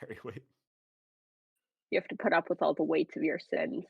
carry weight. You have to put up with all the weights of your sins.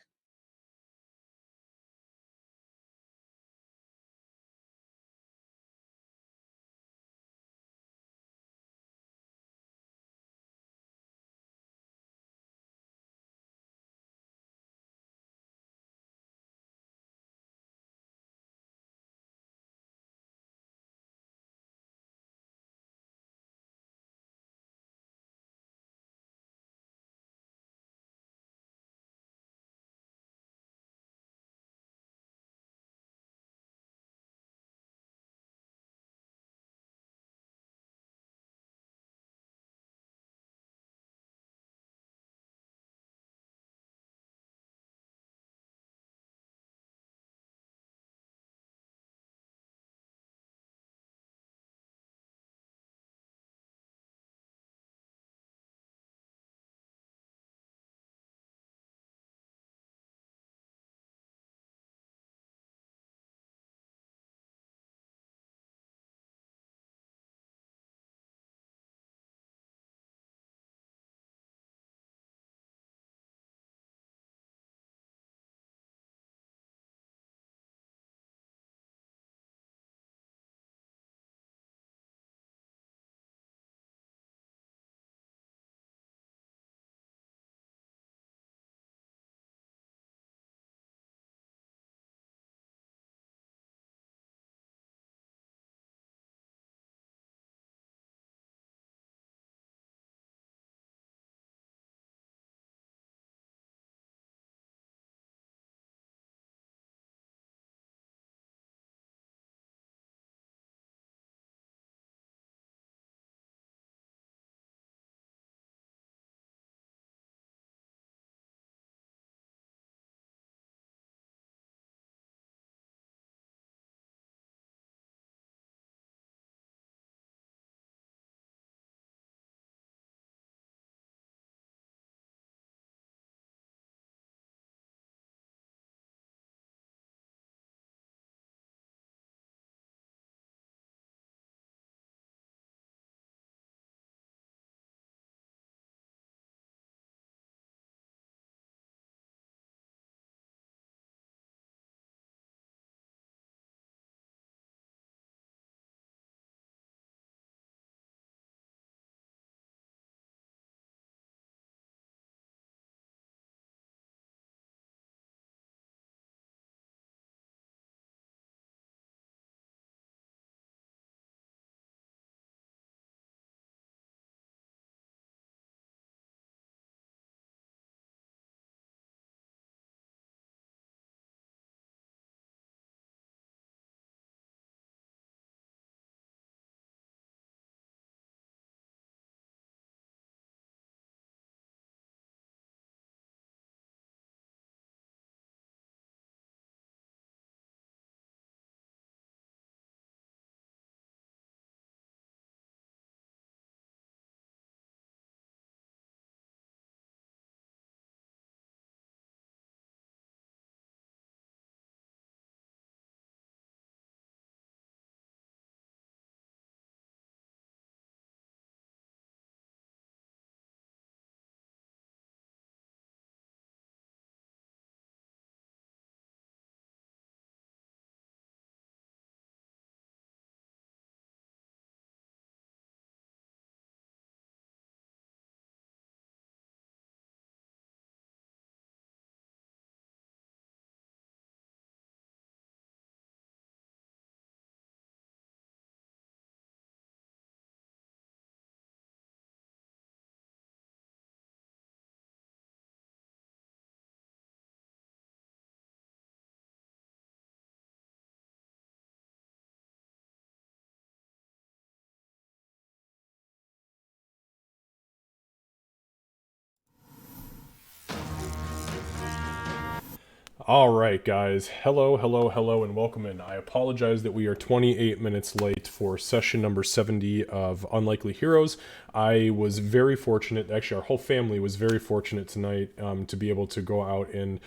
All right, guys. Hello, hello, hello, and welcome in. I apologize that we are 28 minutes late for session number 70 of Unlikely Heroes. I was very fortunate, actually, our whole family was very fortunate tonight to be able to go out and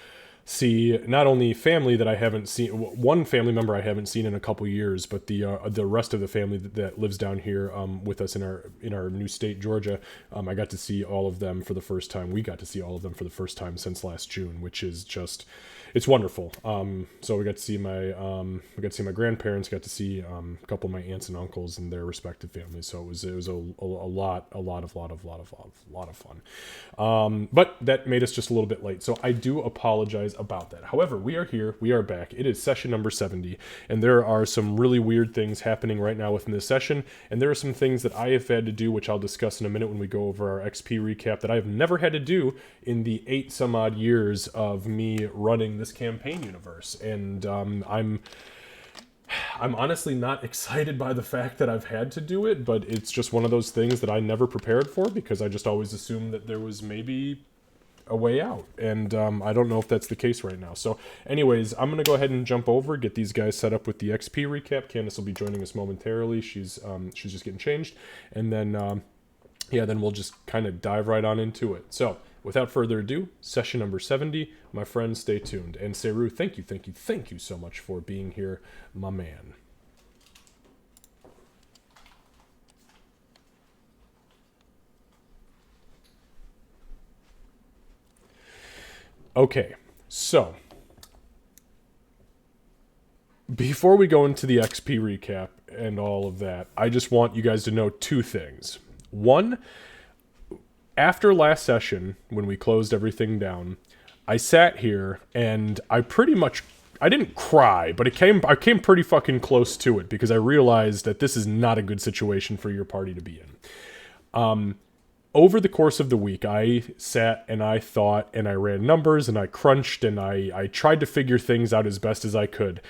see not only family that I haven't seen, one family member I haven't seen in a couple years, but the rest of the family that lives down here with us in our new state, Georgia. I got to see all of them for the first time. We got to see all of them for the first time since last June, which is just, it's wonderful. So we got to see my grandparents, got to see a couple of my aunts and uncles and their respective families. So it was a lot of fun. But that made us just a little bit late. So I do apologize about that. However, we are here, we are back. It is session number 70, and there are some really weird things happening right now within this session, and there are some things that I have had to do, which I'll discuss in a minute when we go over our XP recap, that I have never had to do in the 8 some odd years of me running this campaign universe. And I'm honestly not excited by the fact that I've had to do it, but it's just one of those things that I never prepared for, because I just always assumed that there was maybe a way out, and I don't know if that's the case right now. So anyways, I'm gonna go ahead and jump over, get these guys set up with the XP recap. Candace will be joining us momentarily. She's just getting changed, and then then we'll just kind of dive right on into it. So without further ado, session number 70. My friends, stay tuned. And Seru, thank you so much for being here, my man. Okay, so before we go into the XP recap and all of that, I just want you guys to know 2 things. One, after last session, when we closed everything down, I sat here and I didn't cry, but I came pretty fucking close to it, because I realized that this is not a good situation for your party to be in. Over the course of the week, I sat and I thought and I ran numbers and I crunched and I tried to figure things out as best as I could.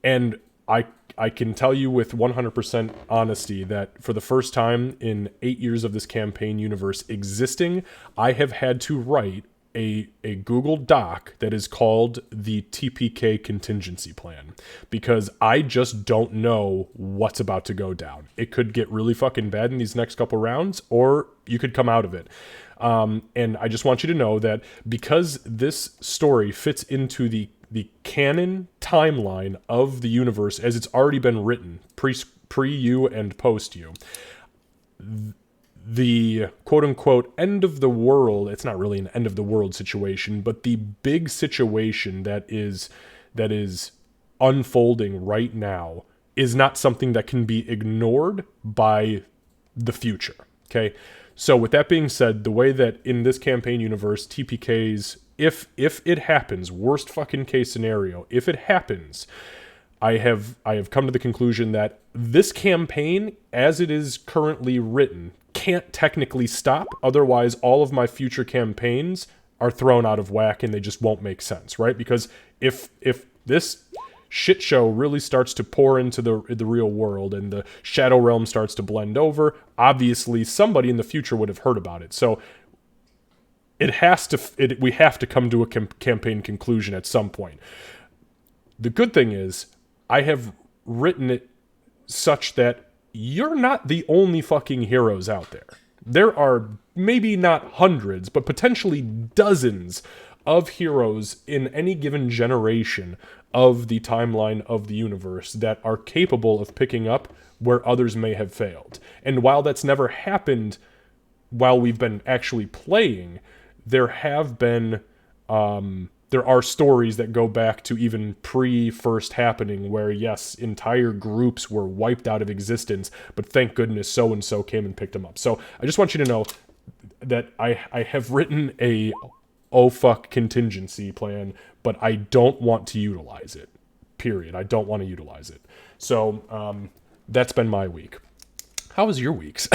And I can tell you with 100% honesty that for the first time in 8 years of this campaign universe existing, I have had to write a Google Doc that is called the TPK contingency plan, because I just don't know what's about to go down. It could get really fucking bad in these next couple rounds, or you could come out of it. And I just want you to know that because this story fits into the canon timeline of the universe as it's already been written, pre you and post you, the quote-unquote end of the world, it's not really an end of the world situation, but the big situation that is unfolding right now is not something that can be ignored by the future, okay? So with that being said, the way that in this campaign universe, TPKs, if it happens, worst fucking case scenario, if it happens, I have come to the conclusion that this campaign, as it is currently written, can't technically stop. Otherwise, all of my future campaigns are thrown out of whack and they just won't make sense, right? Because if this shit show really starts to pour into the real world and the Shadow Realm starts to blend over, obviously somebody in the future would have heard about it. So we have to come to a campaign conclusion at some point. The good thing is, I have written it such that you're not the only fucking heroes out there. There are maybe not hundreds, but potentially dozens of heroes in any given generation of the timeline of the universe that are capable of picking up where others may have failed. And while that's never happened while we've been actually playing, there have been there are stories that go back to even pre-first happening where, yes, entire groups were wiped out of existence, but thank goodness so-and-so came and picked them up. So I just want you to know that I have written a oh fuck contingency plan, but I don't want to utilize it. Period. I don't want to utilize it. So that's been my week. How was your weeks?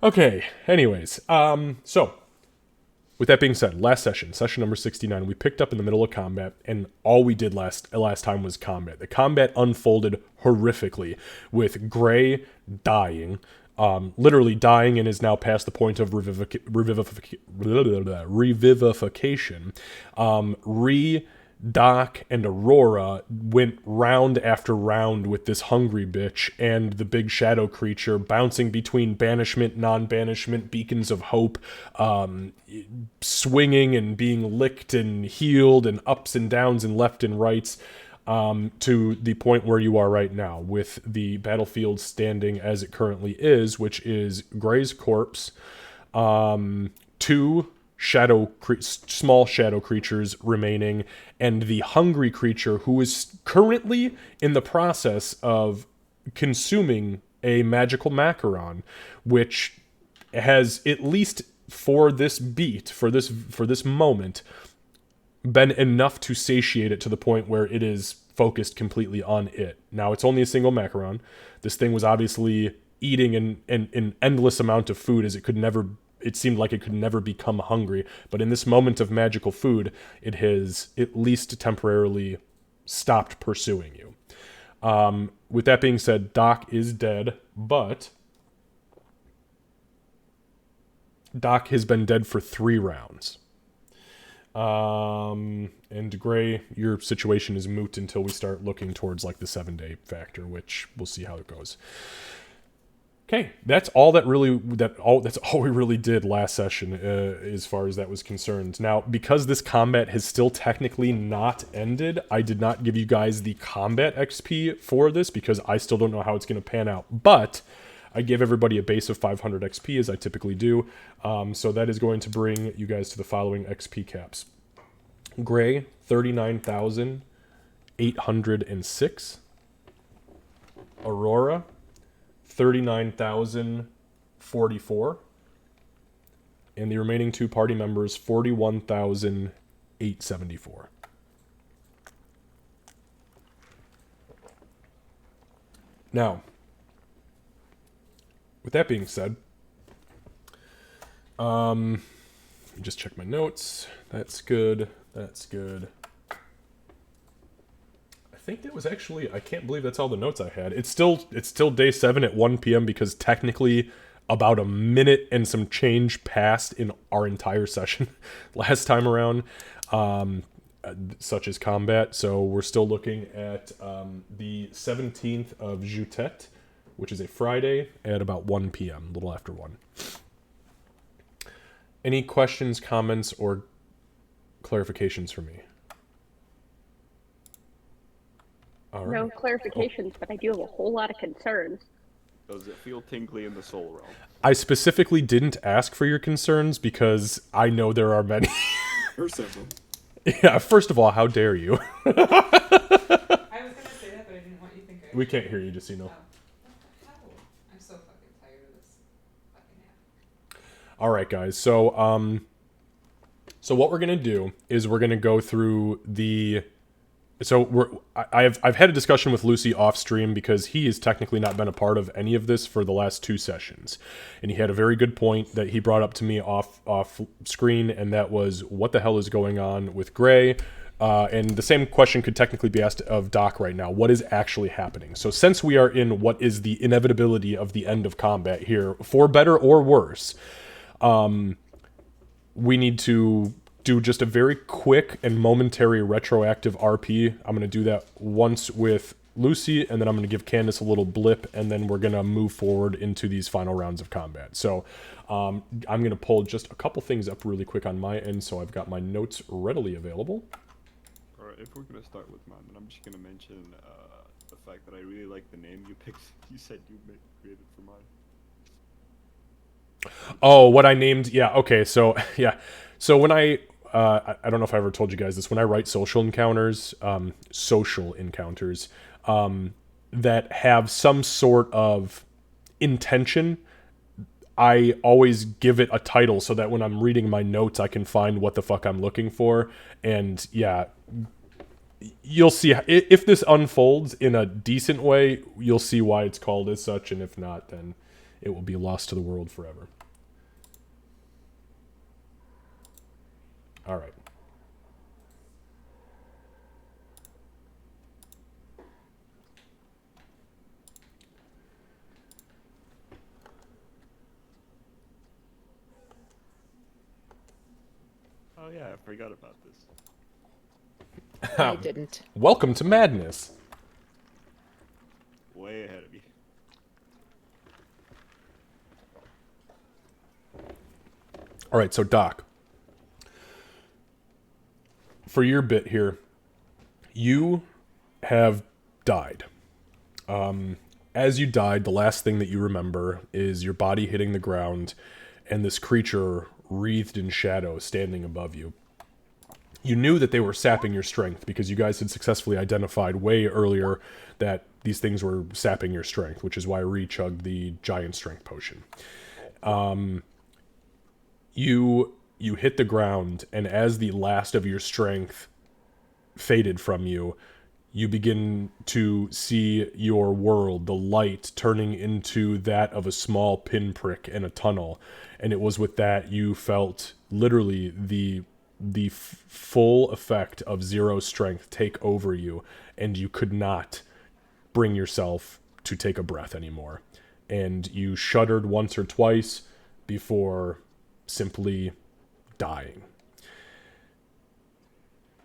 Okay, anyways, so with that being said, last session number 69, we picked up in the middle of combat, and all we did last time was combat. The combat unfolded horrifically, with Gray dying, literally dying, and is now past the point of revivification. Doc and Aurora went round after round with this hungry bitch and the big shadow creature, bouncing between banishment, non-banishment, beacons of hope, swinging and being licked and healed, and ups and downs and left and rights, to the point where you are right now, with the battlefield standing as it currently is, which is Gray's corpse, two small shadow creatures remaining, and the hungry creature who is currently in the process of consuming a magical macaron, which has, at least for this beat, for this moment, been enough to satiate it to the point where it is focused completely on it. Now, it's only a single macaron. This thing was obviously eating an endless amount of food, as it seemed like it could never become hungry. But in this moment of magical food, it has at least temporarily stopped pursuing you. With that being said, Doc is dead, but Doc has been dead for 3 rounds. And Gray, your situation is moot until we start looking towards like the 7-day factor, which we'll see how it goes. Okay, that's all that's all we really did last session, as far as that was concerned. Now, because this combat has still technically not ended, I did not give you guys the combat XP for this because I still don't know how it's going to pan out. But I gave everybody a base of 500 XP, as I typically do. So that is going to bring you guys to the following XP caps. Gray, 39,806. Aurora, 39,044. And the remaining 2 party members, 41,874. Now, with that being said, let me just check my notes. That's good. That's good. I think that was actually, I can't believe that's all the notes I had. It's still day 7 at 1 p.m. because technically about a minute and some change passed in our entire session last time around, such as combat. So we're still looking at the 17th of Jutet, which is a Friday at about 1 p.m., a little after 1. Any questions, comments, or clarifications for me? All right. No clarifications, but I do have a whole lot of concerns. Does it feel tingly in the soul realm? I specifically didn't ask for your concerns because I know there are many. Or several. Yeah, first of all, how dare you? I was going to say that, but I didn't want you to think I... We can't hear you, just so you know. Oh. I'm so fucking tired of this fucking app. All right, guys. So what we're gonna do is we're gonna go through the. So I've had a discussion with Lucy off stream because he has technically not been a part of any of this for the last 2 sessions, and he had a very good point that he brought up to me off screen, and that was what the hell is going on with Gray. And the same question could technically be asked of Doc right now. What is actually happening? So since we are in what is the inevitability of the end of combat here, for better or worse, we need to do just a very quick and momentary retroactive RP. I'm going to do that once with Lucy, and then I'm going to give Candace a little blip, and then we're going to move forward into these final rounds of combat. So I'm going to pull just a couple things up really quick on my end, so I've got my notes readily available. Alright, if we're going to start with mine, then I'm just going to mention the fact that I really like the name you picked. You said you created for mine. Oh, what I named? Yeah, okay, so, yeah. So when I don't know if I ever told you guys this, when I write social encounters, that have some sort of intention, I always give it a title so that when I'm reading my notes, I can find what the fuck I'm looking for. And yeah, you'll see, if this unfolds in a decent way, you'll see why it's called as such, and if not, then it will be lost to the world forever. All right. Oh yeah, I forgot about this. I didn't. Welcome to madness. Way ahead of you. All right, so Doc, for your bit here, you have died. As you died, the last thing that you remember is your body hitting the ground and this creature wreathed in shadow standing above you. You knew that they were sapping your strength because you guys had successfully identified way earlier that these things were sapping your strength, which is why Ree chugged the giant strength potion. You hit the ground, and as the last of your strength faded from you, you begin to see your world, the light, turning into that of a small pinprick in a tunnel. And it was with that you felt literally the full effect of zero strength take over you, and you could not bring yourself to take a breath anymore. And you shuddered once or twice before simply dying.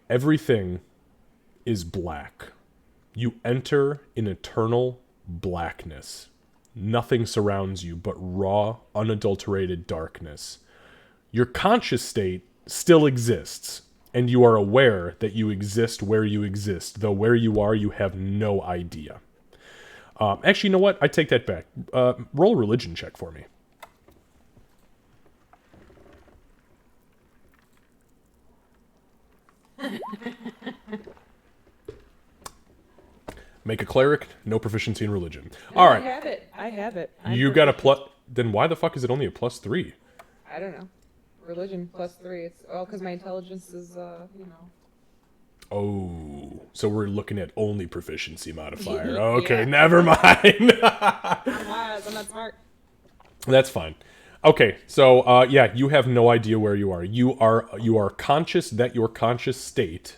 Everything is black. You enter an eternal blackness. Nothing surrounds you but raw, unadulterated darkness. Your conscious state still exists, and you are aware that you exist where you exist, though where you are, you have no idea. Actually, you know what? I take that back. Roll a religion check for me. Make a cleric, no proficiency in religion. All right. I have it. You got a plus. Then why the fuck is it only a +3? I don't know. Religion +3. It's because my intelligence is, you know. Oh, so we're looking at only proficiency modifier. Yeah. Okay, never mind. I'm not smart. That's fine. Okay, so yeah, you have no idea where you are. You are conscious that your conscious state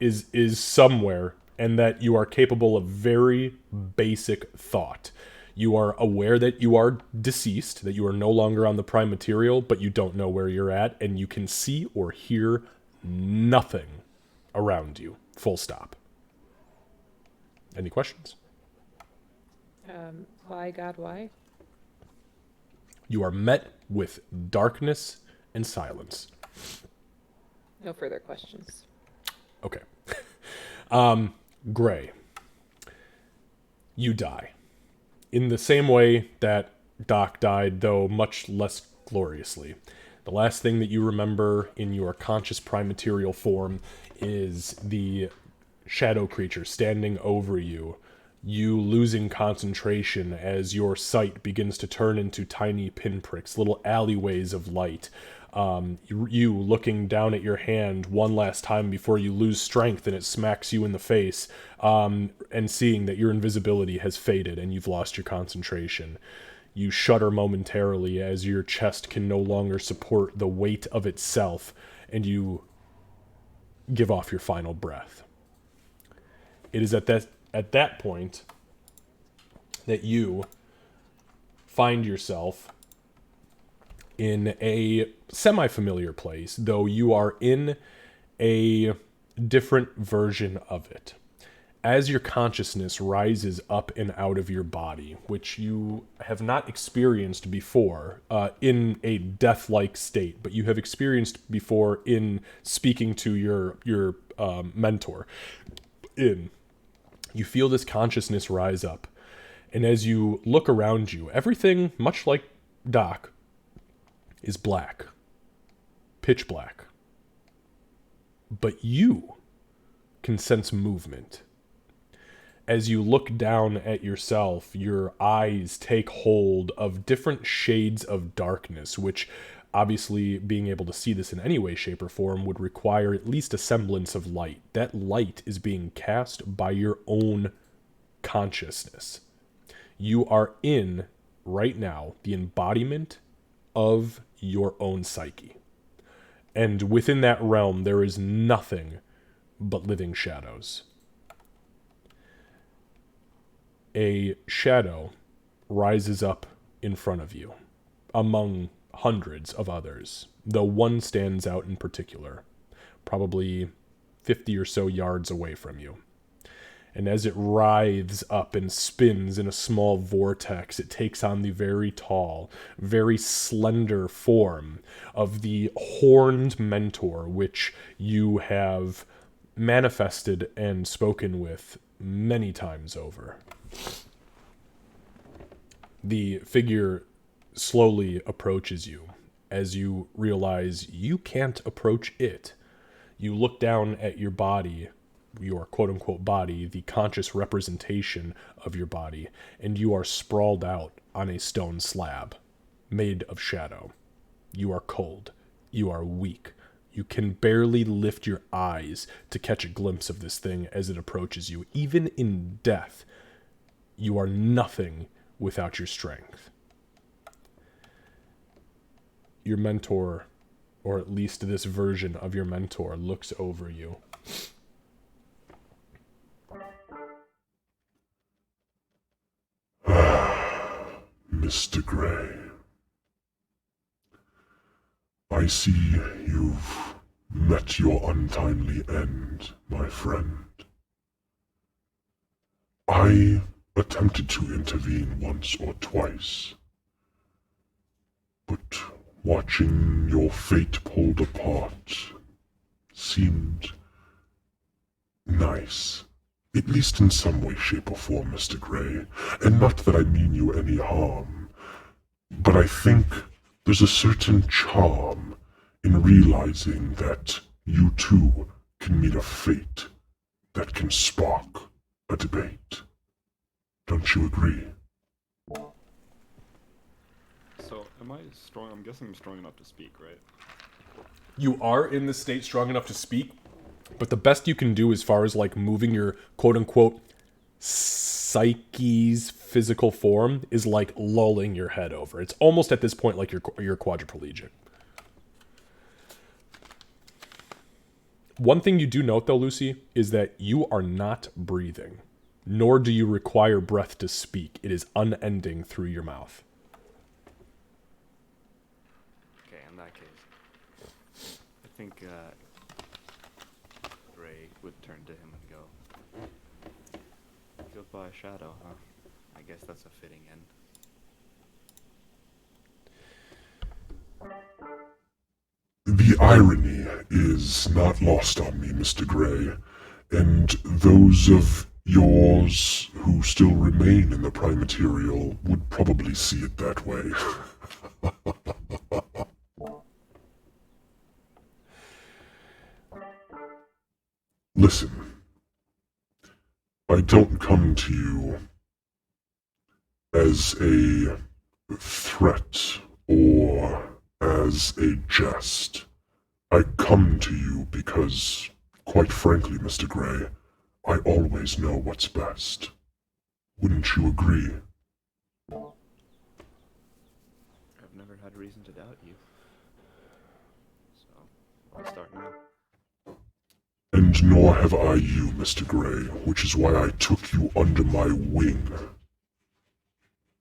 is somewhere, and that you are capable of very basic thought. You are aware that you are deceased, that you are no longer on the prime material, but you don't know where you're at, and you can see or hear nothing around you. Full stop. Any questions? Why, God, why? You are met with darkness and silence. No further questions. Okay. Gray. You die. In the same way that Doc died, though much less gloriously. The last thing that you remember in your conscious prime material form is the shadow creature standing over you, you losing concentration as your sight begins to turn into tiny pinpricks, little alleyways of light. You looking down at your hand one last time before you lose strength and it smacks you in the face, and seeing that your invisibility has faded and you've lost your concentration. You shudder momentarily as your chest can no longer support the weight of itself, and you give off your final breath. It is at that point that you find yourself in a semi-familiar place, though you are in a different version of it. As your consciousness rises up and out of your body, which you have not experienced before in a death-like state, but you have experienced before in speaking to your mentor, you feel this consciousness rise up. And as you look around you, everything, much like Doc, is black. Pitch black. But you can sense movement. As you look down at yourself, your eyes take hold of different shades of darkness, which obviously being able to see this in any way, shape, or form would require at least a semblance of light. That light is being cast by your own consciousness. You are in, right now, the embodiment of your own psyche. And within that realm, there is nothing but living shadows. A shadow rises up in front of you, among hundreds of others, though one stands out in particular, probably 50 or so yards away from you. And as it writhes up and spins in a small vortex, it takes on the very tall, very slender form of the horned mentor, which you have manifested and spoken with many times over. The figure slowly approaches you. As you realize you can't approach it, you look down at your body, your quote-unquote body, the conscious representation of your body, and you are sprawled out on a stone slab made of shadow. You are cold. You are weak. You can barely lift your eyes to catch a glimpse of this thing as it approaches you. Even in death, you are nothing without your strength. Your mentor, or at least this version of your mentor, looks over you. Mr. Gray, I see you've met your untimely end, my friend. I attempted to intervene once or twice, but watching your fate pulled apart seemed nice. At least in some way, shape, or form, Mr. Gray. And not that I mean you any harm, but I think there's a certain charm in realizing that you too can meet a fate that can spark a debate. Don't you agree? So, am I strong? I'm guessing I'm strong enough to speak, right? You are in the state strong enough to speak, but the best you can do as far as like moving your quote-unquote psyche's physical form is like lulling your head over. It's almost at this point like you're quadriplegic. One thing you do note though, Lucy, is that you are not breathing, nor do you require breath to speak. It is unending through your mouth. Okay, in that case, I think Ray would turn to him and go, "Killed by a shadow, huh? I guess that's a fitting end." The irony is not lost on me, Mr. Gray, and those of yours who still remain in the Prime Material would probably see it that way. Listen, I don't come to you as a threat or as a jest. I come to you because, quite frankly, Mr. Gray, I always know what's best. Wouldn't you agree? I've never had reason to doubt you. So, I'll start now. And nor have I you, Mr. Gray, which is why I took you under my wing.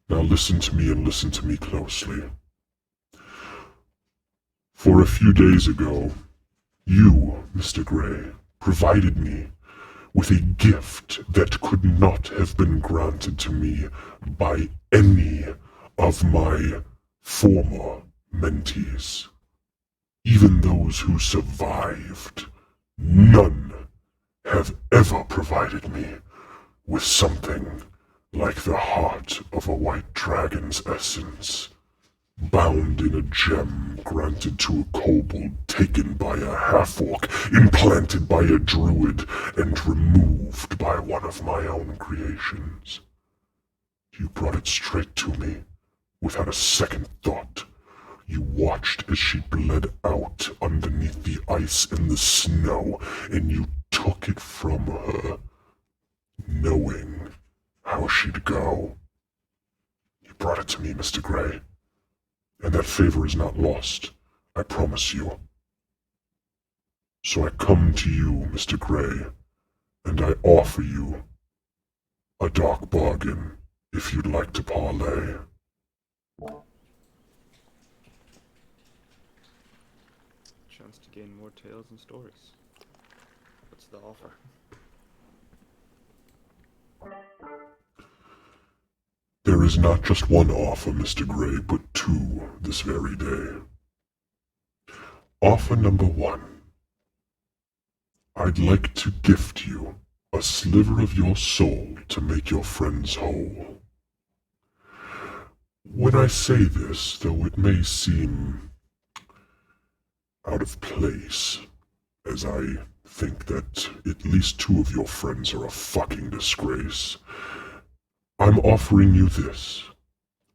Now listen to me and listen to me closely. For a few days ago, you, Mr. Gray, provided me with a gift that could not have been granted to me by any of my former mentees. Even those who survived, none have ever provided me with something like the heart of a white dragon's essence, bound in a gem granted to a kobold taken by a half-orc, implanted by a druid, and removed by one of my own creations. You brought it straight to me, without a second thought. You watched as she bled out underneath the ice and the snow, and you took it from her, knowing how she'd go. You brought it to me, Mr. Gray. And that favor is not lost, I promise you. So I come to you, Mr. Gray, and I offer you a dark bargain if you'd like to parlay. Chance to gain more tales and stories. what's the offer? There is not just one offer, Mr. Gray, but two this very day. Offer number one. I'd like to gift you a sliver of your soul to make your friends whole. When I say this, though it may seem out of place, as I think that at least two of your friends are a fucking disgrace, I'm offering you this.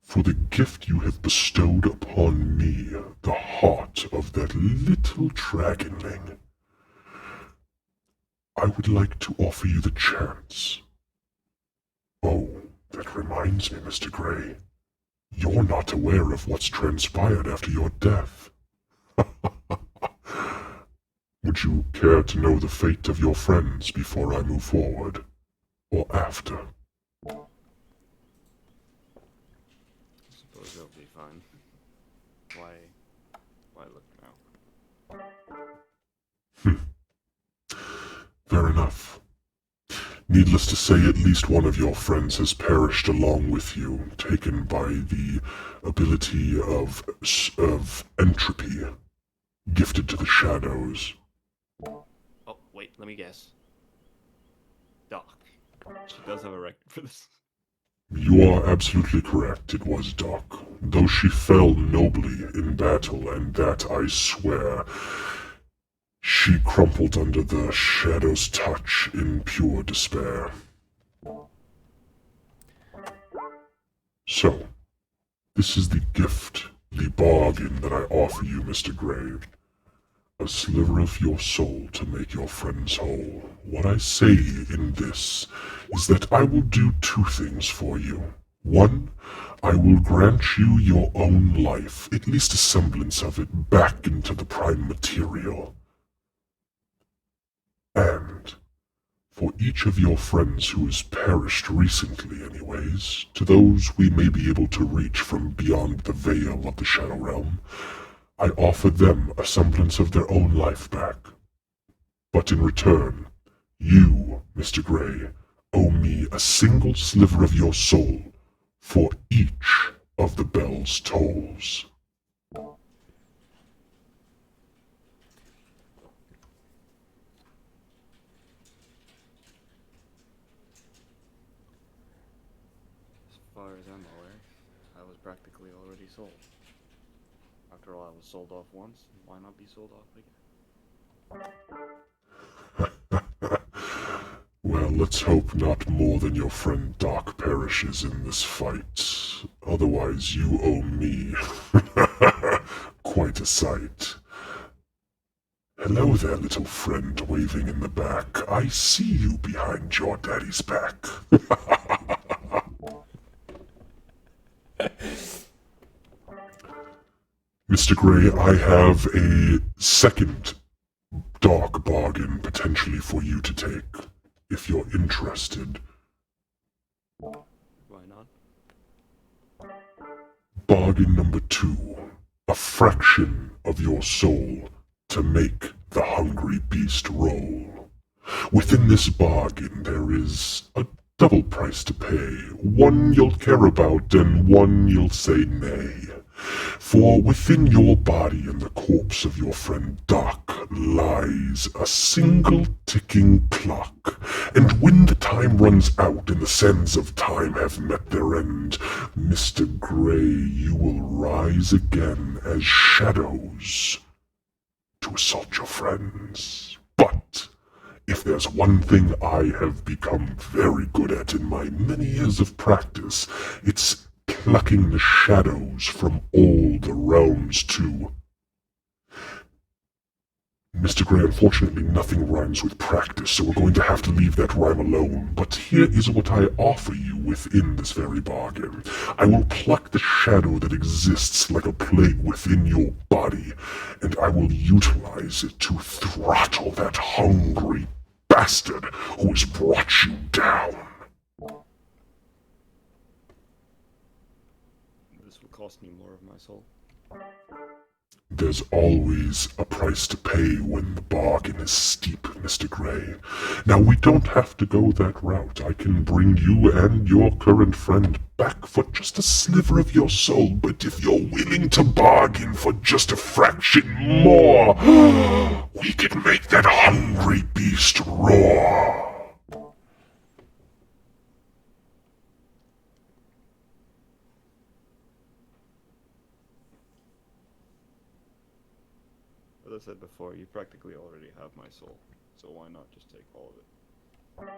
For the gift you have bestowed upon me, the heart of that little dragonling, I would like to offer you the chance. Oh, that reminds me, Mr. Gray. You're not aware of what's transpired after your death. Would you care to know the fate of your friends before I move forward? Or after? I suppose it'll be fine. Why look now? Fair enough. Needless to say, at least one of your friends has perished along with you, taken by the ability of entropy, gifted to the shadows. Oh, wait, let me guess. Doc. She does have a record for this. You are absolutely correct, it was Doc, though she fell nobly in battle, and that, I swear, she crumpled under the shadow's touch in pure despair. So, this is the gift, the bargain that I offer you, Mr. Gray. A sliver of your soul to make your friends whole. What I say in this is that I will do two things for you. One, I will grant you your own life, at least a semblance of it, back into the prime material. And, for each of your friends who has perished recently anyways, to those we may be able to reach from beyond the veil of the Shadow Realm, I offer them a semblance of their own life back. But in return, you, Mr. Gray, owe me a single sliver of your soul for each of the bell's tolls. As far as I'm aware, I was practically already sold. After all, I was sold off once, why not be sold off again? Well, let's hope not more than your friend Doc perishes in this fight. Otherwise, you owe me quite a sight. Hello there, little friend waving in the back. I see you behind your daddy's back. Mr. Gray, I have a second dark bargain potentially for you to take, if you're interested. Why not? Bargain number 2. A fraction of your soul to make the hungry beast roll. Within this bargain there is a double price to pay. One you'll care about and one you'll say nay. For within your body and the corpse of your friend Doc lies a single ticking clock, and when the time runs out and the sands of time have met their end, Mr. Gray, you will rise again as shadows to assault your friends. But if there's one thing I have become very good at in my many years of practice, it's plucking the shadows from all the realms too. Mr. Gray, unfortunately nothing rhymes with practice, so we're going to have to leave that rhyme alone. But here is what I offer you within this very bargain. I will pluck the shadow that exists like a plague within your body, and I will utilize it to throttle that hungry bastard who has brought you down. This will cost me more of my soul. there's always a price to pay when the bargain is steep, Mr. Gray. Now, we don't have to go that route. I can bring you and your current friend back for just a sliver of your soul, but if you're willing to bargain for just a fraction more, we can make that hungry beast roar. As I said before, you practically already have my soul, so why not just take all of it?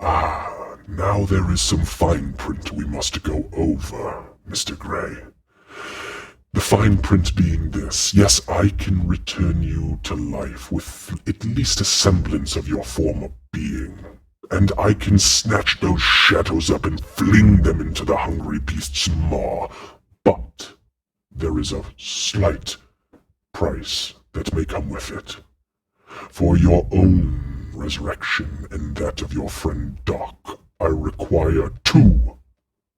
Ah, now there is some fine print we must go over, Mr. Gray. The fine print being this: yes, I can return you to life with at least a semblance of your former being, and I can snatch those shadows up and fling them into the hungry beast's maw, but there is a slight price that may come with it. For your own resurrection and that of your friend Doc, I require 2,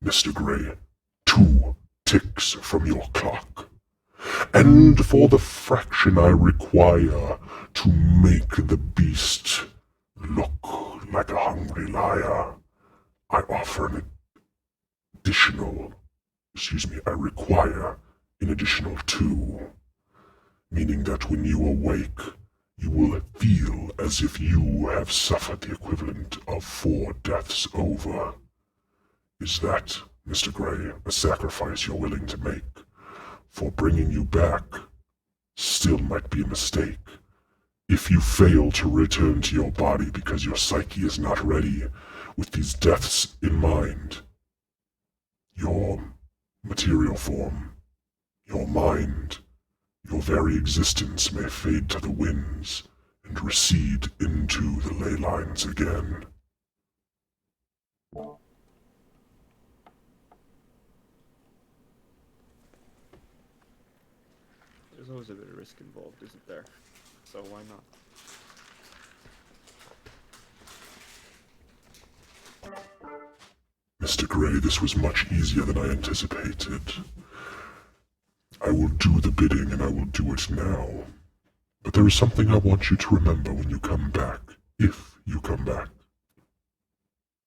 Mr. Gray, 2 ticks from your clock. And for the fraction I require to make the beast look like a hungry liar, I offer an I require an additional 2. Meaning that when you awake, you will feel as if you have suffered the equivalent of 4 deaths over. Is that, Mr. Gray, a sacrifice you're willing to make? For bringing you back still might be a mistake. If you fail to return to your body because your psyche is not ready with these deaths in mind, your material form, your mind, your very existence may fade to the winds and recede into the ley lines again. There's always a bit of risk involved, isn't there? So why not? Mr. Gray, this was much easier than I anticipated. I will do the bidding, and I will do it now. But there is something I want you to remember when you come back, if you come back.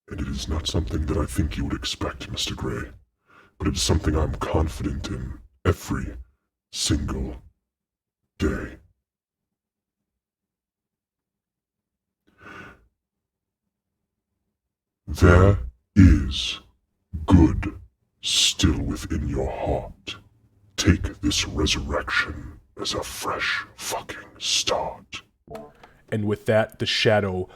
And it is not something that I think you would expect, Mr. Gray, but it is something I'm confident in every single day. There is good still within your heart. Take this resurrection as a fresh fucking start. And with that, the shadow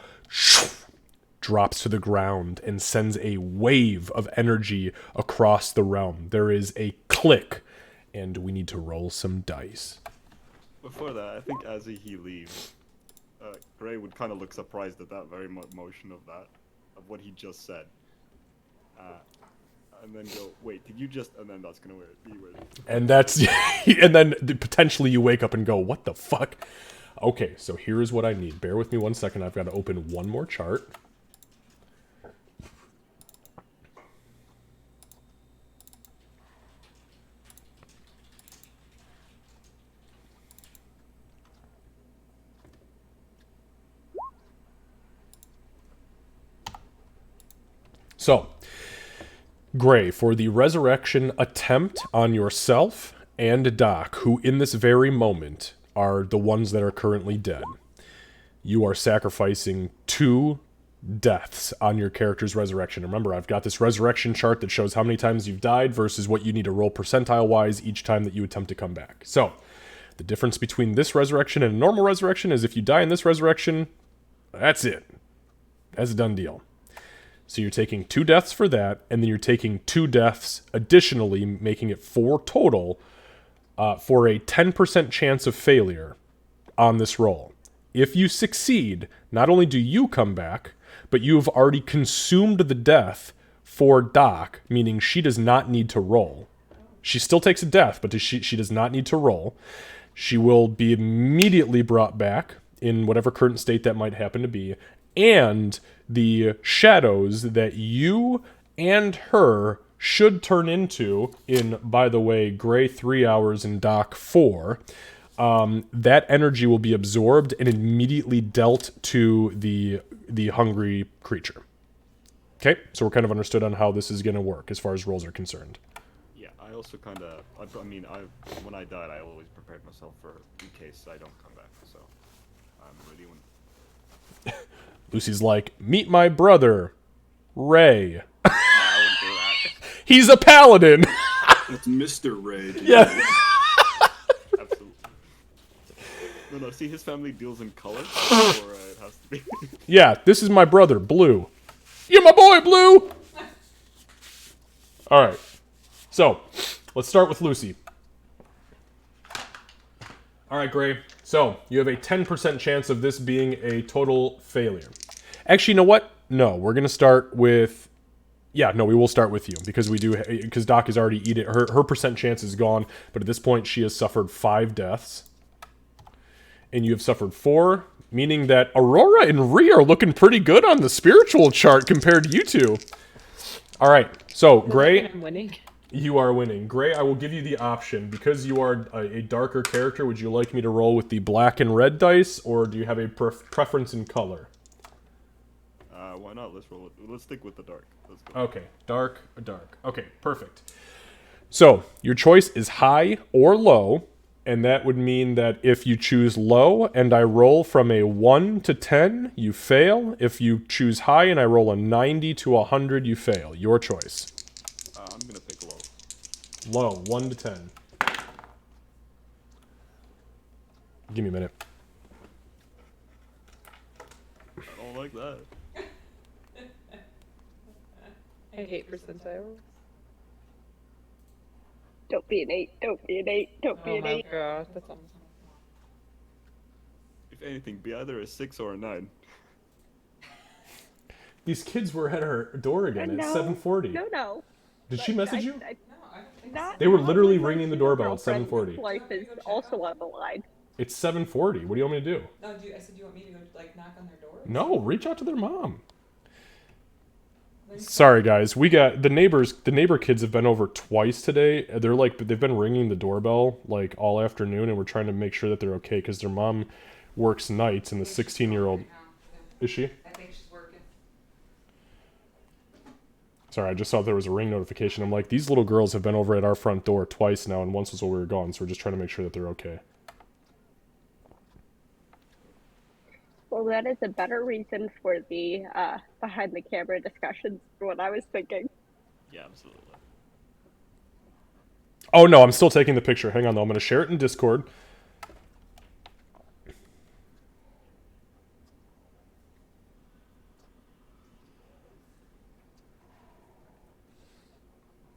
drops to the ground and sends a wave of energy across the realm. There is a click, and we need to roll some dice. Before that, I think as he leaves, Gray would kind of look surprised at that very motion of what he just said. And then go, wait, did you just... And then that's gonna be weird. And that's... and then potentially you wake up and go, what the fuck? Okay, so here's what I need. Bear with me 1 second. I've got to open one more chart. So... Gray, for the resurrection attempt on yourself and Doc, who in this very moment are the ones that are currently dead, you are sacrificing 2 deaths on your character's resurrection. Remember, I've got this resurrection chart that shows how many times you've died versus what you need to roll percentile-wise each time that you attempt to come back. So, the difference between this resurrection and a normal resurrection is if you die in this resurrection, that's it. That's a done deal. So you're taking 2 deaths for that, and then you're taking 2 deaths additionally, making it 4 total, for a 10% chance of failure on this roll. If you succeed, not only do you come back, but you have already consumed the death for Doc, meaning she does not need to roll. She still takes a death, but she does not need to roll. She will be immediately brought back in whatever current state that might happen to be, and the shadows that you and her should turn into, in, by the way, Gray 3 hours and Doc 4, that energy will be absorbed and immediately dealt to the hungry creature. Okay, so we're kind of understood on how this is going to work as far as rolls are concerned. Yeah, I also kind of, I mean, when I died, I always prepared myself for in case I don't come back, so I'm ready when... Lucy's like, meet my brother, Ray. I wouldn't do that. He's a paladin. That's Mr. Ray. Dude. Yeah. Absolutely. No, see, his family deals in color, or it has to be... Yeah, this is my brother, Blue. You're my boy, Blue! Alright. So, let's start with Lucy. Alright, Gray. So, you have a 10% chance of this being a total failure. Actually, you know what? No, we're going to start with... Yeah, no, we will start with you, because Doc has already eaten it. Her percent chance is gone, but at this point, she has suffered 5 deaths. And you have suffered 4, meaning that Aurora and Rhea are looking pretty good on the spiritual chart compared to you two. All right, so Gray, I'm winning. you are winning. Gray, I will give you the option. Because you are a darker character, would you like me to roll with the black and red dice, or do you have a preference in color? Why not? Let's roll it. Let's stick with the dark. Let's go. Okay, dark. Okay, perfect. So, your choice is high or low. And that would mean that if you choose low and I roll from a 1 to 10, you fail. If you choose high and I roll a 90 to 100, you fail. Your choice. I'm gonna pick low. Low, 1 to 10. Give me a minute. I don't like that. I hate percentiles. Don't be an 8. Don't be an 8. Don't be Oh an my 8. gosh, that's almost... If anything, be either a 6 or a 9. These kids were at our door again at No. 7:40. No. Did she message you? No, I don't think Not, They were not literally when my ringing the doorbell at girlfriend's 7:40. Life is also on the line. It's 7:40. What do you want me to do? No, I said, do you want me to go, like, knock on their door? No, reach out to their mom. Then you Sorry guys, we got the neighbor kids have been over twice today. They've been ringing the doorbell like all afternoon, and we're trying to make sure that they're okay because their mom works nights and the 16-year-old, right now. is she? I think she's working. Sorry, I just saw there was a ring notification. I'm like, these little girls have been over at our front door twice now, and once was while we were gone, so we're just trying to make sure that they're okay. Well, that is a better reason for the behind the camera discussions for what I was thinking. Yeah, absolutely. Oh no, I'm still taking the picture. Hang on though, I'm gonna share it in Discord.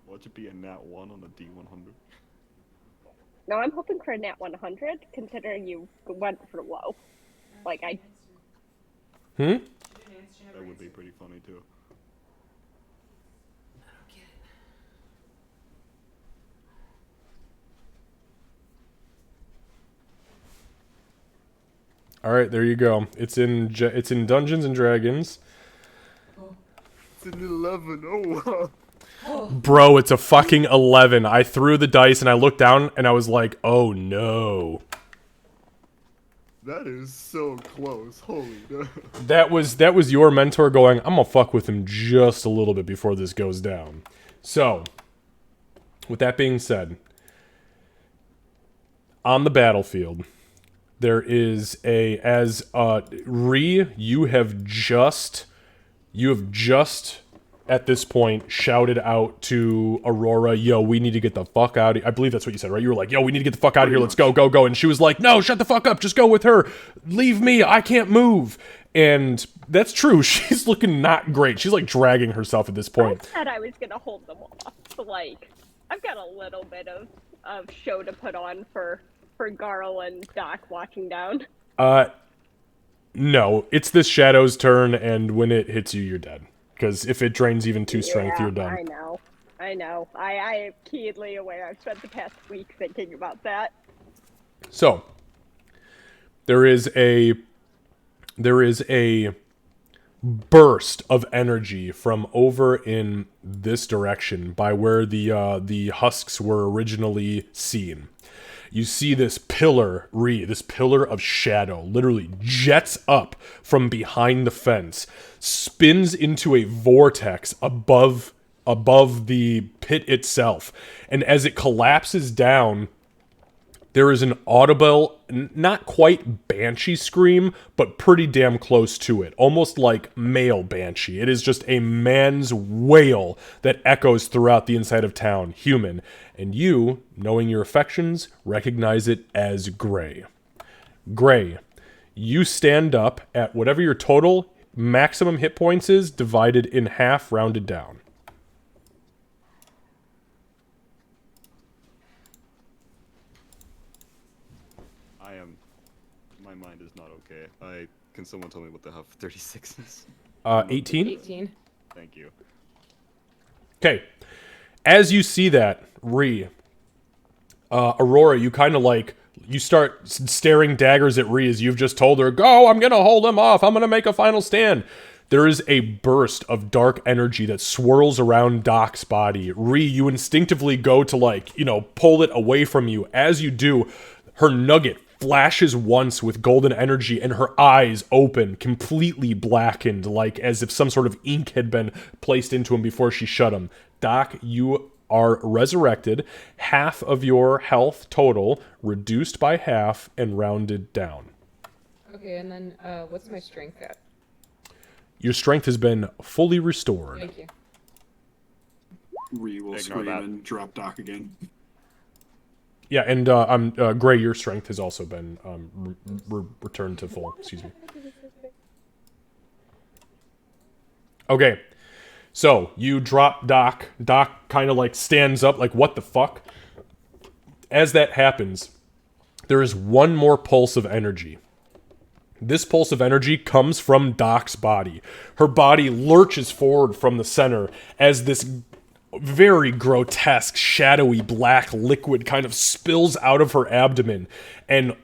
Watch it be a nat 1 on a D100. No, I'm hoping for a nat 100, considering you went for low. Like, I... Hmm? That would be pretty funny too. All right, there you go. It's in Dungeons and Dragons. It's an 11. Oh, Bro, it's a fucking 11. I threw the dice and I looked down and I was like, oh no. that is so close. Holy no. That was your mentor going, I'm gonna fuck with him just a little bit before this goes down. So, with that being said, on the battlefield, there is Ree, you have just at this point shouted out to Aurora, yo, we need to get the fuck out of here. I believe that's what you said, right? You were like, yo, we need to get the fuck out of here. Let's go, go, go. And she was like, no, shut the fuck up. Just go with her. Leave me. I can't move. And that's true. She's looking not great. She's like dragging herself at this I point. said I was gonna hold them off. Like, I've got a little bit of show to put on for Garl and Doc watching down. No, it's this shadow's turn, and when it hits you, you're dead. Because if it drains even 2 strength, you're done. I know. I am keenly aware. I've spent the past week thinking about that. So, there is a burst of energy from over in this direction by where the husks were originally seen. You see this pillar, this pillar of shadow, literally jets up from behind the fence, spins into a vortex above the pit itself, and as it collapses down, there is an audible, not quite banshee scream, but pretty damn close to it. Almost like male banshee. It is just a man's wail that echoes throughout the inside of town, human. And you, knowing your affections, recognize it as Gray. Gray, you stand up at whatever your total maximum hit points is, divided in half, rounded down. My mind is not okay. Can someone tell me what the hell 36 is? 18? 18. Thank you. Okay. As you see that, Aurora, you kind of like, you start staring daggers at Ree as you've just told her, go, I'm going to hold him off. I'm going to make a final stand. There is a burst of dark energy that swirls around Doc's body. Ree, you instinctively go to like, pull it away from you. As you do, her nugget flashes once with golden energy and her eyes open, completely blackened, like as if some sort of ink had been placed into him before she shut him. Doc, you are resurrected, half of your health total reduced by half and rounded down. Okay, and then what's my strength at? Your strength has been fully restored. Thank you. Ree will scream and drop Doc again. Yeah, and Gray, your strength has also been returned to full. Excuse me. Okay, so you drop Doc. Doc kind of like stands up, like, what the fuck? As that happens, there is one more pulse of energy. This pulse of energy comes from Doc's body. Her body lurches forward from the center as this very grotesque, shadowy, black liquid kind of spills out of her abdomen and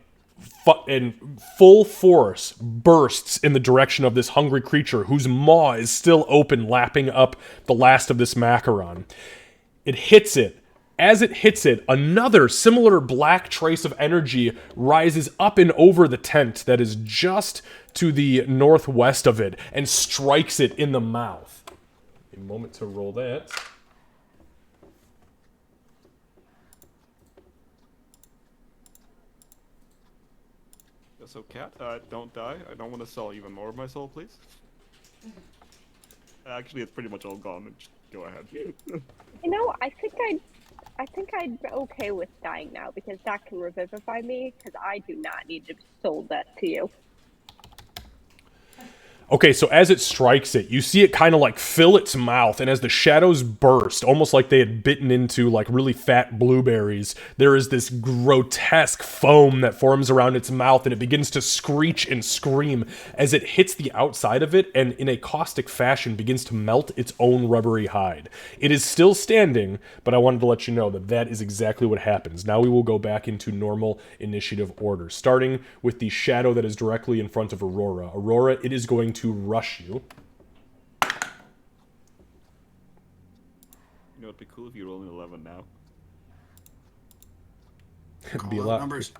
full force bursts in the direction of this hungry creature whose maw is still open, lapping up the last of this macaron. It hits it. As it hits it, another similar black trace of energy rises up and over the tent that is just to the northwest of it and strikes it in the mouth. A moment to roll that. So, Cat, don't die. I don't want to sell even more of my soul, please. Actually, it's pretty much all gone. Just go ahead. I think I'd be okay with dying now because Doc can revivify me because I do not need to sold that to you. Okay, so as it strikes it, you see it kind of like fill its mouth, and as the shadows burst, almost like they had bitten into like really fat blueberries, there is this grotesque foam that forms around its mouth, and it begins to screech and scream as it hits the outside of it, and in a caustic fashion begins to melt its own rubbery hide. It is still standing, but I wanted to let you know that that is exactly what happens. Now we will go back into normal initiative order, starting with the shadow that is directly in front of Aurora. Aurora, it is going to rush you. You know, it'd be cool if you roll an 11 now. It'd be a Call out lot. numbers.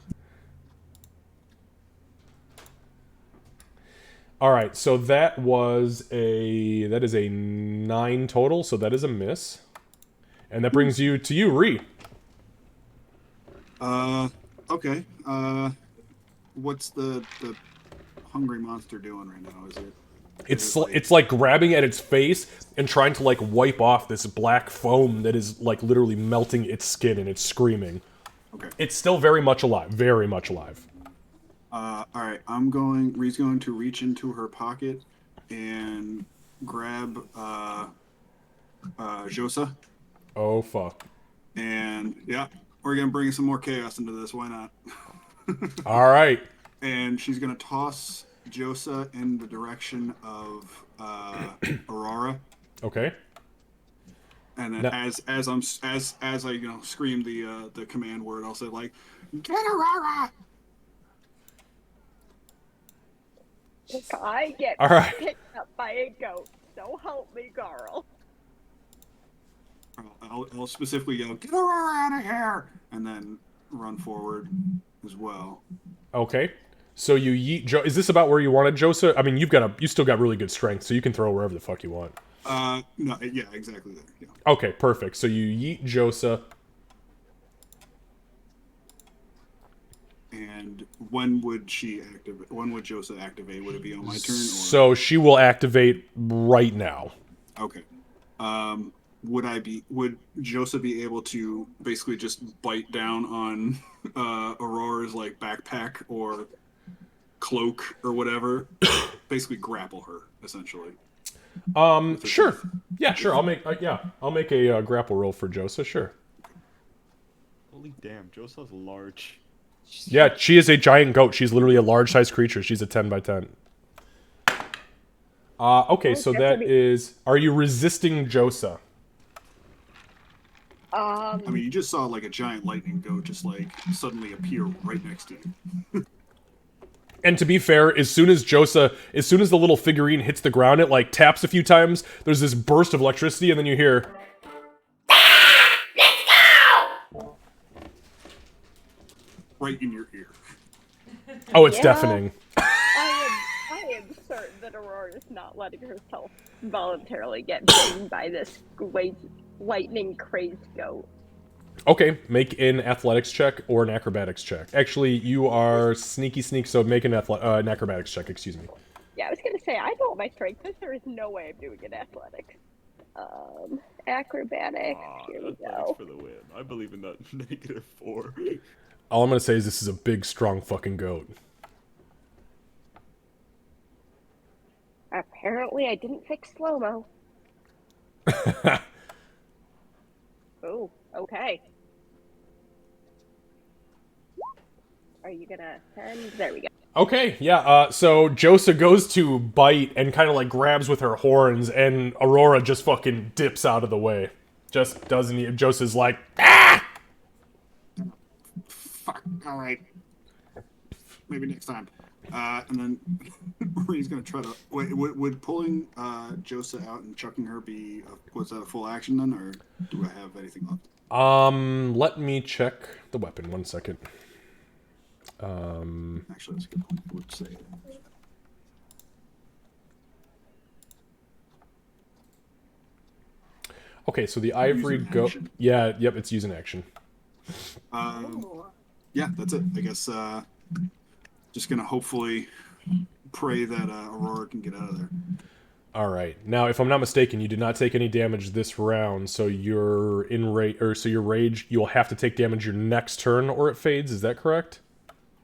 All right, so that is a 9 total, so that is a miss, and that brings you to you, Ree. Okay. What's the hungry monster doing right now? Is it? It's like grabbing at its face and trying to like wipe off this black foam that is like literally melting its skin, and it's screaming. Okay. It's still very much alive, very much alive. All right. Ree's going to reach into her pocket and grab Josa. Oh fuck! And yeah, we're gonna bring some more chaos into this. Why not? All right. And she's gonna toss Josa in the direction of Aurora. Okay. And then No. as I scream the command word, I'll say like, "Get Aurora!" If I get All right. picked up by a goat, so help me, Garl. I'll specifically yell, "Get Aurora out of here!" and then run forward as well. Okay. So you yeet Jo. Is this about where you wanted Josa? I mean, you still got really good strength, so you can throw wherever the fuck you want. No, yeah, exactly there. Yeah. Okay, perfect. So you yeet Josa. And when would she activate? When would Josa activate? Would it be on my turn? Or? So she will activate right now. Okay. Would Josa be able to basically just bite down on Aurora's like backpack or cloak or whatever? Basically grapple her, essentially. Sure. Yeah, sure. I'll make a grapple roll for Josa. Sure. Holy damn, Josa's large. Yeah, she is a giant goat. She's literally a large-sized creature. She's a 10 by 10. Okay, so that is... Are you resisting Josa? I mean, you just saw like a giant lightning goat just like suddenly appear right next to you. And to be fair, as soon as the little figurine hits the ground, it like taps a few times. There's this burst of electricity, and then you hear... Right in your ear. Oh, it's Yeah. deafening. I am certain that Aurora is not letting herself voluntarily get bitten by this lightning crazed goat. Okay, make an athletics check or an acrobatics check. Actually, you are sneaky, so make an acrobatics check, excuse me. Yeah, I was gonna say I know what my strength is. There is no way I'm doing an athletics. Acrobatics. Here we go. For the win. I believe in that -4. All I'm gonna say is this is a big, strong fucking goat. Apparently, I didn't fix slow-mo. Oh, okay. Are you gonna send? There we go. Okay, yeah, so Josa goes to bite and kind of like grabs with her horns, and Aurora just fucking dips out of the way. Just doesn't even... Josa's like, ah! Fuck. All right. Maybe next time. And then he's gonna try to wait. Would pulling Josa out and chucking her be was that a full action then, or do I have anything left? Let me check the weapon. 1 second. Actually, that's a good point. I would say. Okay, so the ivory Using goat. action. Yeah, yep, it's using action. Yeah, that's it. I guess just gonna hopefully pray that Aurora can get out of there. All right. Now, if I'm not mistaken, you did not take any damage this round, so you're in rage, or so your rage. You'll have to take damage your next turn, or it fades. Is that correct?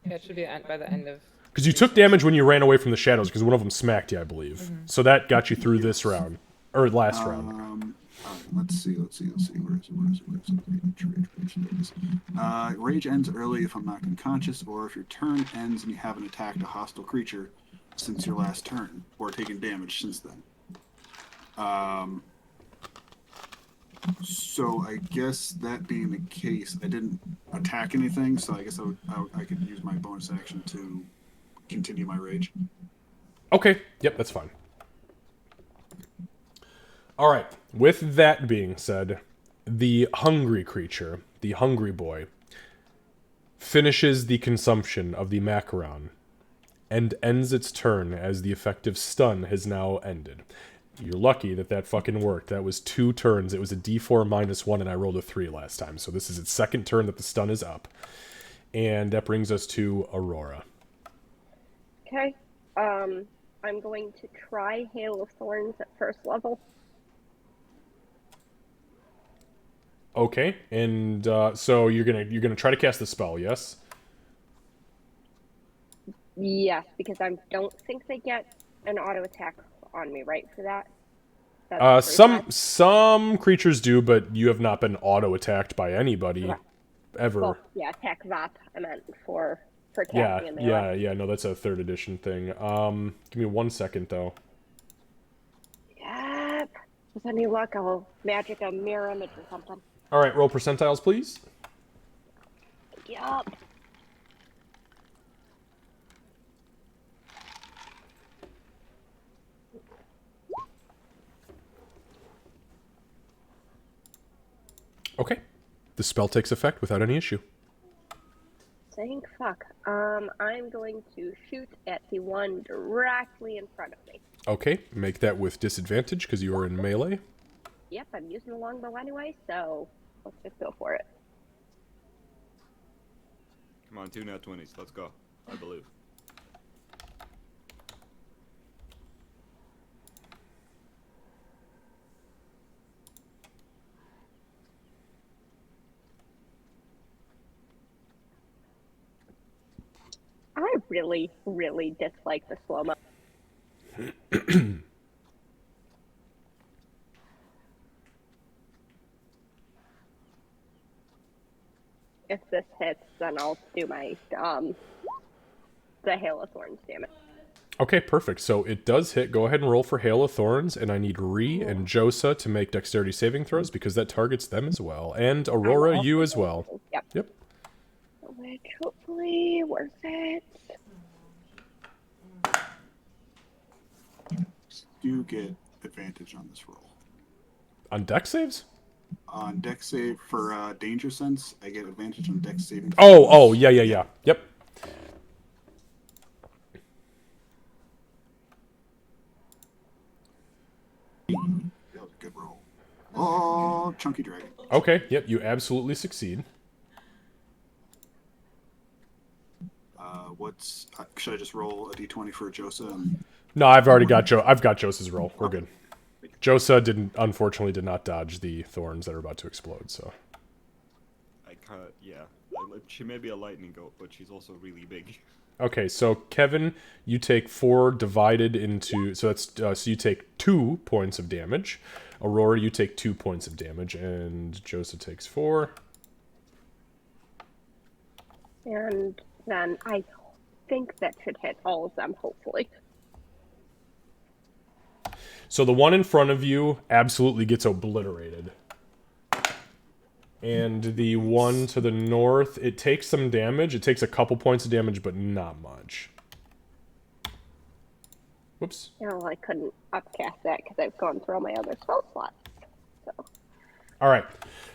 Yeah, it should be by the end of. Because you took damage when you ran away from the shadows, because one of them smacked you, I believe. So that got you through this round, or last round. All right, let's see. Where is it? Rage ends early if I'm knocked unconscious, or if your turn ends and you haven't attacked a hostile creature since your last turn, or taken damage since then. So I guess that being the case, I didn't attack anything, so I guess I could use my bonus action to continue my rage. Okay. Yep, that's fine. All right. With that being said, the hungry creature, the hungry boy, finishes the consumption of the macaron and ends its turn as the effective stun has now ended. You're lucky that that fucking worked. That was 2 turns. It was a d4 -1, and I rolled a 3 last time. So this is its second turn that the stun is up. And that brings us to Aurora. Okay. I'm going to try Hail of Thorns at first level. Okay, and so you're gonna try to cast the spell, yes? Yes, because I don't think they get an auto attack on me, right? For that. That's the first time. Some creatures do, but you have not been auto attacked by anybody Right. ever. Well, yeah, attack Vop. I meant for Yeah, casting in melee. no, that's a 3rd edition thing. Give me 1 second though. Yep. With any luck, I'll magic a mirror image or something. All right, roll percentiles, please. Yup. Okay. The spell takes effect without any issue. Thank fuck. I'm going to shoot at the one directly in front of me. Okay, make that with disadvantage because you are in melee. Yep, I'm using the longbow anyway, so let's just go for it. Come on, 2 nat 20s. Let's go. I believe. I really, really dislike the slow-mo. If this hits, then I'll do my, the Hail of Thorns damage. Okay, perfect. So it does hit. Go ahead and roll for Hail of Thorns, and I need Ree and Josa to make dexterity saving throws because that targets them as well. And Aurora, you as well. Yep. Yep. Which hopefully worth it. Do get advantage on this roll. On dex saves? On dex save for danger sense, I get advantage on dex saving. Oh, yeah. Yep. That was a good roll. Oh, chunky dragon. Okay, yep, you absolutely succeed. Should I just roll a d20 for Josa? And No, I've already got I've got Josa's roll. We're good. Josa unfortunately did not dodge the thorns that are about to explode, so. I can't. Yeah. She may be a lightning goat, but she's also really big. Okay, so Kevin, you take 4 divided into, so that's so you take 2 points of damage. Aurora, you take 2 points of damage, and Josa takes 4. And then I think that should hit all of them, hopefully. So the one in front of you absolutely gets obliterated. And the one to the north, it takes some damage. It takes a couple points of damage, but not much. Whoops. Well, I couldn't upcast that because I've gone through all my other spell slots. So. All right.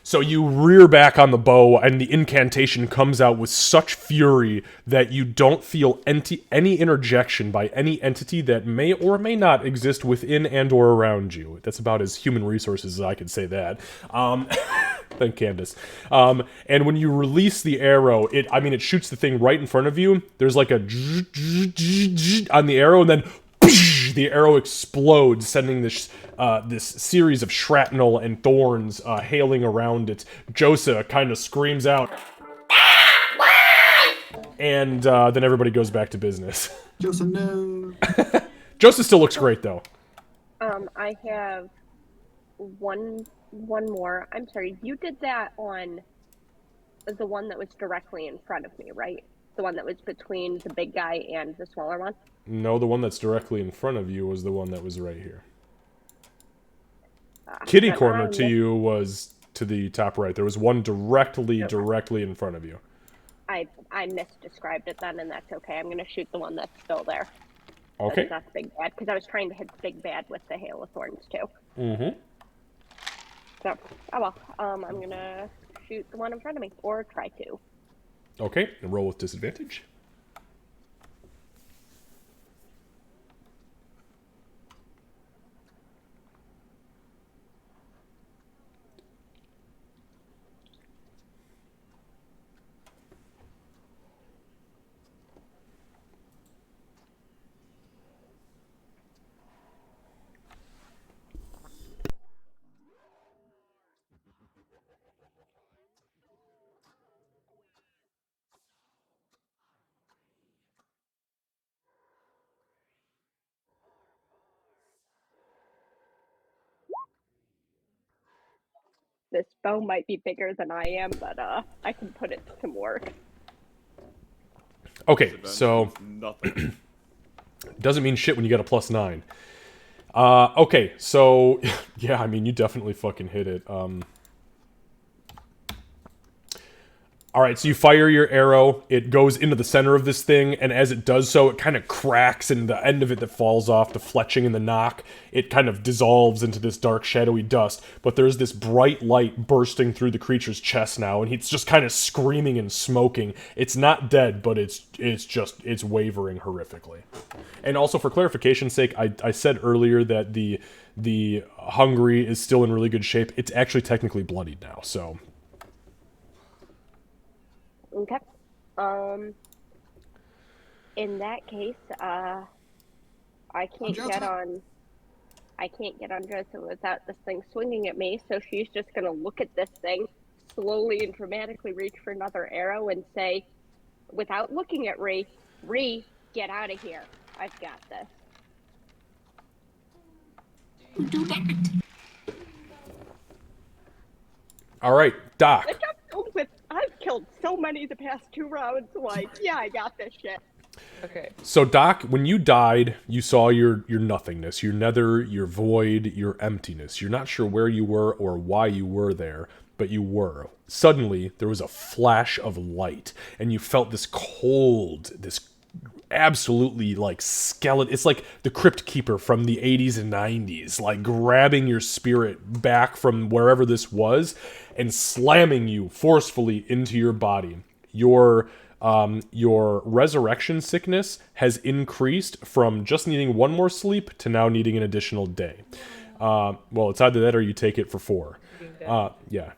So you rear back on the bow, and the incantation comes out with such fury that you don't feel any interjection by any entity that may or may not exist within and or around you. That's about as human resources as I can say that. Thank Candace. And when you release the arrow, it shoots the thing right in front of you. There's like a on the arrow, and then the arrow explodes, sending this series of shrapnel and thorns hailing around it. Josa kind of screams out, and then everybody goes back to business. Josa, no. Josa still looks great, though. I have one more. I'm sorry, you did that on the one that was directly in front of me, right? The one that was between the big guy and the smaller one? No, the one that's directly in front of you was the one that was right here. Kitty corner to you was to the top right. There was one directly in front of you. I misdescribed it then, and that's okay. I'm going to shoot the one that's still there. Okay. That's Big Bad, because I was trying to hit Big Bad with the Hail of Thorns, too. Mm-hmm. So, oh well. I'm going to shoot the one in front of me, or try to. Okay, and roll with disadvantage. This bow might be bigger than I am, but I can put it to work. Okay, so Nothing. doesn't mean shit when you get a +9. Okay, so yeah, I mean you definitely fucking hit it. All right, so you fire your arrow. It goes into the center of this thing, and as it does so, it kind of cracks, and the end of it that falls off, the fletching and the knock, it kind of dissolves into this dark, shadowy dust. But there's this bright light bursting through the creature's chest now, and he's just kind of screaming and smoking. It's not dead, but it's wavering horrifically. And also, for clarification's sake, I said earlier that the hungry is still in really good shape. It's actually technically bloodied now, so. Okay. In that case, I can't get on Joseph without this thing swinging at me, so she's just gonna look at this thing, slowly and dramatically reach for another arrow and say, without looking at Ree, get out of here. I've got this. All right, Doc. I've killed so many the past 2 rounds. Like, yeah, I got this shit. Okay. So, Doc, when you died, you saw your nothingness, your nether, your void, your emptiness. You're not sure where you were or why you were there, but you were. Suddenly, there was a flash of light, and you felt this cold, this absolutely like skeleton. It's like the Crypt Keeper from the 80s and 90s, like grabbing your spirit back from wherever this was and slamming you forcefully into your body. Your resurrection sickness has increased from just needing 1 more sleep to now needing an additional day. Well, it's either that or you take it for 4. Yeah.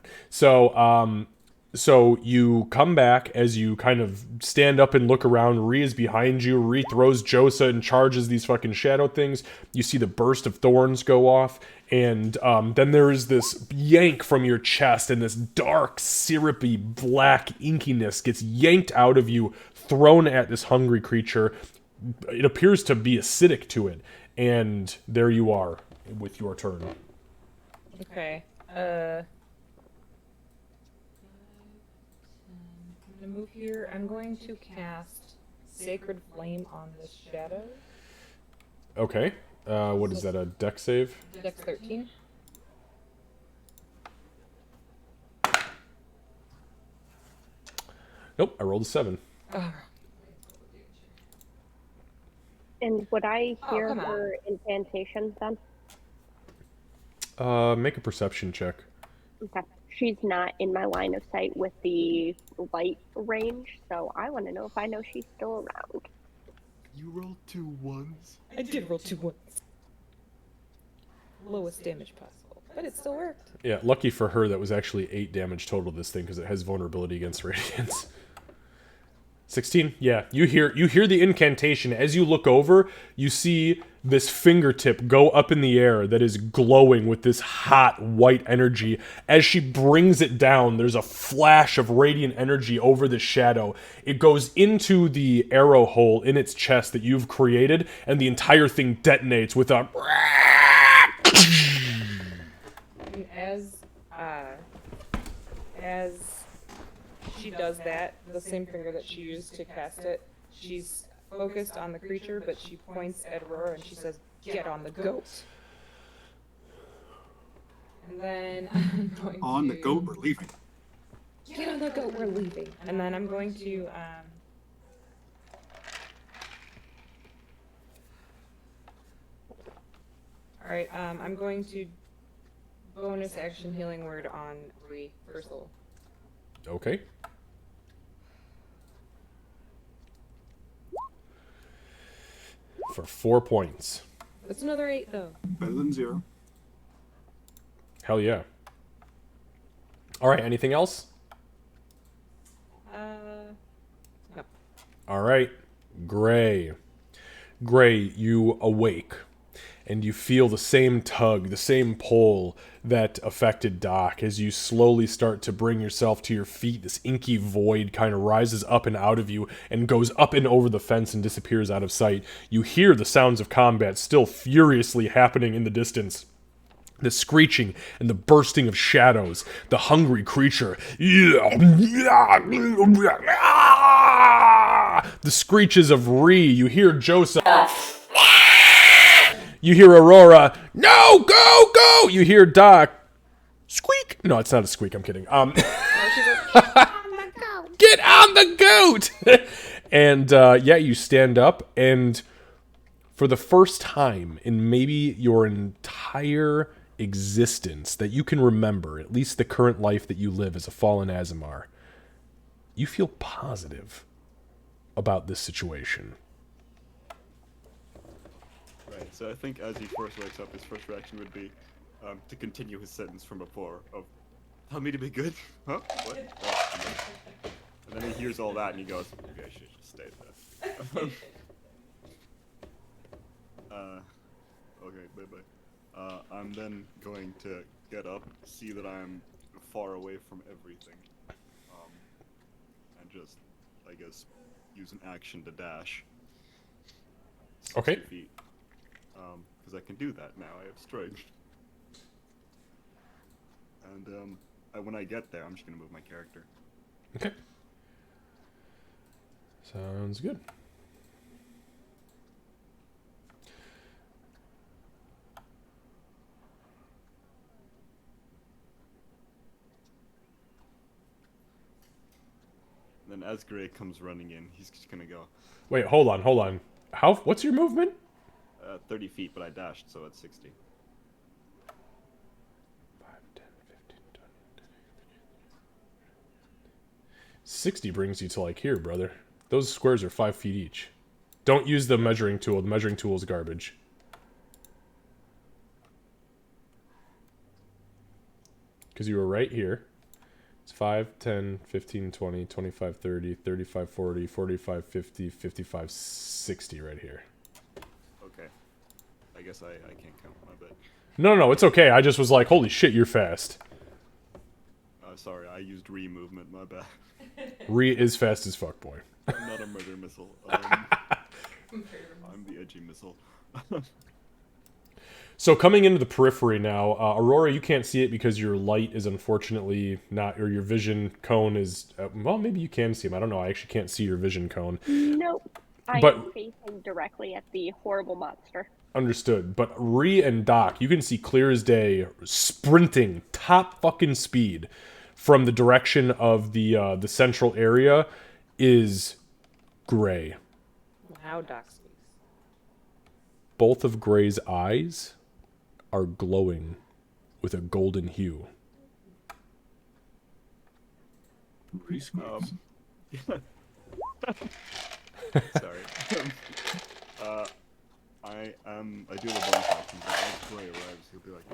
So you come back as you kind of stand up and look around. Ree is behind you. Ree throws Josa and charges these fucking shadow things. You see the burst of thorns go off. And then there is this yank from your chest, and this dark, syrupy, black inkiness gets yanked out of you, thrown at this hungry creature. It appears to be acidic to it. And there you are with your turn. Okay. I'm gonna move here. I'm going to cast Sacred Flame on this shadow. Okay. What is that, a deck save? Dex 13. Nope, I rolled a 7. And would I hear come on. her incantations then? Make a perception check. Okay. She's not in my line of sight with the light range, so I want to know if I know she's still around. You rolled 2 1s? I did roll 2 ones. Lowest damage possible, but it still worked. Yeah, lucky for her, that was actually 8 damage total to this thing, because it has vulnerability against radiance. 16? Yeah, you hear the incantation. As you look over, you see this fingertip go up in the air that is glowing with this hot white energy. As she brings it down, there's a flash of radiant energy over the shadow. It goes into the arrow hole in its chest that you've created, and the entire thing detonates with a... And as she does that, the same finger that she used to cast it, she's focused on the creature, but she points at Aurora and she says, "Get on the goat." And then I'm going On to... the goat, we're leaving. Get on the goat, we're leaving. And then I'm going to, Alright, I'm going to bonus action healing word on Ree first level. Okay. For 4 points. That's another 8 though. Better than 0. Hell yeah. Alright, anything else? No. Alright, Gray. Gray, you awake. And you feel the same tug, the same pull that affected Doc. As you slowly start to bring yourself to your feet, this inky void kind of rises up and out of you and goes up and over the fence and disappears out of sight. You hear the sounds of combat still furiously happening in the distance. The screeching and the bursting of shadows. The hungry creature. The screeches of Ree. You hear Joseph. You hear Aurora, no, go, go! You hear Doc, squeak. No, it's not a squeak, I'm kidding. Oh, she's like, "Get on the goat." Get on the goat! And yeah, you stand up, and for the first time in maybe your entire existence that you can remember, at least the current life that you live as a fallen Azamar, you feel positive about this situation. Right, so I think as he first wakes up, his first reaction would be to continue his sentence from before of, tell me to be good? Huh? What? Oh, and then he hears all that and he goes, maybe I should just stay there. Okay, bye-bye. I'm then going to get up, see that I'm far away from everything, and just, I guess, use an action to dash. 60 Okay. feet. Because I can do that now. I have strength. And when I get there, I'm just gonna move my character. Okay. Sounds good. And then as Gray comes running in, he's just gonna go Wait, hold on. What's your movement? 30 feet, but I dashed, so it's 60. 5, 10, 15, 20, 60 brings you to like here, brother. Those squares are 5 feet each. Don't use the measuring tool. The measuring tool is garbage. Because you were right here. It's 5, 10, 15, 20, 25, 30, 35, 40, 45, 50, 55, 60 right here. Okay. I guess I can't count, my bad. No, it's okay. I just was like, holy shit, you're fast. Sorry, I used re-movement, my bad. Re is fast as fuck, boy. I'm not a murder missile. I'm the edgy missile. So coming into the periphery now, Aurora, you can't see it because your light is unfortunately not, or your vision cone is, well, maybe you can see him. I don't know. I actually can't see your vision cone. Nope. I But- am facing directly at the horrible monster. Understood. But Ree and Doc, you can see clear as day, sprinting top fucking speed from the direction of the central area is Gray. Wow, Doc's face. Both of Gray's eyes are glowing with a golden hue. Resqueaks. Sorry. I do have a bonus action, but as Gray arrives, he'll be like,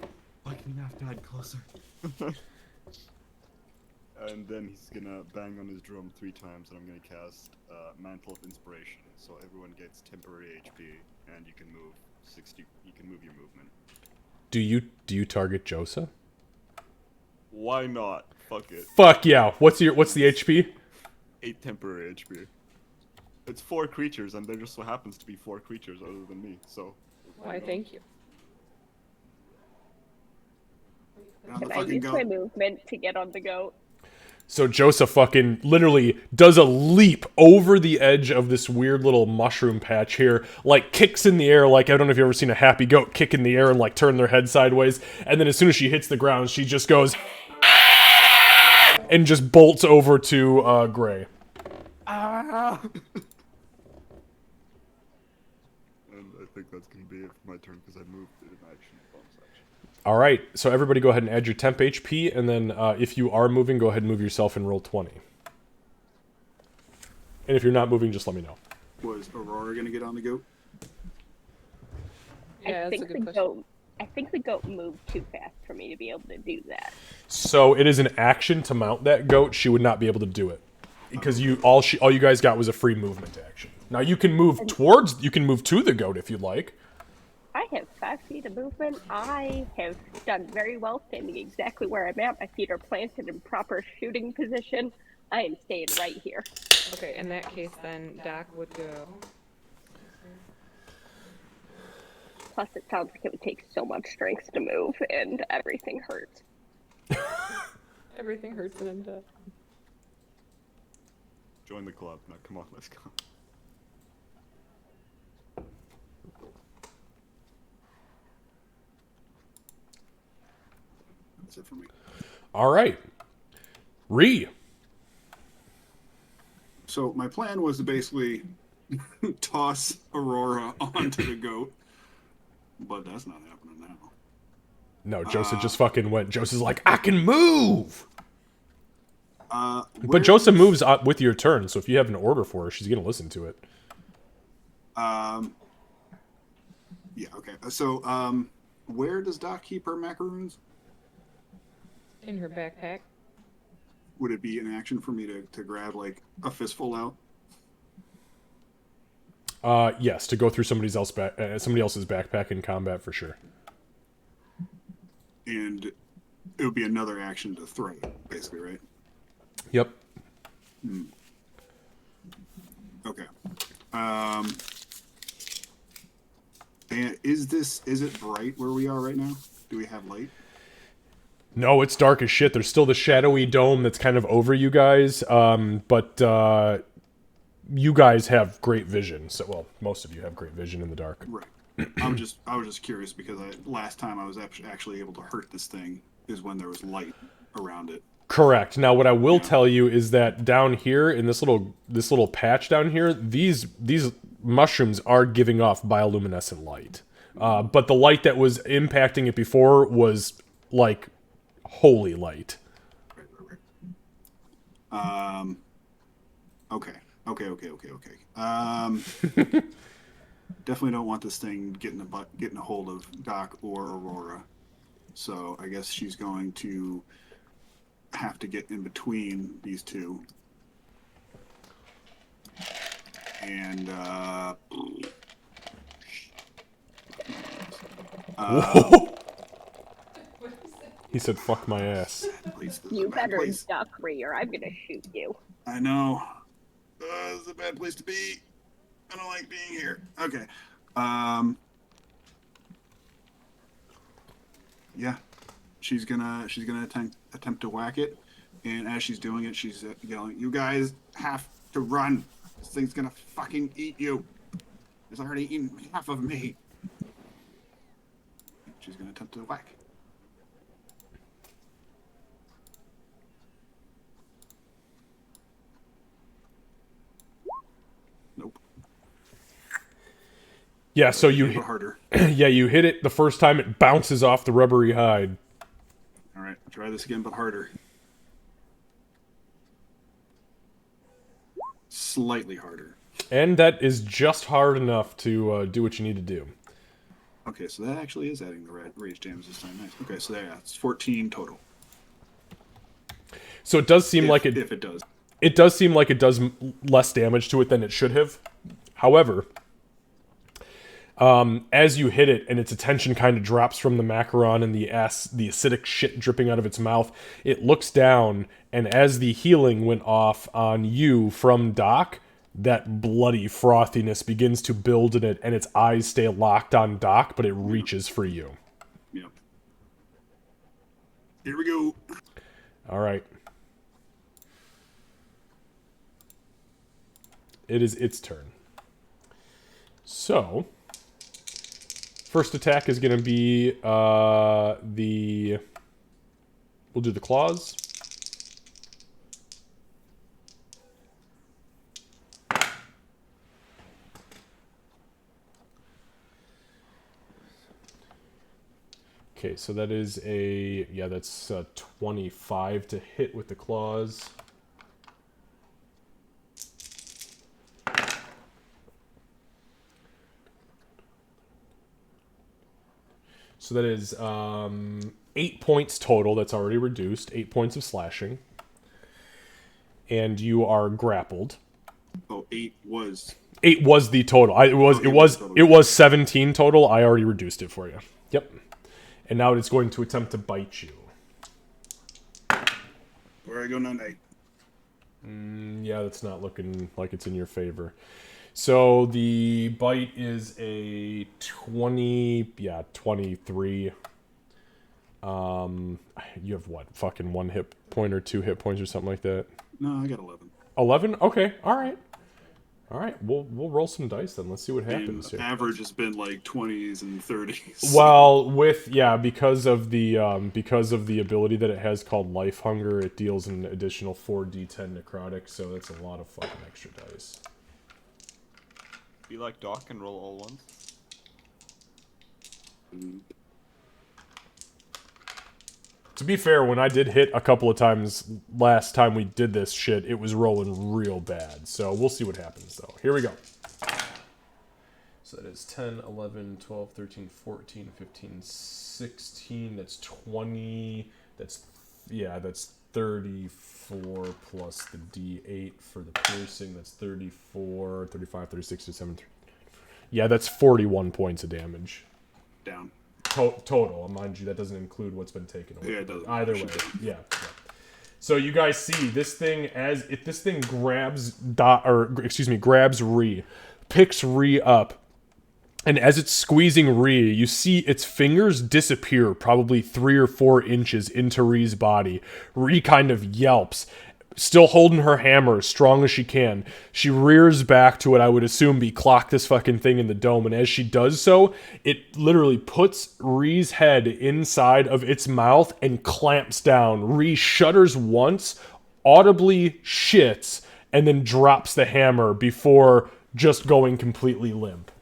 why can you have died closer? And then he's gonna bang on his drum 3 times, and I'm gonna cast Mantle of Inspiration, so everyone gets temporary HP, and you can move 60. You can move your movement. Do you target Josa? Why not? Fuck it. Fuck yeah. What's the HP? 8 temporary HP. It's 4 creatures, and there just so happens to be 4 creatures other than me, so. Why, thank you. On the Can I fucking use my goat. movement to get on the goat? So Joseph fucking literally does a leap over the edge of this weird little mushroom patch here, like kicks in the air, like I don't know if you've ever seen a happy goat kick in the air and like turn their head sideways, and then as soon as she hits the ground, she just goes and just bolts over to Gray. Ah! And I think that's gonna be it for my turn because I moved it in action, bonus action. All right, so everybody go ahead and add your temp HP, and then if you are moving, go ahead and move yourself and roll 20. And if you're not moving, just let me know. Was Aurora gonna get on the goat? Yeah, I that's a think good the question. goat. I think the goat moved too fast for me to be able to do that. So it is an action to mount that goat. She would not be able to do it because all you guys got was a free movement action. Now you can move to the goat if you'd like. I have 5 feet of movement. I have done very well standing exactly where I'm at. My feet are planted in proper shooting position. I am staying right here. Okay, in that case, then Doc would go. Plus, it sounds like it would take so much strength to move, and everything hurts. Everything hurts and I'm dead. Join the club. Now, come on, let's go. That's it for me. All right, Ree. So my plan was to basically toss Aurora onto the goat, but that's not happening now. No, Joseph just fucking went. Joseph's like, I can move! But Joseph moves with your turn, so if you have an order for her, she's going to listen to it. Yeah, okay. So, where does Doc keep her macaroons? In her backpack. Would it be an action for me to grab, like, a fistful out? Yes, to go through somebody else's backpack in combat for sure. And it would be another action to throw, basically, right? Yep. Okay. And is it bright where we are right now? Do we have light? No, it's dark as shit. There's still the shadowy dome that's kind of over you guys, but you guys have great vision. So, well, most of you have great vision in the dark. Right. I was just curious because last time I was actually able to hurt this thing is when there was light around it. Correct. Now, what I will tell you is that down here in this little patch down here, these mushrooms are giving off bioluminescent light, but the light that was impacting it before was like holy light. Right. Okay. Definitely don't want this thing getting a hold of Doc or Aurora. So I guess she's going to have to get in between these two. And He said, "Fuck my ass." You better duck, Ree, or I'm gonna shoot you. I know. This is a bad place to be. I don't like being here. Okay. Yeah. She's gonna attempt to whack it, and as she's doing it, she's yelling, "You guys have to run! This thing's gonna fucking eat you! It's already eaten half of me." She's gonna attempt to whack. Nope. Yeah, so you Hit harder. yeah, you hit it the first time, it bounces off the rubbery hide. All right, try this again, but harder. Slightly harder. And that is just hard enough to do what you need to do. Okay, so that actually is adding the rage damage this time. Nice. Okay, so yeah, it's 14 total. So it does seem like if it does. It does seem like it does less damage to it than it should have. However, as you hit it and its attention kind of drops from the macaron and the acidic shit dripping out of its mouth, it looks down, and as the healing went off on you from Doc, that bloody frothiness begins to build in it, and its eyes stay locked on Doc, but it reaches for you. Yep. Here we go. All right. It is its turn. So, first attack is going to be we'll do the claws. Okay, so that is that's 25 to hit with the claws. So that is 8 points total. That's already reduced. 8 points of slashing. And you are grappled. Oh, 8 was... 8 was the total. It was 17 total. I already reduced it for you. Yep. And now it's going to attempt to bite you. Where I go now, Nate? Yeah, that's not looking like it's in your favor. So the bite is a 23. You have what? Fucking 1 hit point or 2 hit points or something like that? No, I got 11. 11? Okay, all right. All right, we'll roll some dice then. Let's see what I mean, happens here. average has been like 20s and 30s. Well, because of the ability that it has called Life Hunger, it deals an additional 4d10 necrotic, so that's a lot of fucking extra dice. Be like Doc and roll all ones. To be fair, when I did hit a couple of times last time we did this shit, it was rolling real bad. So we'll see what happens, though. Here we go. So that is 10, 11, 12, 13, 14, 15, 16. That's 20. That's 34 plus the D8 for the piercing. That's 34, 35, 36, 37. Yeah, that's 41 points of damage. Down. Total, mind you, that doesn't include what's been taken away. Yeah, it doesn't. Either way, yeah. So you guys see this thing if this thing grabs Ree, picks Ree up, and as it's squeezing Ree, you see its fingers disappear probably 3 or 4 inches into Ree's body. Ree kind of yelps, still holding her hammer as strong as she can. She rears back to what I would assume be clock this fucking thing in the dome, and as she does so, it literally puts Ree's head inside of its mouth and clamps down. Ree shudders once, audibly shits, and then drops the hammer before just going completely limp.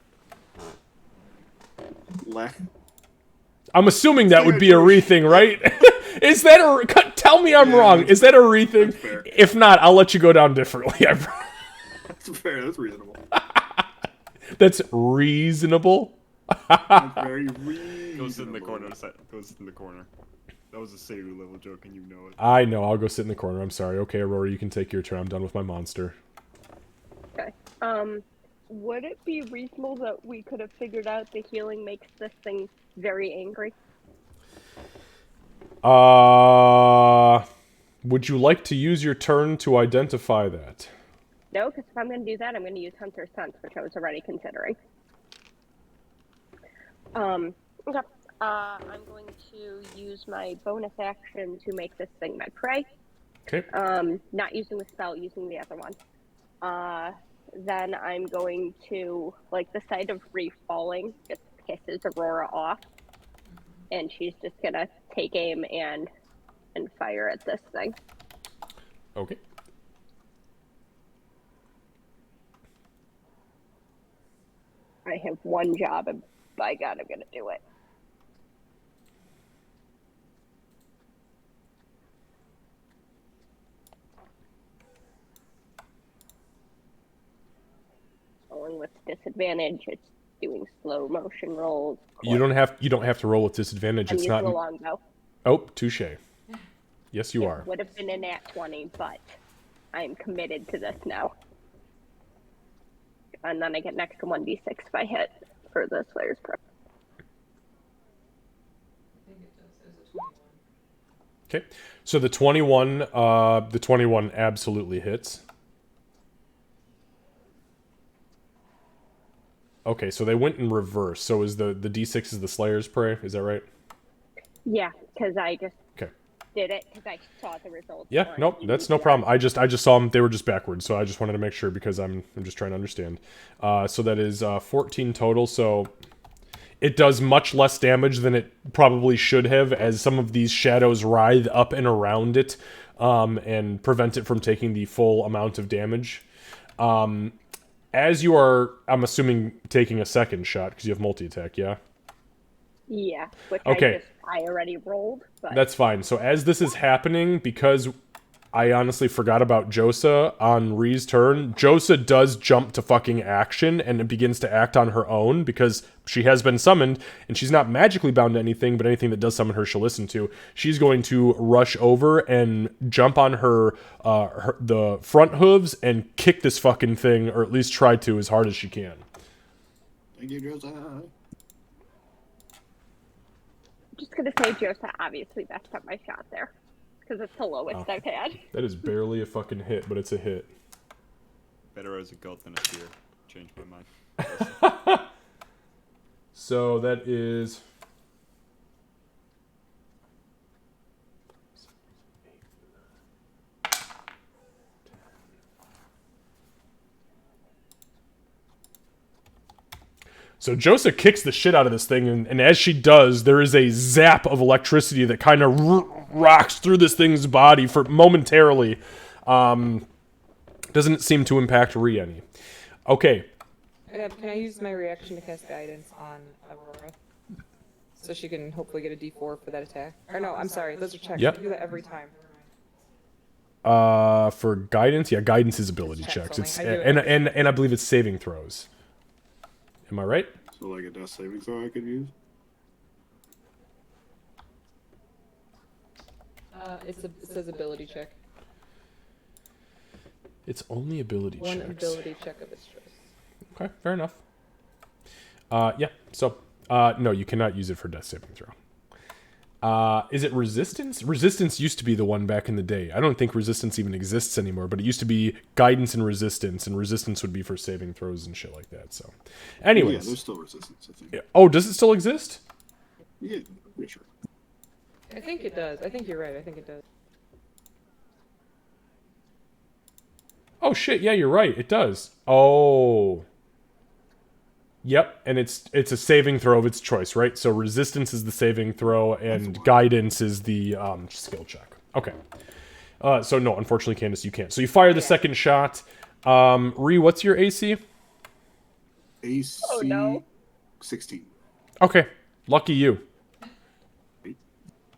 I'm assuming that would be a Ree thing, right? Is that a... Tell me I'm wrong. Is that a Ree thing? If not, I'll let you go down differently. That's fair. That's reasonable. That's reasonable? That's very reasonable. Go sit in the corner. Go sit in the corner. That was a Seiru level joke, and you know it. I know. I'll go sit in the corner. I'm sorry. Okay, Aurora, you can take your turn. I'm done with my monster. Okay. Would it be reasonable that we could have figured out the healing makes this thing very angry? Would you like to use your turn to identify that? No, because if I'm going to do that, I'm going to use Hunter's Sense, which I was already considering. Okay. I'm going to use my bonus action to make this thing my prey. Okay. Not using the spell, using the other one. Then I'm going to, like, the sight of Ree falling just pisses Aurora off. And she's just gonna take aim and fire at this thing. Okay. I have one job, and by God, I'm gonna do it. Rolling with disadvantage, it's doing slow motion rolls. You don't have to roll with disadvantage. I'm It's using not. a longbow. Oh, touche. Yes, you are. Would have been a nat 20, but I'm committed to this now. And then I get an extra 1d6 if I hit for the Slayer's Prep. I think it does. There's a 21. Okay. So the 21 absolutely hits. Okay, so they went in reverse. So is the D6 is the Slayer's Prey? Is that right? Yeah, because I just Okay. did it because I saw the results. Yeah, on nope, that's no EDR. problem. I just saw them; they were just backwards, so I just wanted to make sure because I'm just trying to understand. So that is 14 total. So it does much less damage than it probably should have, as some of these shadows writhe up and around it, and prevent it from taking the full amount of damage. As you are, I'm assuming, taking a second shot because you have multi-attack, yeah? Yeah, which Okay. I already rolled. But That's fine. So as this is happening, because I honestly forgot about Josa on Ree's turn, Josa does jump to fucking action and it begins to act on her own because she has been summoned and she's not magically bound to anything, but anything that does summon her she'll listen to. She's going to rush over and jump on the front hooves and kick this fucking thing, or at least try to, as hard as she can. Thank you, Joseph. just gonna say Josa obviously messed up my shot there because it's the lowest I've had. That is barely a fucking hit, but it's a hit. Better as a goat than a spear. Changed my mind. So that is... So Josa kicks the shit out of this thing, and as she does, there is a zap of electricity that kind of rocks through this thing's body for momentarily. Doesn't seem to impact Ree any. Okay. Can I use my reaction to cast guidance on Aurora? So she can hopefully get a D4 for that attack. Or no, I'm sorry, those are checks. Yep. I do that every time. For guidance, yeah, guidance is ability It's checks. checks It's only. I do it and I believe it's saving throws. Am I right? So like a death saving throw I could use. It says ability check. It's only ability One checks. ability check of its choice. Okay, fair enough. Yeah. So, no, you cannot use it for death saving throw. Is it resistance? Resistance used to be the one back in the day. I don't think resistance even exists anymore, but it used to be guidance and resistance would be for saving throws and shit like that. So, anyways. Yeah, there's still resistance, I think. Oh, does it still exist? Yeah, pretty sure. I think it does. I think you're right. I think it does. Oh shit, yeah, you're right. It does. Oh. Yep, and it's a saving throw of its choice, right? So resistance is the saving throw, and guidance is the skill check. Okay. So no, unfortunately, Candace, you can't. So you fire the second shot. Ree, what's your AC? AC Oh, no. 16. Okay, lucky you.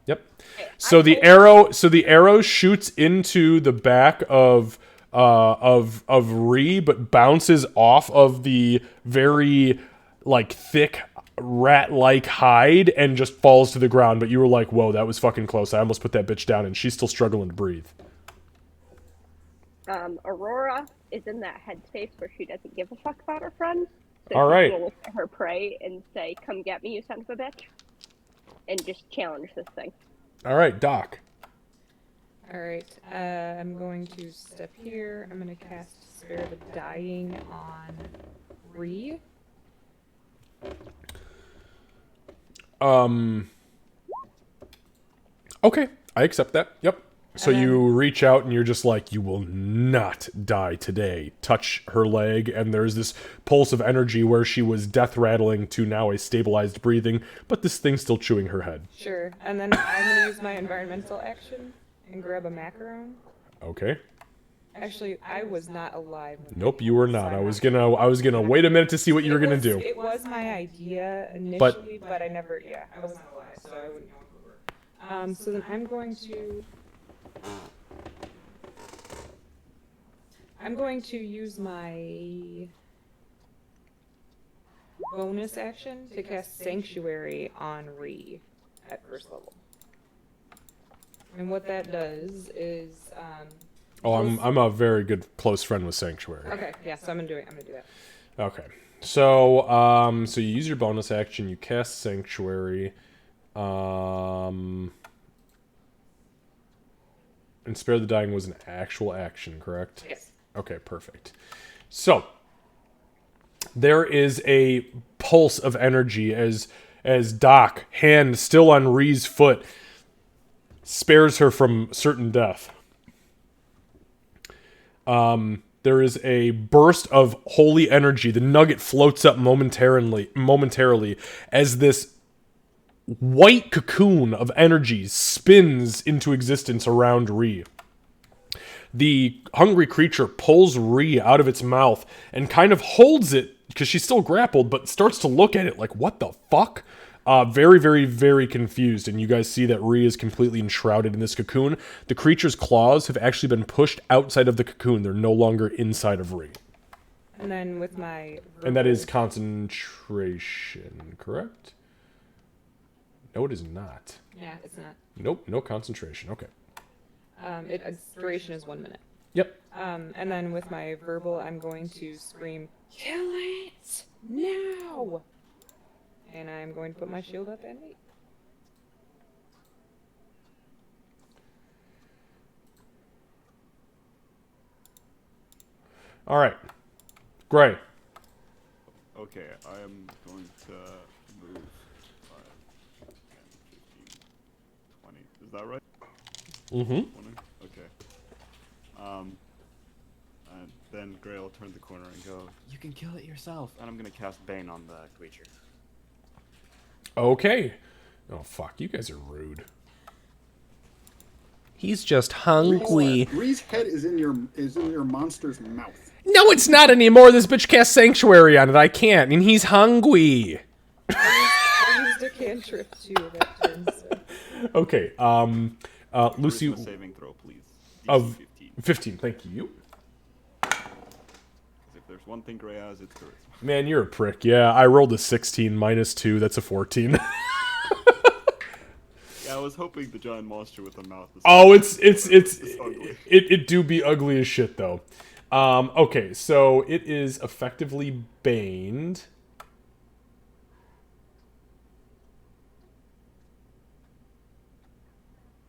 Yep. Okay, So the arrow shoots into the back of Ree, but bounces off of the very like thick rat-like hide and just falls to the ground. But you were like, "Whoa, that was fucking close." I almost put that bitch down, and she's still struggling to breathe. Aurora is in that headspace where she doesn't give a fuck about her friend. So All she's right. gonna look at her prey and say, "Come get me, you son of a bitch," and just challenge this thing. All right, Doc. Alright, I'm going to step here. I'm going to cast Spare the Dying on Ree. Okay, I accept that. Yep. So And then- you reach out and you're just like, "You will not die today." Touch her leg, and there's this pulse of energy where she was death rattling to now a stabilized breathing, but this thing's still chewing her head. Sure. And then I'm going to use my environmental action and grab a macaron. Okay. Actually, I was not alive. when Nope, I you were did, so not. I'm I was gonna wait a minute to see what you were gonna do. It was my idea initially, but I never. Yeah, I was not alive, so I wouldn't know if it worked. So then I'm going to use my bonus action to cast Sanctuary on Ree at first level. And what that does is Oh, I'm a very good close friend with Sanctuary. okay, yeah, so I'm gonna do that. Okay. So so you use your bonus action, you cast Sanctuary, and Spare the Dying was an actual action, correct? Yes. Okay, perfect. So there is a pulse of energy as Doc, hand still on Ree's foot, spares her from certain death. There is a burst of holy energy. The nugget floats up momentarily as this white cocoon of energy spins into existence around Ree. The hungry creature pulls Ree out of its mouth and kind of holds it because she's still grappled, but starts to look at it like, what the fuck? Very, very, very confused, and you guys see that Ree is completely enshrouded in this cocoon. The creature's claws have actually been pushed outside of the cocoon. They're no longer inside of Ree. And then with my And that is concentration, correct? No, it is not. yeah, it's not. Nope, no concentration. Okay. Its duration is 1 minute. Yep. And then with my verbal, I'm going to scream, "Kill it now!" And I'm going to put my shield up and wait. All right. Gray. Okay, I am going to move 5, 10, 15, 20. Is that right? Mm-hmm. 20? Okay. And then Gray will turn the corner and go, "You can kill it yourself." And I'm gonna cast Bane on the creature. Okay. Oh fuck, you guys are rude. He's just hungry. Ree's head is in your monster's mouth. No, it's not anymore. This bitch cast Sanctuary on it. I can't, and he's hungry. I used a cantrip too that turn, so. Okay. Lucy. Charisma saving throw, please. DC Of 15. 15. Thank you. 'Cause if there's one thing Gray has, it's charisma. Man, you're a prick. Yeah, I rolled a 16 minus 2. That's a 14. Yeah, I was hoping the giant monster with the mouth was... Oh, it's ugly. it do be ugly as shit though. Okay, so it is effectively baned.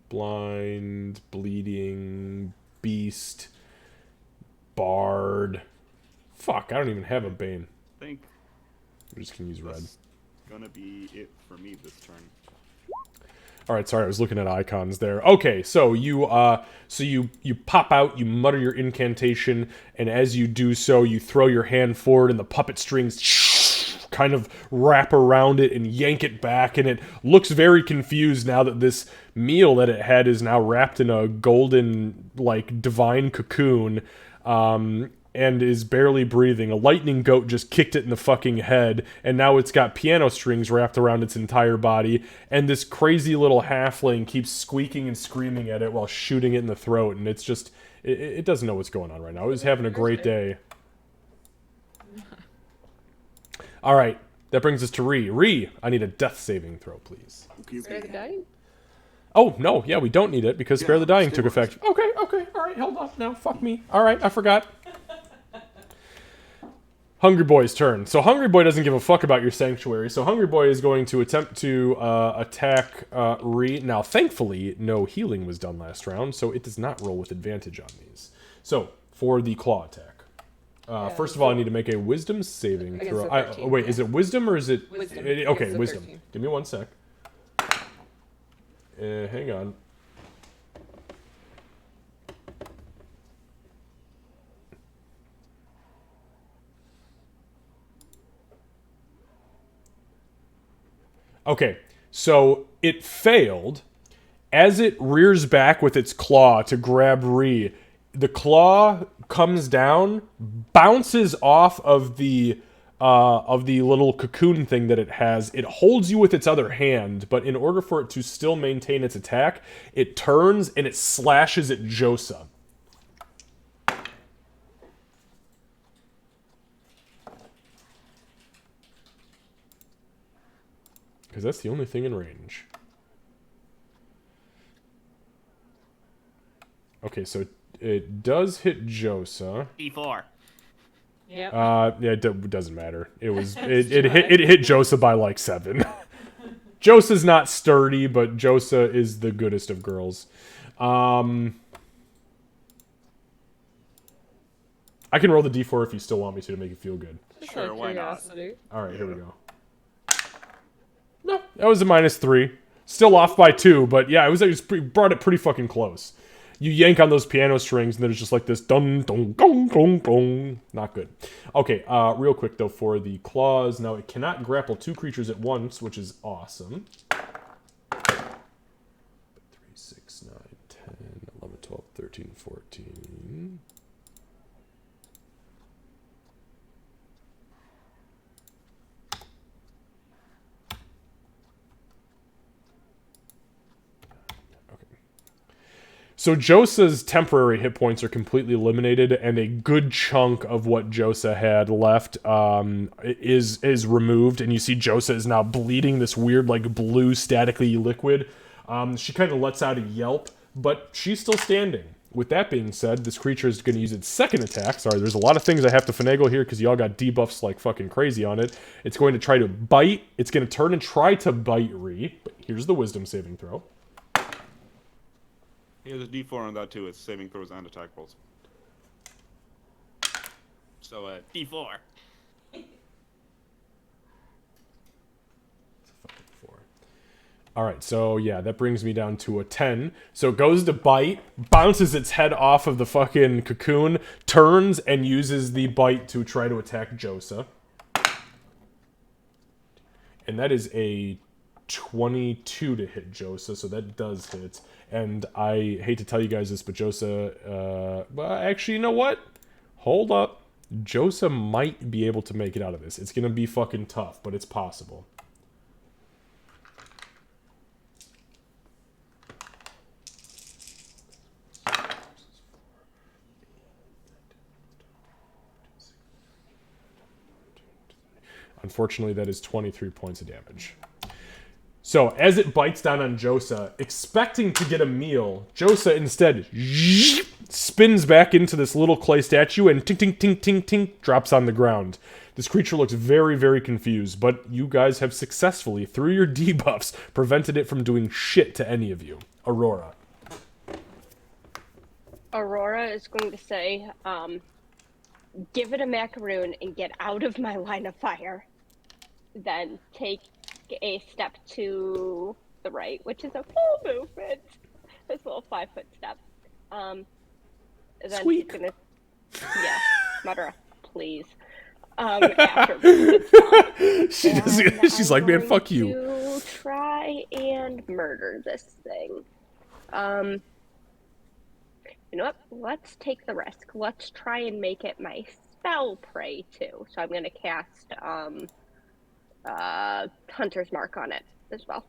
Blind, bleeding, beast, bard. Fuck, I don't even have a bane. I think I'm just gonna use red. that's gonna be it for me this turn. All right, sorry, I was looking at icons there. Okay, so you pop out, you mutter your incantation, and as you do so, you throw your hand forward, and the puppet strings kind of wrap around it and yank it back, and it looks very confused now that this meal that it had is now wrapped in a golden, like, divine cocoon. And is barely breathing. A lightning goat just kicked it in the fucking head, and now it's got piano strings wrapped around its entire body, and this crazy little halfling keeps squeaking and screaming at it while shooting it in the throat, and it's just... It doesn't know what's going on right now. It was having a great day. Alright, that brings us to Ree. Ree, I need a death saving throw, please. Spare the dying? Oh, no, yeah, we don't need it, because Spare the Dying took stay effect. Okay, alright, hold on. No, fuck me. Alright, I forgot. Hungry Boy's turn. So Hungry Boy doesn't give a fuck about your sanctuary, so Hungry Boy is going to attempt to attack Ree. Now, thankfully, no healing was done last round, so it does not roll with advantage on these. So, for the claw attack. First of all, I need to make a wisdom saving Against throw. the 13, Wait, is it wisdom or is it... Wisdom. Okay, Against the wisdom. 13. Give me one sec. Hang on. Okay, so it failed. As it rears back with its claw to grab Ree, the claw comes down, bounces off of the little cocoon thing that it has. It holds you with its other hand, but in order for it to still maintain its attack, it turns and it slashes at Josa. Because that's the only thing in range. Okay, so it does hit Josa. D4. Yep. Yeah, it doesn't matter. It was it hit Josa by like 7. Josa's not sturdy, but Josa is the goodest of girls. I can roll the d4 if you still want me to make it feel good. Just Sure, out of why not? curiosity. All right, here we go. No, that was a -3. Still off by 2, but yeah, it was brought it pretty fucking close. You yank on those piano strings, and there's just like this dun dun dun dun dun. Not good. Okay, real quick though for the claws. Now it cannot grapple 2 creatures at once, which is awesome. 3, 6, 9, 10, 11, 12, 13, 14. So Josa's temporary hit points are completely eliminated, and a good chunk of what Josa had left is removed, and you see Josa is now bleeding this weird, like, blue, statically liquid. She kind of lets out a yelp, but she's still standing. With that being said, this creature is going to use its second attack. Sorry, there's a lot of things I have to finagle here because y'all got debuffs like fucking crazy on it. It's going to try to bite. It's going to turn and try to bite Ree, but here's the wisdom saving throw. He has a D4 on that too. It's saving throws and attack rolls. So, D4. It's a fucking 4. All right, so yeah, that brings me down to a 10. So it goes to bite, bounces its head off of the fucking cocoon, turns, and uses the bite to try to attack Josa. And that is a 22 to hit Josa, so that does hit. And I hate to tell you guys this, but Josa, well, actually, you know what? Hold up. Josa might be able to make it out of this. It's gonna be fucking tough, but it's possible. Unfortunately, that is 23 points of damage. So, as it bites down on Josa, expecting to get a meal, Josa instead spins back into this little clay statue and tink, tink, tink, tink, tink, drops on the ground. This creature looks very, very confused, but you guys have successfully, through your debuffs, prevented it from doing shit to any of you. Aurora. Aurora is going to say, give it a macaroon and get out of my line of fire. Then take a step to the right, which is a full movement. This little 5-foot step. Then Squeak. she's gonna, yeah, Madara, please. After She's like, man, fuck you. To try and murder this thing. You know what? Let's take the risk. Let's try and make it my spell prey too. So I'm gonna cast Hunter's Mark on it as well.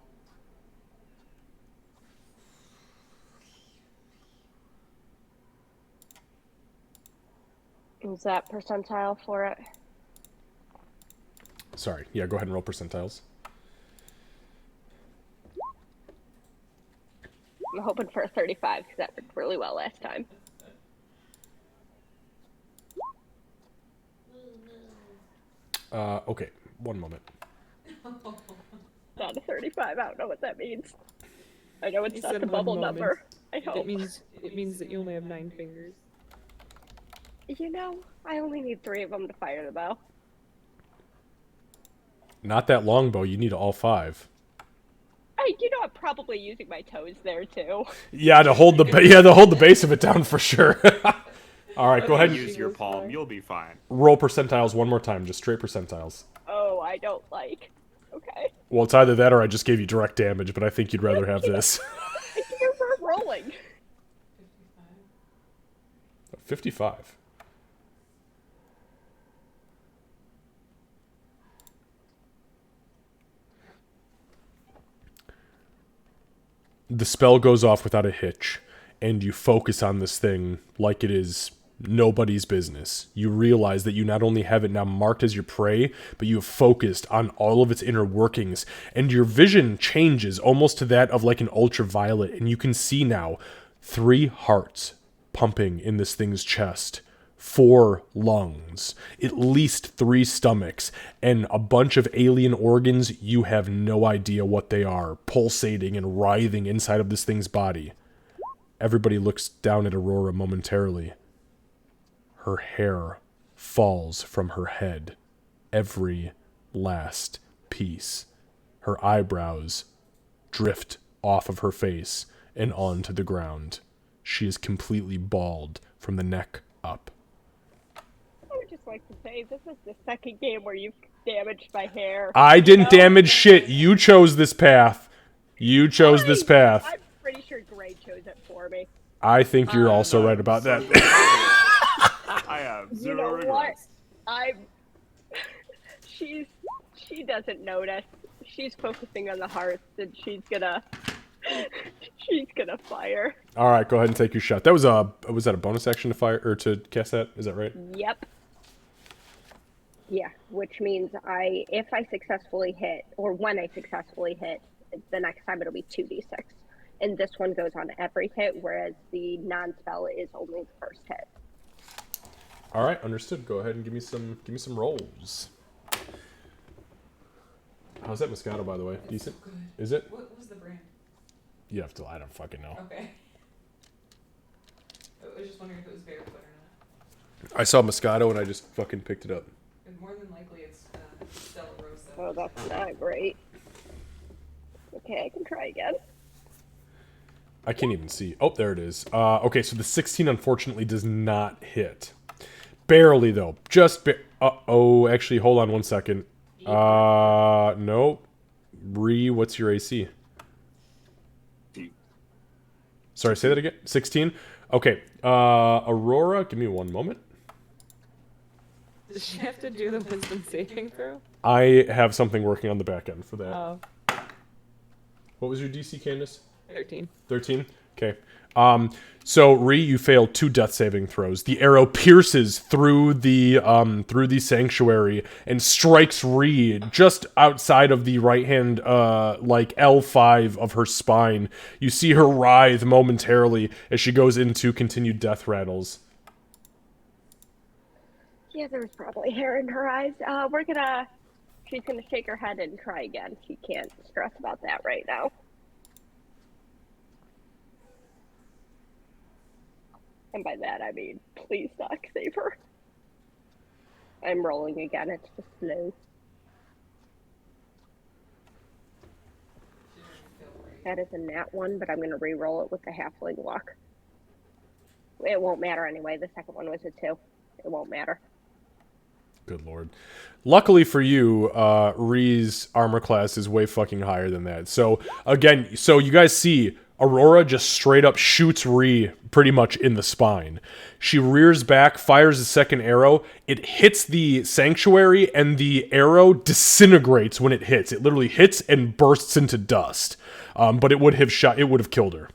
Is that percentile for it? Sorry. Yeah, go ahead and roll percentiles. I'm hoping for a 35 because that worked really well last time. Okay. One moment. Not a 35. I don't know what that means. I know it's You not said the one bubble moment. number. I hope. It means that you only have 9 fingers. You know, I only need 3 of them to fire the bow. Not that longbow. You need all 5. I'm probably using my toes there too. Yeah, to hold the to hold the base of it down for sure. All right, go ahead and Use your palm. You'll be fine. roll percentiles one more time. Just straight percentiles. Oh, I don't like. Okay. Well, it's either that or I just gave you direct damage, but I think you'd rather have this. I can't remember rolling. 55. The spell goes off without a hitch, and you focus on this thing like it is nobody's business. You realize that you not only have it now marked as your prey, but you have focused on all of its inner workings, and your vision changes almost to that of like an ultraviolet, and you can see now 3 hearts pumping in this thing's chest, 4 lungs, at least 3 stomachs, and a bunch of alien organs you have no idea what they are, pulsating and writhing inside of this thing's body. Everybody looks down at Aurora momentarily. Her hair falls from her head, every last piece. Her eyebrows drift off of her face and onto the ground. She is completely bald from the neck up. I would just like to say this is the second game where you've damaged my hair. I didn't damage shit. You chose this path. You chose this path. I'm pretty sure Gray chose it for me. I think you're also right about that. I have You zero know what? regrets. She doesn't notice. She's focusing on the hearts, and she's gonna fire. All right, go ahead and take your shot. Was that a bonus action to fire or to cast that? Is that right? Yep. Yeah, which means if I successfully hit, or when I successfully hit, the next time it'll be 2d6. And this one goes on every hit, whereas the non-spell is only the first hit. All right, understood. Go ahead and give me some rolls. How's that Moscato, by the way? Decent? Good. Is it? What was the brand? You have to. I don't fucking know. Okay. I was just wondering if it was barefoot or not. I saw Moscato and I just fucking picked it up. And more than likely it's Stella Rosa. Oh, that's not great. Okay, I can try again. I can't even see. Oh, there it is. Okay, so the 16 unfortunately does not hit. Barely, though. Just uh-oh. Actually, hold on one second. Nope. What's your AC? Sorry, say that again. 16? Okay. Aurora, give me one moment. Does she have to do the wisdom saving throw? I have something working on the back end for that. Oh, What was your DC, Candace? 13. 13? Okay. So Ree, you failed 2 death saving throws. The arrow pierces through the sanctuary and strikes Ree just outside of the right hand like L5 of her spine. You see her writhe momentarily as she goes into continued death rattles. Yeah, there was probably hair in her eyes. She's gonna shake her head and try again. She can't stress about that right now. And by that, I mean, please not save her. I'm rolling again, it's just slow. That is a nat 1, but I'm gonna re-roll it with the halfling luck. It won't matter anyway, the second one was a 2. It won't matter. Good lord. Luckily for you, Ree's armor class is way fucking higher than that. So, again, you guys see Aurora just straight up shoots Ree pretty much in the spine. She rears back, fires a second arrow. It hits the sanctuary, and the arrow disintegrates when it hits. It literally hits and bursts into dust. But it would have killed her.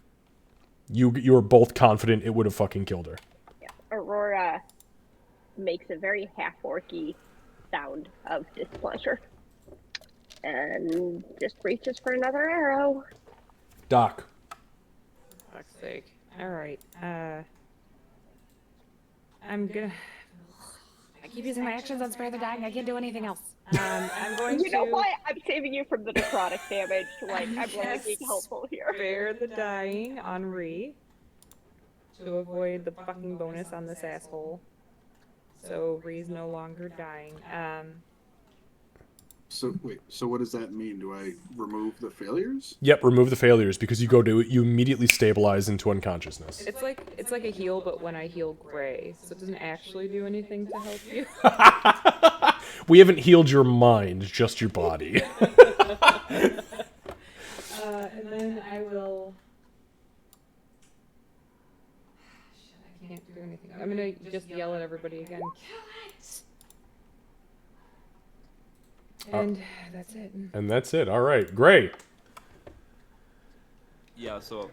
You were both confident it would have fucking killed her. Yeah. Aurora makes a very half-orky sound of displeasure. And just reaches for another arrow. Doc. For fuck's sake. Alright, I'm gonna... I keep using my actions on Spare the Dying, I can't do anything else. I'm going You know to what? I'm saving you from the necrotic damage. Like, I'm really being helpful here. Spare the Dying on Ree to avoid the fucking bonus on this asshole. So Ree's no longer dying. So wait, so what does that mean? Do I remove the failures? Yep, remove the failures because you immediately stabilize into unconsciousness. It's like a heal, but when I heal Gray, so it doesn't actually do anything to help you. We haven't healed your mind, just your body. And then I will. Shit, I can't do anything. I'm gonna just yell at everybody again. Kill it! And that's it. And that's it. All right, great. Yeah, so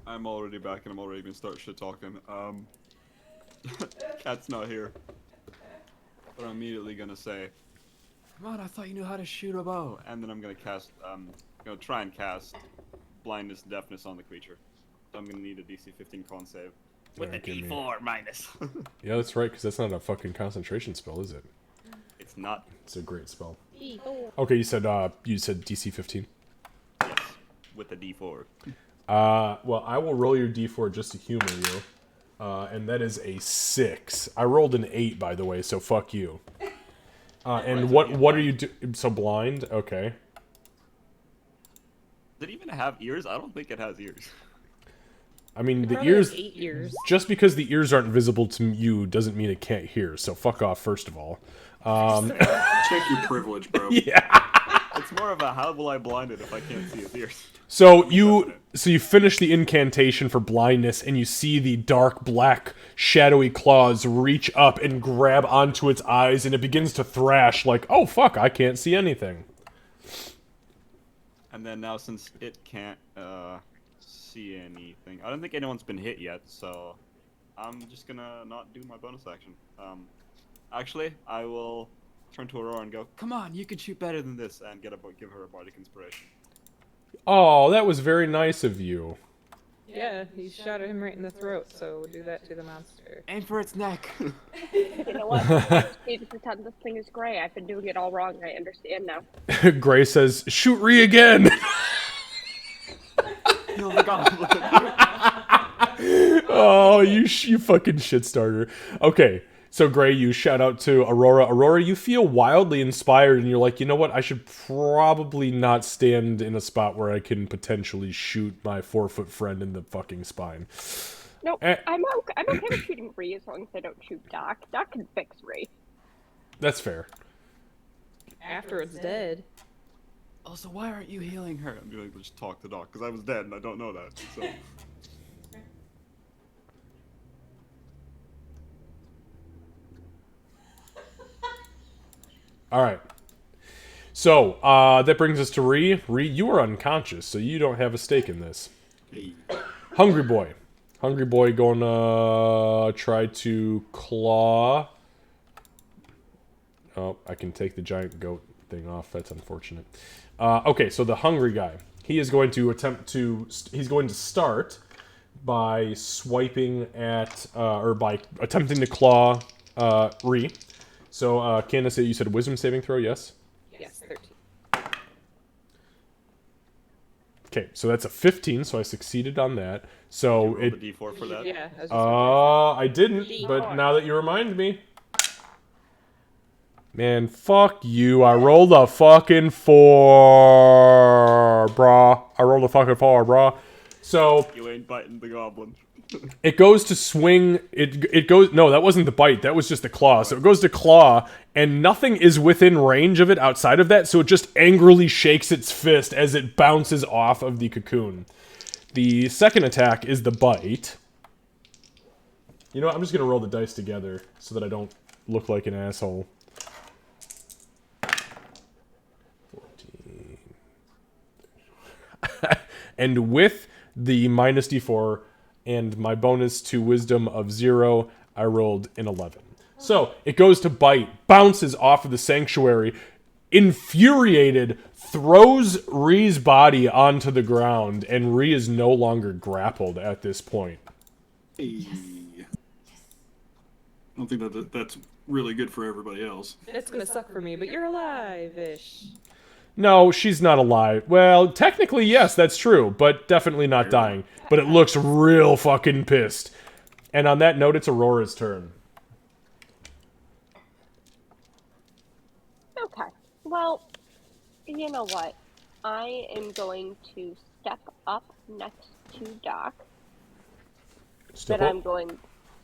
I'm already back and I'm already gonna start shit talking. Cat's not here. But I'm immediately gonna say, "Come on, I thought you knew how to shoot a bow." And then I'm gonna try and cast blindness, deafness on the creature. So I'm gonna need a DC 15 con save with a D4 minus. Yeah, that's right, because that's not a fucking concentration spell, is it? It's not. It's a great spell. D4. Okay, you said DC 15. Yes, with a D4. Well, I will roll your D4 just to humor you. And that is a 6. I rolled an 8, by the way, so fuck you. And what are you doing? So blind? Okay. Did it even have ears? I don't think it has ears. I mean, the Probably ears... has 8 ears. Just because the ears aren't visible to you doesn't mean it can't hear, so fuck off, first of all. Check your privilege, bro. It's more of a how will I blind it if I can't see his ears? So you finish the incantation for blindness, and you see the dark black shadowy claws reach up and grab onto its eyes, and it begins to thrash like, oh fuck, I can't see anything. And then now since it can't see anything, I don't think anyone's been hit yet, so I'm just gonna not do my bonus action. Actually, I will turn to Aurora and go, "Come on, you can shoot better than this," and give her a bardic inspiration. Oh, that was very nice of you. Yeah, he shot him right in the throat, so do that to the monster. Aim for its neck. You know what? I just need to pretend this thing is gray. I've been doing it all wrong. I understand now. Gray says, shoot Ree again! Kill the goblin. Oh, you fucking shit starter. Okay, So Gray, you shout out to Aurora. Aurora, you feel wildly inspired, and you're like, you know what? I should probably not stand in a spot where I can potentially shoot my 4-foot friend in the fucking spine. Nope, Eh. I'm okay with shooting Ree as long as I don't shoot Doc. Doc can fix Ree. That's fair. After it's dead. Also, why aren't you healing her? I'm going to just talk to Doc, because I was dead and I don't know that, so... All right. So that brings us to Ree. Ree, you are unconscious, so you don't have a stake in this. Hey. Hungry Boy. Hungry Boy gonna try to claw. Oh, I can take the giant goat thing off. That's unfortunate. Okay, so the hungry guy. He is going to attempt to... He's going to start by swiping at... or by attempting to claw Ree. So, Candace, you said wisdom saving throw, yes? Yes, 13. Okay, so that's a 15, so I succeeded on that. So Roll it... the D4 for that. Yeah, I was just I didn't, but now that you remind me... Man, fuck you. I rolled a fucking 4, brah. I rolled a fucking 4, brah. So... You ain't biting the goblin. It goes to swing. It goes. No, that wasn't the bite. That was just the claw. So it goes to claw, and nothing is within range of it outside of that. So it just angrily shakes its fist as it bounces off of the cocoon. The second attack is the bite. You know what? I'm just gonna roll the dice together so that I don't look like an asshole. 14. And with the minus d4. And my bonus to wisdom of 0, I rolled an 11. So, it goes to bite, bounces off of the sanctuary, infuriated, throws Ree's body onto the ground, and Ree is no longer grappled at this point. Hey. I don't think that's really good for everybody else. It's gonna suck for me, but you're alive-ish. No, she's not alive. Well, technically, yes, that's true, but definitely not dying. But it looks real fucking pissed. And on that note, it's Aurora's turn. Okay. Well, you know what? I am going to step up next to Doc. Step Then up. I'm going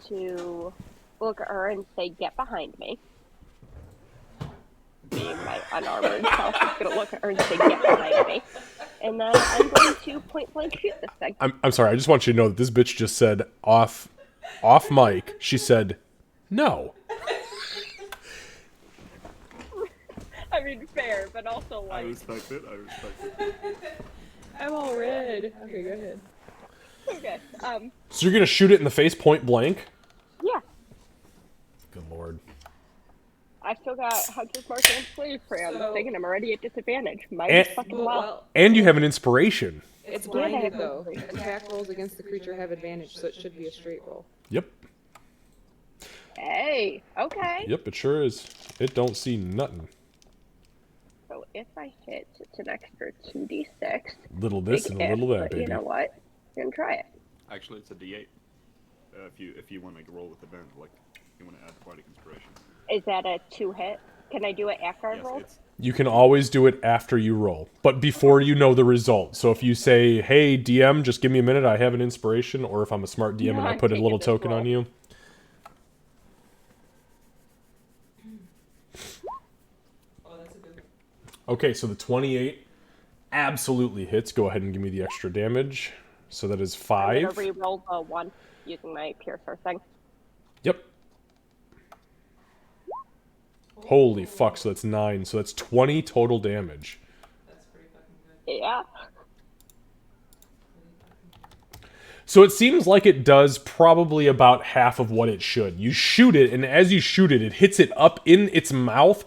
to look at her and say, "Get behind me." Me, my unarmored self, is going to look at her and say, "Get behind me." And then I'm going to point blank shoot this thing. I'm sorry, I just want you to know that this bitch just said off mic, she said, no. I mean, fair, but also I like... respect it, I respect it. I'm all red. Okay, go ahead. Okay, So you're gonna shoot it in the face point blank? yeah. Good lord. I still got Hunter's Mark and Slave Prey on the So- thing, and I'm already at disadvantage. Might And- as fucking well. And you have an inspiration. It's Yeah, blinded I though. agree. Attack rolls against the creature have advantage, so it should be a straight roll. Yep. Hey, okay. Yep, it sure is. It don't see nothing. So if I hit, it's an extra 2d6. Little this Big and a little if, that, but you baby. know what? I'm gonna try it. Actually, it's a D8. If you want to roll with advantage, like, you want to add Bardic Inspiration. Is that a 2-hit? Can I do it after I Yes, roll? it's... You can always do it after you roll, but before you know the result. So if you say, hey, DM, just give me a minute, I have an inspiration, or if I'm a smart DM and No, I I'm put a taking little this token roll. on you. Oh, that's a good one. Okay, so the 28 absolutely hits. Go ahead and give me the extra damage. So that is I'm 5. gonna re-roll the 1 using my Piercer thing. Yep. Holy fuck, so that's 9. So that's 20 total damage. That's pretty fucking good. Yeah. So it seems like it does probably about half of what it should. You shoot it, and as you shoot it, it hits it up in its mouth,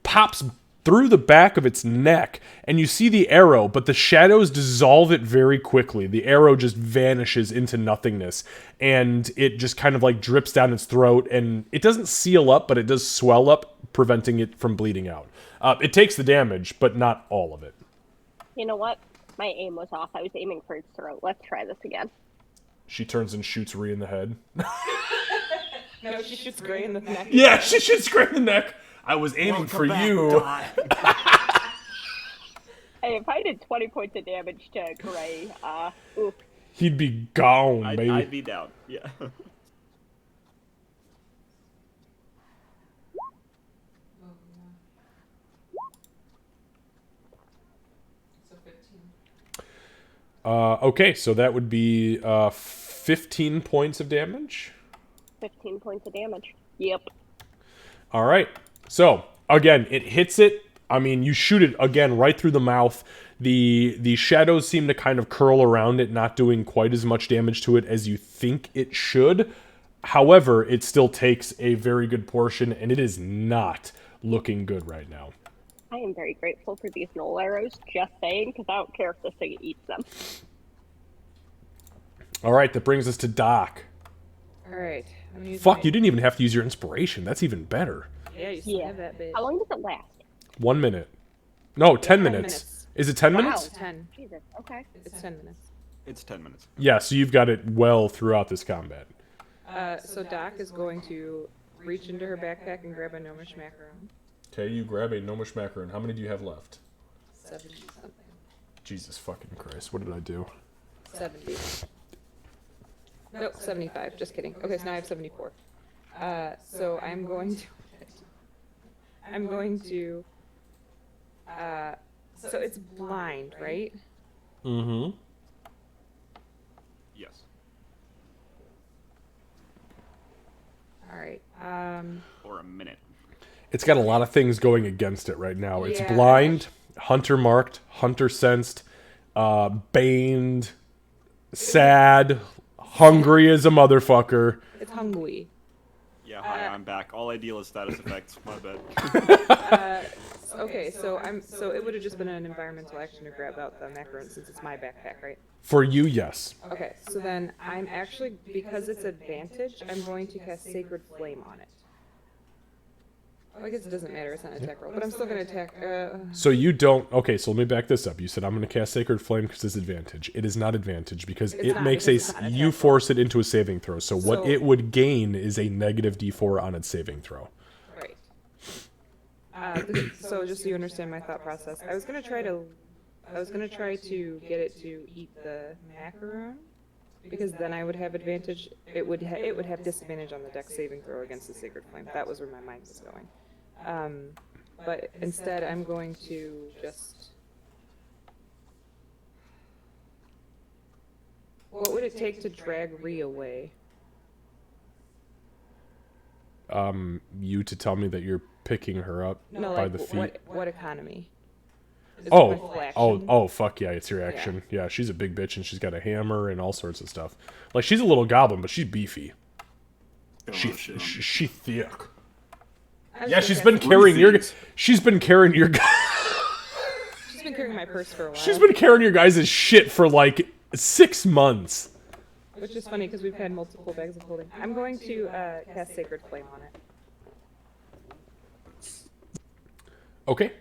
pops through the back of its neck, and you see the arrow, but the shadows dissolve it very quickly. The arrow just vanishes into nothingness, and it just kind of like drips down its throat, and it doesn't seal up, but it does swell up, preventing it from bleeding out. It takes the damage, but not all of it. You know what? My aim was off. I was aiming for its throat. Let's try this again. She turns and shoots Ree in the head. No, she shoots Gray in the neck. Yeah, she shoots Gray in the neck. I was aiming for you. Hey, if I did 20 points of damage to Gray, oof. He'd be gone, baby. I'd be down. Yeah. Oh, yeah. So 15. Okay, so that would be 15 points of damage. 15 points of damage. Yep. All right. So, again, it hits it. I mean, you shoot it again right through the mouth. The shadows seem to kind of curl around it, not doing quite as much damage to it as you think it should. However, it still takes a very good portion, and it is not looking good right now. I am very grateful for these null arrows, just saying, because I don't care if this thing eats them. All right, that brings us to Doc. Alright. Fuck, you didn't even have to use your inspiration. That's even better. Yeah, you still have that bitch. How long does it last? 1 minute. No, 10 minutes. minutes. Is it 10 Wow. minutes? 10. Jesus, okay. It's 10 minutes. It's 10 minutes. Yeah, so you've got it well throughout this combat. So Doc is going to reach into her backpack and grab a gnomish macaron. Okay, you grab a gnomish macaron. How many do you have left? 70 something. Jesus fucking Christ, what did I do? 70. Nope, 75. Just kidding. Okay, so now I have 74. So I'm going to. So it's blind, right? Mm-hmm. Yes. Alright. Or a minute. It's got a lot of things going against it right now. It's Yeah. blind, hunter marked, hunter sensed, baned, sad, hungry as a motherfucker. It's hungry. Yeah, hi, I'm back. All I deal is status effects. My bad. Okay, so it would have just been an environmental action to grab out the macaron since it's my backpack, right? For you, yes. Okay, so then I'm actually, because it's advantage, I'm going to cast Sacred Flame on it. Oh, I guess it doesn't matter, it's not an attack roll, but I'm still going to attack. So you don't. Okay, so let me back this up. You said I'm going to cast Sacred Flame because it's advantage. It is not advantage because It's it not, makes because it's not you attack force it into a saving throw. So what So- it would gain is a negative D4 on its saving throw. Right. So just so you understand my thought process, I was gonna try to get it to eat the macaron, because then I would have advantage. It would have disadvantage on the dex saving throw against the Sacred Flame. That was where my mind was going. But instead, I'm going to just. What would it take to drag Rhea away? You to tell me that you're picking her up No, by like the feet. what economy? Is it Oh, my full action? oh, fuck yeah, it's your action. Yeah, she's a big bitch and she's got a hammer and all sorts of stuff. Like, she's a little goblin, but she's beefy. She thick. Yeah, she's been carrying your. She's been carrying your. She's been carrying my purse for a while. She's been carrying your guys' shit for like 6 months. Which is funny because we've had multiple bags of holding. I'm going to cast Sacred Flame on it. Okay.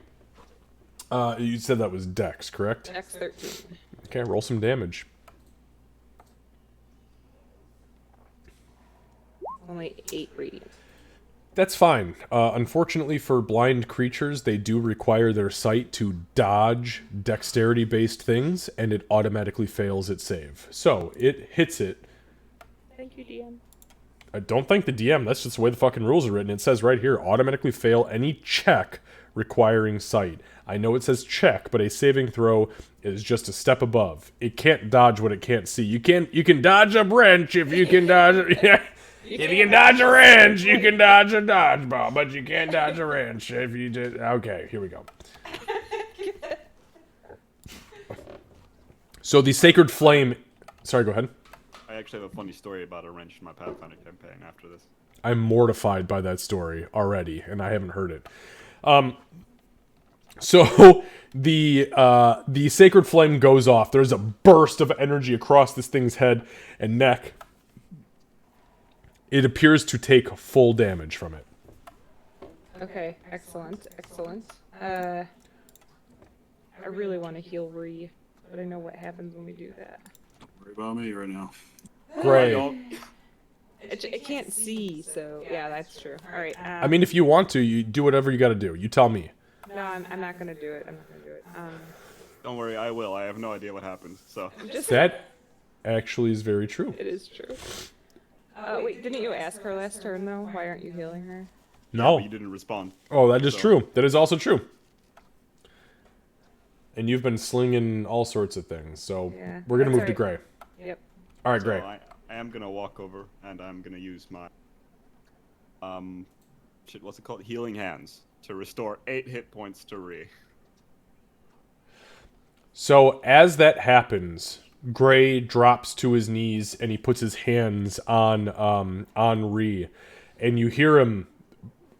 You said that was Dex, correct? Dex 13. Okay, roll some damage. Only 8 radiant. That's fine. Unfortunately for blind creatures, they do require their sight to dodge dexterity-based things, and it automatically fails its save. So, it hits it. Thank you, DM. I don't thank the DM, that's just the way the fucking rules are written. It says right here, automatically fail any check requiring sight. I know it says check, but a saving throw is just a step above. It can't dodge what it can't see. You can dodge a wrench if you can dodge yeah. If you can dodge a wrench, you can dodge a dodgeball, but you can't dodge a wrench if you did. Okay, here we go. So the Sacred Flame. Sorry, go ahead. I actually have a funny story about a wrench in my Pathfinder campaign after this. I'm mortified by that story already, and I haven't heard it. So the Sacred Flame goes off. There's a burst of energy across this thing's head and neck. It appears to take full damage from it. Okay, excellent, excellent. I really want to heal Ree, but I know what happens when we do that. Don't worry about me right now. Gray. It can't see, so yeah, that's true. All right. I mean, if you want to, you do whatever you got to do. You tell me. no, I'm not gonna do it. I'm not gonna do it. Don't worry, I will. I have no idea what happens. So I'm just. That actually is very true. It is true. Wait, didn't you ask her last turn though? Why aren't you healing her? No. you didn't respond. Oh, that is So- true. That is also true. And you've been slinging all sorts of things, so Yeah, we're gonna that's move to Gray. alright. Yep. All right, So Gray. I am gonna walk over and I'm gonna use my shit, what's it called? Healing hands to restore 8 hit points to Ree. So as that happens, Gray drops to his knees and he puts his hands on Ree, and you hear him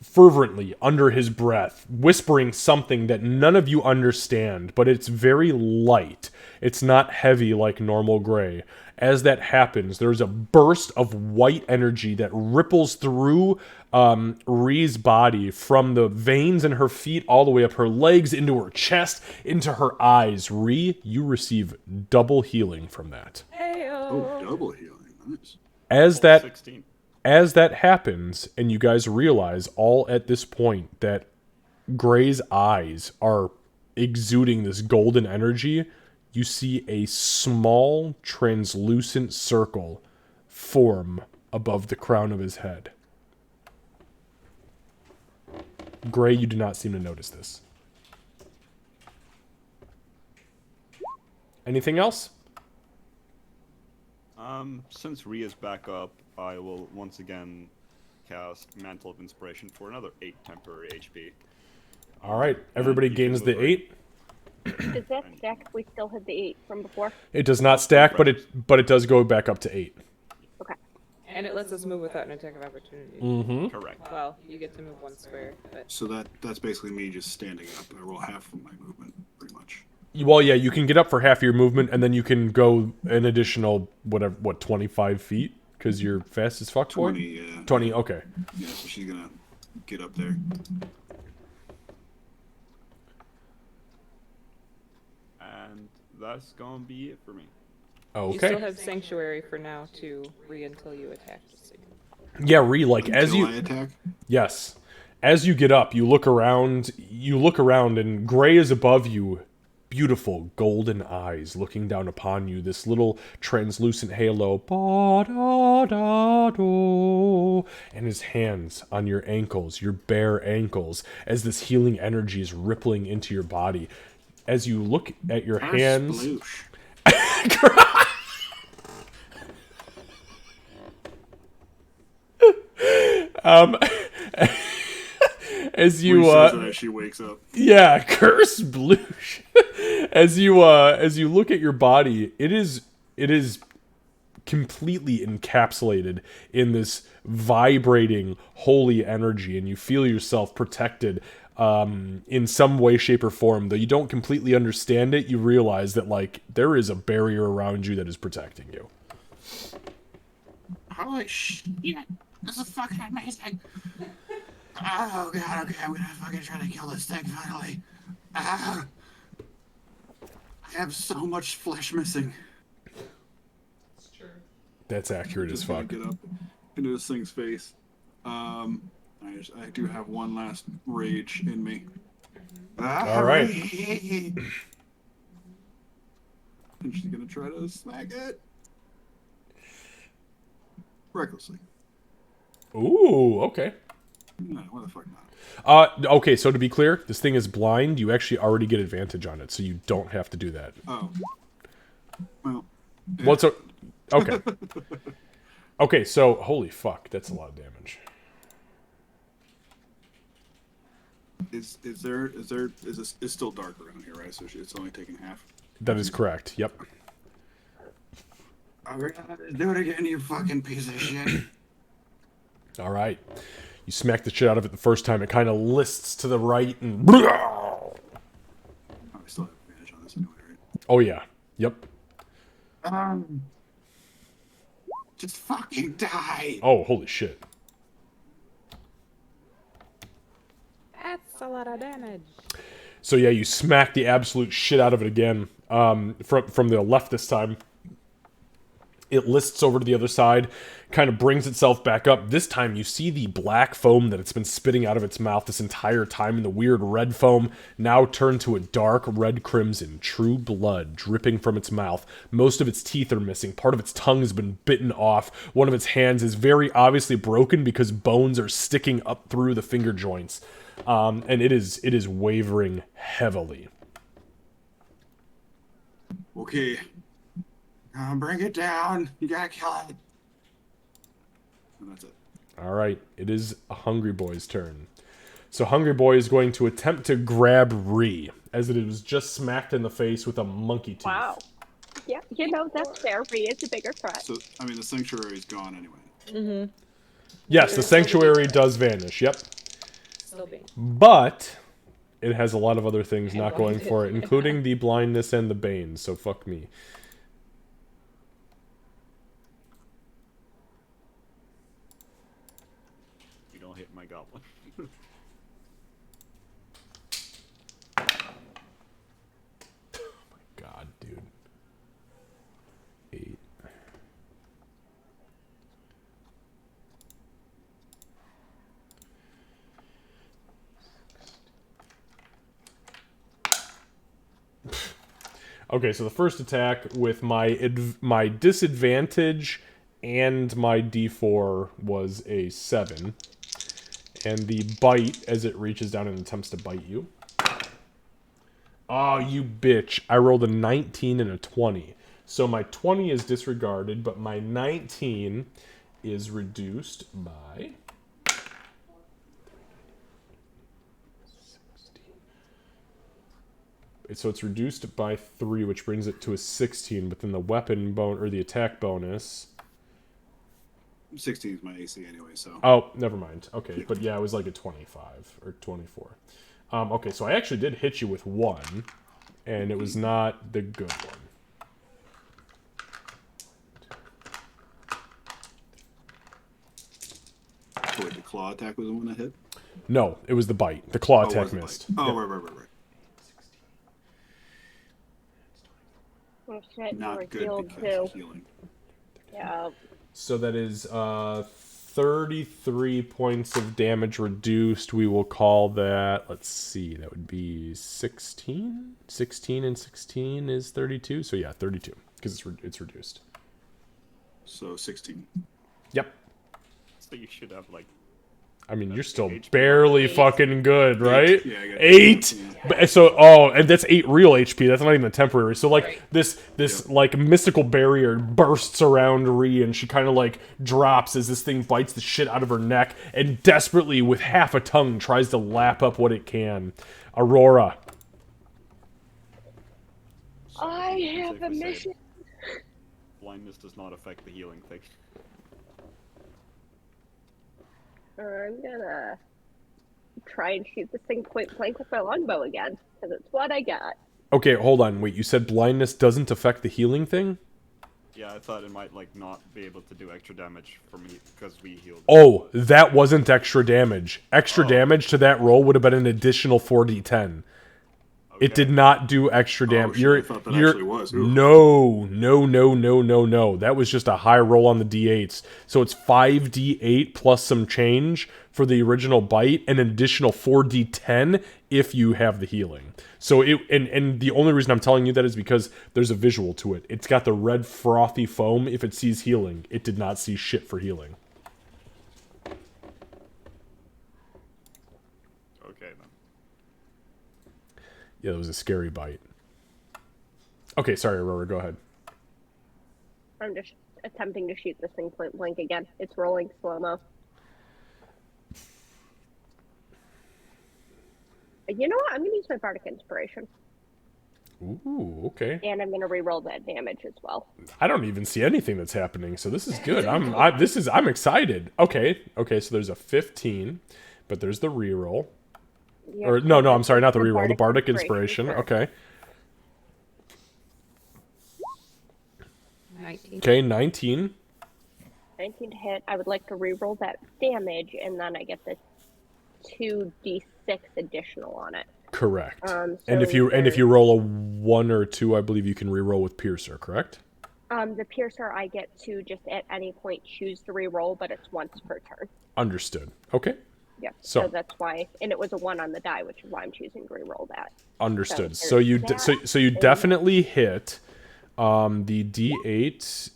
fervently under his breath whispering something that none of you understand, but it's very light. It's not heavy like normal Gray. As that happens, there's a burst of white energy that ripples through Ree's body from the veins in her feet all the way up her legs, into her chest, into her eyes. Ree, you receive double healing from that. Oh, double healing. Nice. As that 16. as that happens, and you guys realize all at this point that Gray's eyes are exuding this golden energy, you see a small, translucent circle form above the crown of his head. Gray, you do not seem to notice this. Anything else? Since Ree is back up, I will once again cast Mantle of Inspiration for another 8 temporary HP. All right, everybody you can gains move the right. 8. Does that stack if we still had the 8 from before? It does not stack, but it does go back up to 8. Okay. And it lets us move without an attack of opportunity. Mm-hmm. Correct. Well, you get to move 1 square, but So that's basically me just standing up. I roll half of my movement, pretty much. Well, yeah, you can get up for half your movement, and then you can go an additional, 25 feet? Because you're fast as fuck, boy? 20, yeah. 20, okay. Yeah, so she's gonna get up there. And that's gonna be it for me. you still Okay. have Sanctuary for now to until you attack the city. Yeah, like, as Until you... I attack. Yes. As you get up, you look around, and Gray is above you. Beautiful golden eyes looking down upon you. This little translucent halo. Ba-da-da-do. And his hands on your ankles, your bare ankles, as this healing energy is rippling into your body. As you look at your hands... Sploosh. As Ree you says that as she wakes up. yeah, curse bloosh. As you look at your body, it is completely encapsulated in this vibrating holy energy, and you feel yourself protected in some way, shape, or form. Though you don't completely understand it, you realize that, like, there is a barrier around you that is protecting you. Holy shit. This is fucking amazing. Oh god, okay, I'm gonna fucking try to kill this thing finally. I have so much flesh missing. It's true. That's accurate as Just gonna fuck. get up into this thing's face. I do have one last rage in me. All right. And she's gonna try to smack it. Recklessly. Ooh, okay. No, why the fuck not? Okay, so to be clear, this thing is blind. You actually already get advantage on it, so you don't have to do that. Oh. Well. What's okay? Okay, so holy fuck, that's a lot of damage. Is it's still dark around here, right? So it's only taking half. That is correct. Yep. Do it again, you fucking piece of shit. All right. You smack the shit out of it the first time. It kind of lists to the right and. Oh, I still have advantage on this anyway, right? Oh yeah. Yep. Just fucking die. Oh holy shit. That's a lot of damage. So yeah, you smack the absolute shit out of it again. From the left this time. It lists over to the other side, kind of brings itself back up. This time you see the black foam that it's been spitting out of its mouth this entire time, and the weird red foam now turned to a dark red crimson, true blood dripping from its mouth. Most of its teeth are missing. Part of its tongue has been bitten off. One of its hands is very obviously broken because bones are sticking up through the finger joints. And it is wavering heavily. Okay. Bring it down. You gotta kill it. And that's it. All right, it is a Hungry Boy's turn. So Hungry Boy is going to attempt to grab Ree, as it was just smacked in the face with a monkey tooth. Wow. Yeah, you know, that's fair. Ree is a bigger threat. So, I mean, the sanctuary's gone anyway. Yes, the sanctuary does vanish, yep. Still being. But it has a lot of other things not going for it, including the blindness and the bane, so fuck me. You don't hit my goblin. God, dude. 8. Okay, so the first attack with my disadvantage and my D4 was a 7. And the bite as it reaches down and attempts to bite you. Oh, you bitch. I rolled a 19 and a 20. So my 20 is disregarded, but my 19 is reduced by... 16. So it's reduced by 3, which brings it to a 16, but then the weapon bone or the attack bonus... 16 is my AC anyway, so. Oh, never mind. Okay, but yeah, it was like a 25 or 24. Okay, so I actually did hit you with 1, and it was not the good one. So wait, the claw attack was the one that hit? No, it was the bite. The claw Oh, attack was the missed. bite. Oh, Yeah. right. Oh shit, you Not were good healed because too. of healing. Yeah. So that is 33 points of damage reduced. We will call that, let's see, that would be 16? 16 and 16 is 32. So yeah, 32, because it's reduced. So 16. Yep. So you should have like. I mean, you're still HP. barely fucking good, right? Yeah, I got 8. yeah. But- So, oh, and that's 8 real HP. That's not even a temporary. So, like, this like mystical barrier bursts around Ree, and she kind of like drops as this thing bites the shit out of her neck, and desperately, with half a tongue, tries to lap up what it can. Aurora. I have Safe a to say, mission. Blindness does not affect the healing thing. I'm gonna try and shoot this thing point blank with my longbow again, because it's what I got. Okay, hold on. Wait, you said blindness doesn't affect the healing thing? Yeah, I thought it might like not be able to do extra damage for me because we healed. Oh, that wasn't extra damage. Extra Oh. damage to that roll would have been an additional 4d10. It did not do extra damage. shit, I thought that actually was. Ooh. No. That was just a high roll on the d8s. So it's 5d8 plus some change for the original bite, and an additional 4d10 if you have the healing. So it and the only reason I'm telling you that is because there's a visual to it. It's got the red frothy foam if it sees healing. It did not see shit for healing. Okay then. Yeah, that was a scary bite. Okay, sorry, Aurora, go ahead. I'm just attempting to shoot this thing point blank again. It's rolling slow-mo. You know what? I'm gonna use my Bardic Inspiration. Ooh, okay. And I'm gonna re-roll that damage as well. I don't even see anything that's happening, so this is good. I'm excited. Okay, so there's a 15, but there's the reroll. Yeah. Or no, I'm sorry, not the reroll. The Bardic Bardic Inspiration, Inspiration. sure. Okay. 19. Okay, 19. 19 to hit. I would like to re-roll that damage, and then I get the 2d6 additional on it. Correct. So and if you roll a 1 or 2, I believe you can reroll with Piercer, correct? The piercer, I get to just at any point choose to re-roll, but it's once per turn. Understood. Okay. Yeah. So- So that's why, and it was a 1 on the die, which is why I'm choosing to re-roll that. Understood. So So you there's so that, so you and- definitely hit the D8.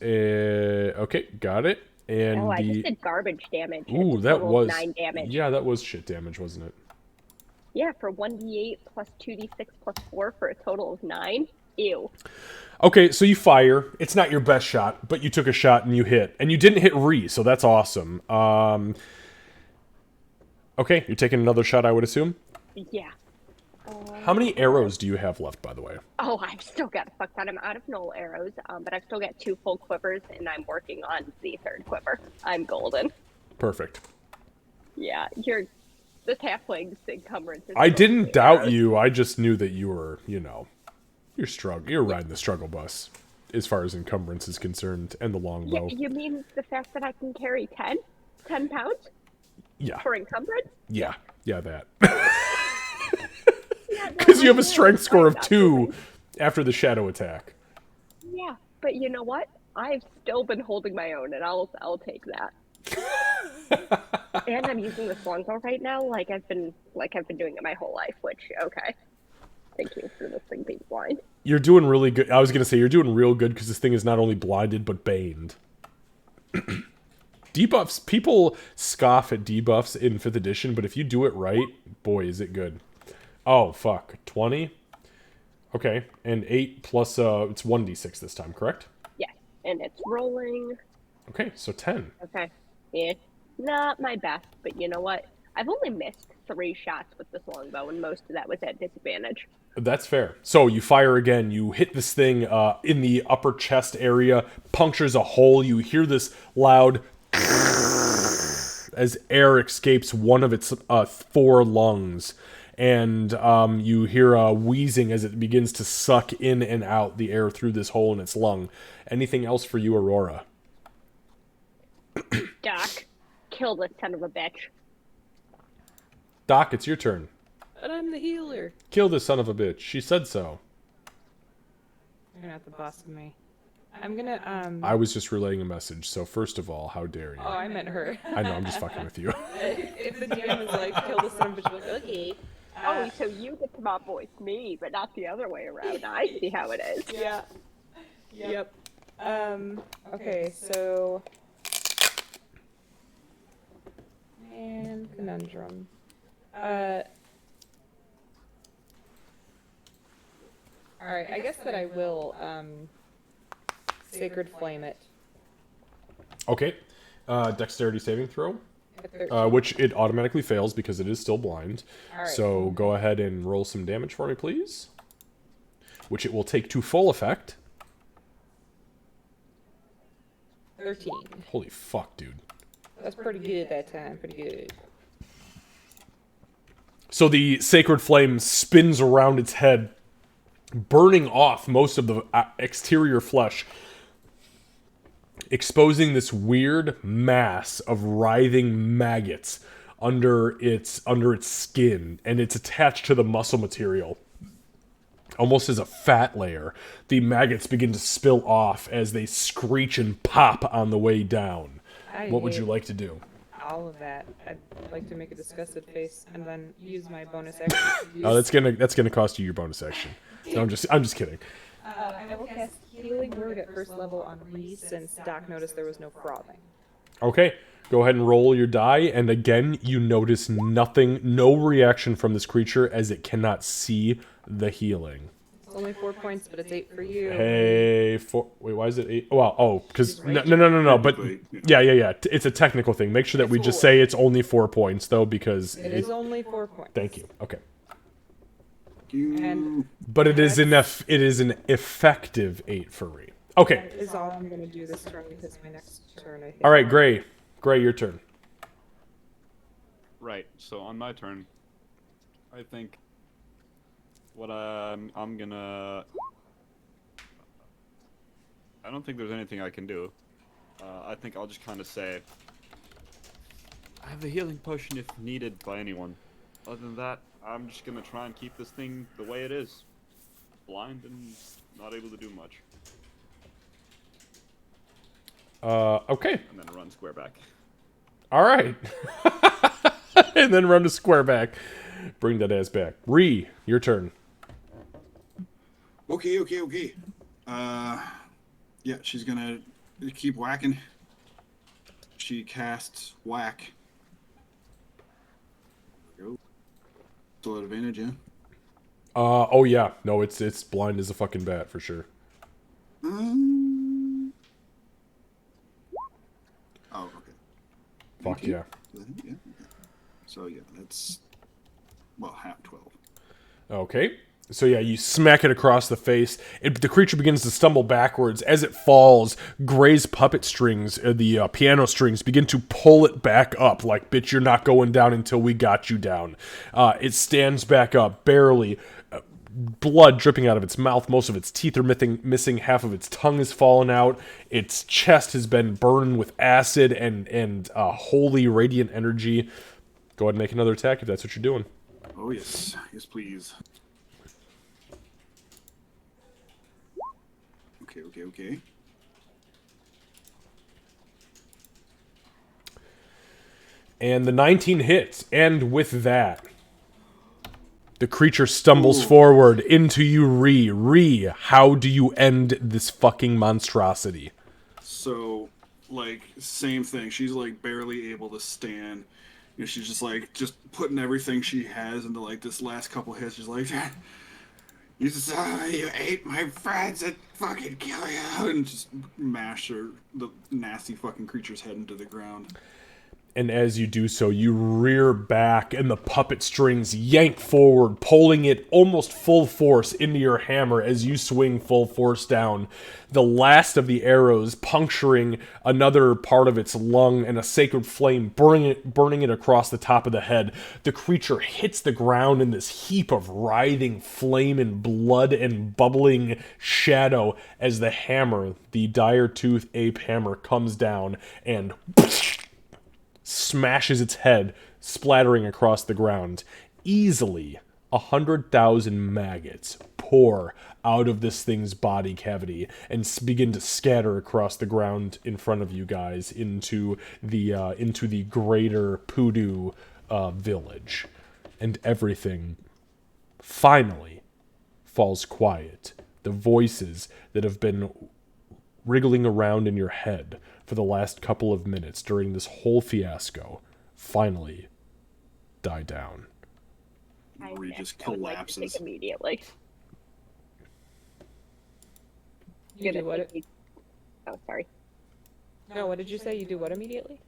Okay, got it. And Oh, I the just did garbage damage. It's ooh, a that total of was 9 damage. yeah, that was shit damage, wasn't it? Yeah, for 1d8 plus 2d6 plus 4 for a total of 9. Ew. Okay, so you fire. It's not your best shot, but you took a shot and you hit, and you didn't hit Ree, so that's awesome. Okay, you're taking another shot, I would assume. Yeah. How many arrows do you have left, by the way? Oh, I've still got a fuck ton. I'm out of null arrows, but I've still got 2 full quivers, and I'm working on the 3rd quiver. I'm golden. Perfect. Yeah, this halfling's encumbrance is I so didn't many doubt arrows. you. I just knew that you were, you're riding the struggle bus as far as encumbrance is concerned, and the Yeah, longbow. you mean the fact that I can carry 10 pounds Yeah, for encumbrance? yeah, that. Yeah, no, Because you have I'm a strength score of not 2 moving. after the shadow attack. Yeah, but you know what? I've still been holding my own, and I'll take that. And I'm using this longbow right now, like I've been doing it my whole life. Which, okay, thank you for this thing being blind. You're doing really good. I was gonna say you're doing real good because this thing is not only blinded but baned. Debuffs. People scoff at debuffs in 5th edition, but if you do it right, boy, is it good. Oh fuck, 20. Okay, and 8 plus it's 1d6 this time, correct? Yes, and it's rolling. Okay, so 10. Okay, yeah, not my best, but you know what? I've only missed 3 shots with this longbow, and most of that was at disadvantage. That's fair. So you fire again. You hit this thing in the upper chest area, punctures a hole. You hear this loud as air escapes one of its 4 lungs. And you hear a wheezing as it begins to suck in and out the air through this hole in its lung. Anything else for you, Aurora? Doc, kill this son of a bitch. Doc, it's your turn. But I'm the healer. Kill this son of a bitch. She said so. You're not the boss of me. I'm gonna, I was just relaying a message, so first of all, how dare you? Oh, I meant her. I know, I'm just fucking with you. If the DM is like, kill the son of a bitch, I'm like, okay. Oh, so you get to mob voice me, but not the other way around. I see how it is. Yeah. Yep. Okay, so... Man, conundrum. Alright, I guess that I will, Sacred Flame it. Okay. Dexterity saving throw. At 13. Which it automatically fails because it is still blind. Alright. So go ahead and roll some damage for me, please. Which it will take to full effect. 13. Holy fuck, dude. That's pretty good that time, pretty good. So the sacred flame spins around its head, burning off most of the exterior flesh, exposing this weird mass of writhing maggots under its skin, and it's attached to the muscle material almost as a fat layer. The maggots begin to spill off as they screech and pop on the way down. What would you like to do? All of that. I'd like to make a disgusted face and then use my bonus action. to use- Oh, that's gonna cost you your bonus action. No, I'm just kidding. I will cast Healing Word at first level on Reese since Doc noticed there was no frothing. Okay, go ahead and roll your die, and again, you notice nothing, no reaction from this creature as it cannot see the healing. It's only 4 points, but it's 8 for you. Hey, wait, why is it 8? Well, because no, but Technically, yeah, it's a technical thing. Make sure that we It's just 4. say it's only 4 points though, because It is only 4 points. thank you. Okay, And but it is an effective 8 for Ree. Okay, that is all I'm going to do this turn because my next turn, I think. all right, Gray, your turn. Right. So on my turn, I think what I'm gonna. I don't think there's anything I can do. I think I'll just kind of say I have the healing potion if needed by anyone. Other than that, I'm just gonna try and keep this thing the way it is, blind and not able to do much. Okay. and then run square back. All right. And then run to square back. Bring that ass back. Ree, your turn. Okay. Yeah, she's gonna keep whacking. She casts whack. There we go. Still at advantage, yeah. Oh yeah. No, it's blind as a fucking bat for sure. Oh, okay. Fuck 19? yeah. Yeah. Okay. So yeah, that's half 12. Okay. So yeah, you smack it across the face. The creature begins to stumble backwards. As it falls, Gray's puppet strings, the piano strings, begin to pull it back up. Like, bitch, you're not going down until we got you down. It stands back up, barely. Blood dripping out of its mouth. Most of its teeth are missing. Half of its tongue has fallen out. Its chest has been burned with acid and holy radiant energy. Go ahead and make another attack if that's what you're doing. Oh yes, yes please. Okay. And the 19 hits. And with that, the creature stumbles forward into you, Ree. Ree, how do you end this fucking monstrosity? So, like, same thing. She's like barely able to stand. You know, she's just putting everything she has into like this last couple hits. She's like, you ate my friends and fucking kill you, and just mash the nasty fucking creature's head into the ground. And as you do so, you rear back and the puppet strings yank forward, pulling it almost full force into your hammer as you swing full force down. The last of the arrows puncturing another part of its lung and a sacred flame burning it across the top of the head. The creature hits the ground in this heap of writhing flame and blood and bubbling shadow as the hammer, the dire tooth ape hammer, comes down and smashes its head, splattering across the ground. Easily, 100,000 maggots pour out of this thing's body cavity and begin to scatter across the ground in front of you guys into the greater Poodoo village. And everything finally falls quiet. The voices that have been wriggling around in your head for the last couple of minutes during this whole fiasco finally die down. Where he just I would like to collapses. take immediately. You do what? Oh, sorry. No, what did you say? You do what immediately?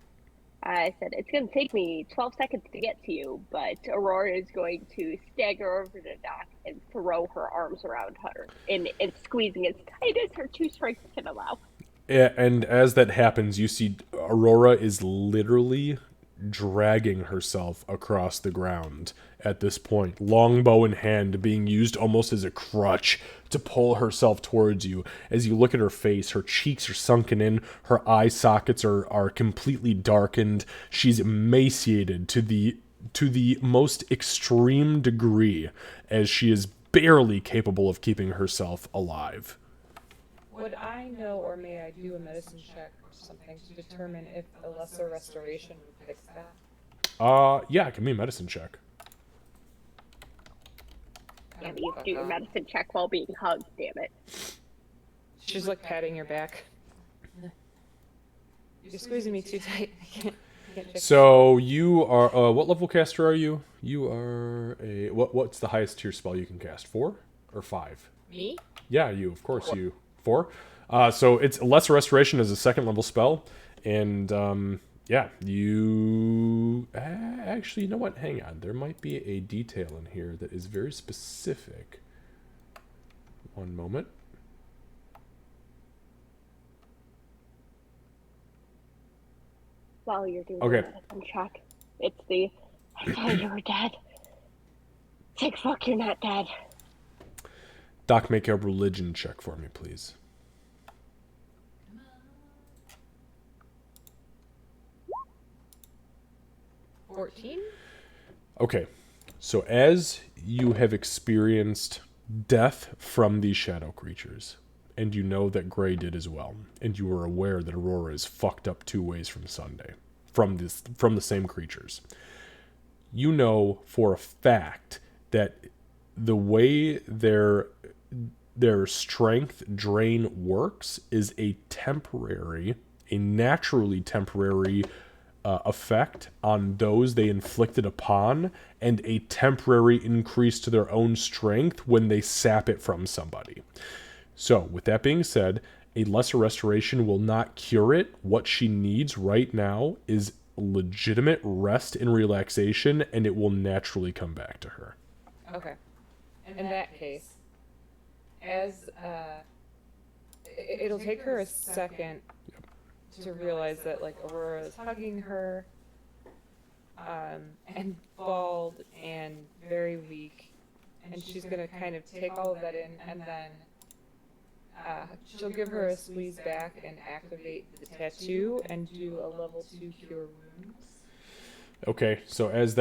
I said it's going to take me 12 seconds to get to you, but Aurora is going to stagger over to Doc and throw her arms around her and squeezing as tight as her two strengths can allow. And as that happens, you see Aurora is literally dragging herself across the ground at this point, longbow in hand, being used almost as a crutch to pull herself towards you. As you look at her face, her cheeks are sunken in, her eye sockets are completely darkened. She's emaciated to the most extreme degree, as she is barely capable of keeping herself alive. Would I know, or may I do a medicine check or something to determine if a lesser restoration would fix that? Yeah, give me a medicine check. Yeah, but you have to do your medicine check while being hugged, damn it. She's like patting your back. You're squeezing me too tight. I can't check. So you are what level caster are you? You are a what's the highest tier spell you can cast? 4 or 5? Me? Yeah, you of course 4. 4. So it's lesser restoration as a second level spell, and yeah, you actually, you know what? Hang on, there might be a detail in here that is very specific. One moment. While you're doing Okay. the medicine check, it's the I thought you were dead. Sick fuck, you're not dead. Doc, make a religion check for me, please. Come on. 14? Okay, so as you have experienced death from these shadow creatures, and you know that Gray did as well, and you are aware that Aurora is fucked up 2 ways from Sunday, from the same creatures. You know for a fact that the way their strength drain works is a naturally temporary effect on those they inflicted upon, and a temporary increase to their own strength when they sap it from somebody. So, with that being said, a lesser restoration will not cure it. What she needs right now is legitimate rest and relaxation, and it will naturally come back to her. Okay. In that case, as it'll take her a second to realize that like Aurora is hugging her, and bald and very weak, and she's gonna kind of take all of that in, and then she'll give her a squeeze back and activate the tattoo and do a level 2 cure wounds. Okay, so as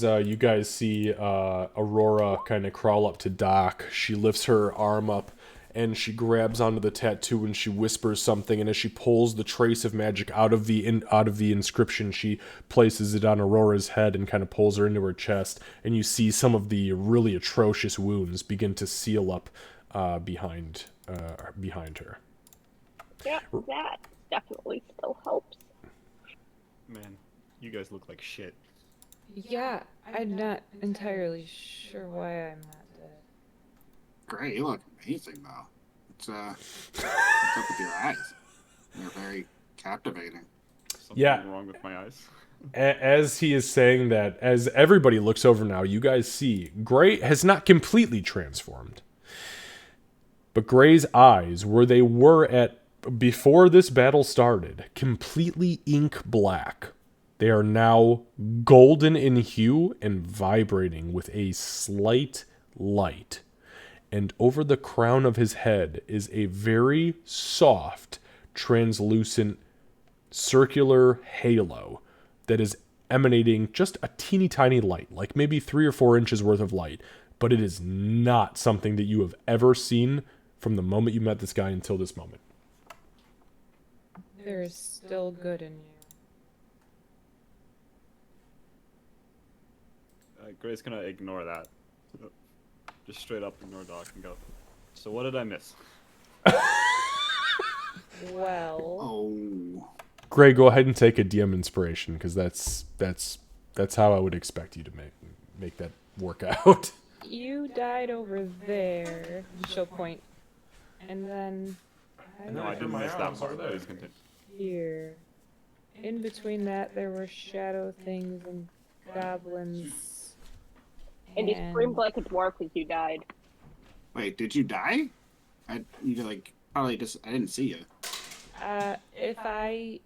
you guys see Aurora kind of crawl up to Doc, she lifts her arm up and she grabs onto the tattoo and she whispers something, and as she pulls the trace of magic out of the inscription, she places it on Aurora's head and kind of pulls her into her chest, and you see some of the really atrocious wounds begin to seal up behind her. Yeah, that definitely still helps. Man, you guys look like shit. Yeah, I'm not entirely sure why I'm not dead. Great, you look amazing though. What's up with your eyes? They're very captivating. Something wrong with my eyes? As he is saying that, as everybody looks over now, you guys see Gray has not completely transformed. But Gray's eyes, where they were at before this battle started, completely ink black. They are now golden in hue and vibrating with a slight light. And over the crown of his head is a very soft, translucent, circular halo that is emanating just a teeny tiny light, like maybe 3 or 4 inches worth of light. But it is not something that you have ever seen from the moment you met this guy until this moment. There is still good in you. Gray's gonna ignore that. Just straight up ignore Doc and go, so what did I miss? Well, Oh. Gray, go ahead and take a DM inspiration, because that's how I would expect you to make that work out. you died over there. She'll point. And then No, I didn't miss that part. Please continue. here. In between that, there were shadow things and goblins. And you screamed like a dwarf as you died. Wait, did you die? You like probably just I didn't see you. If I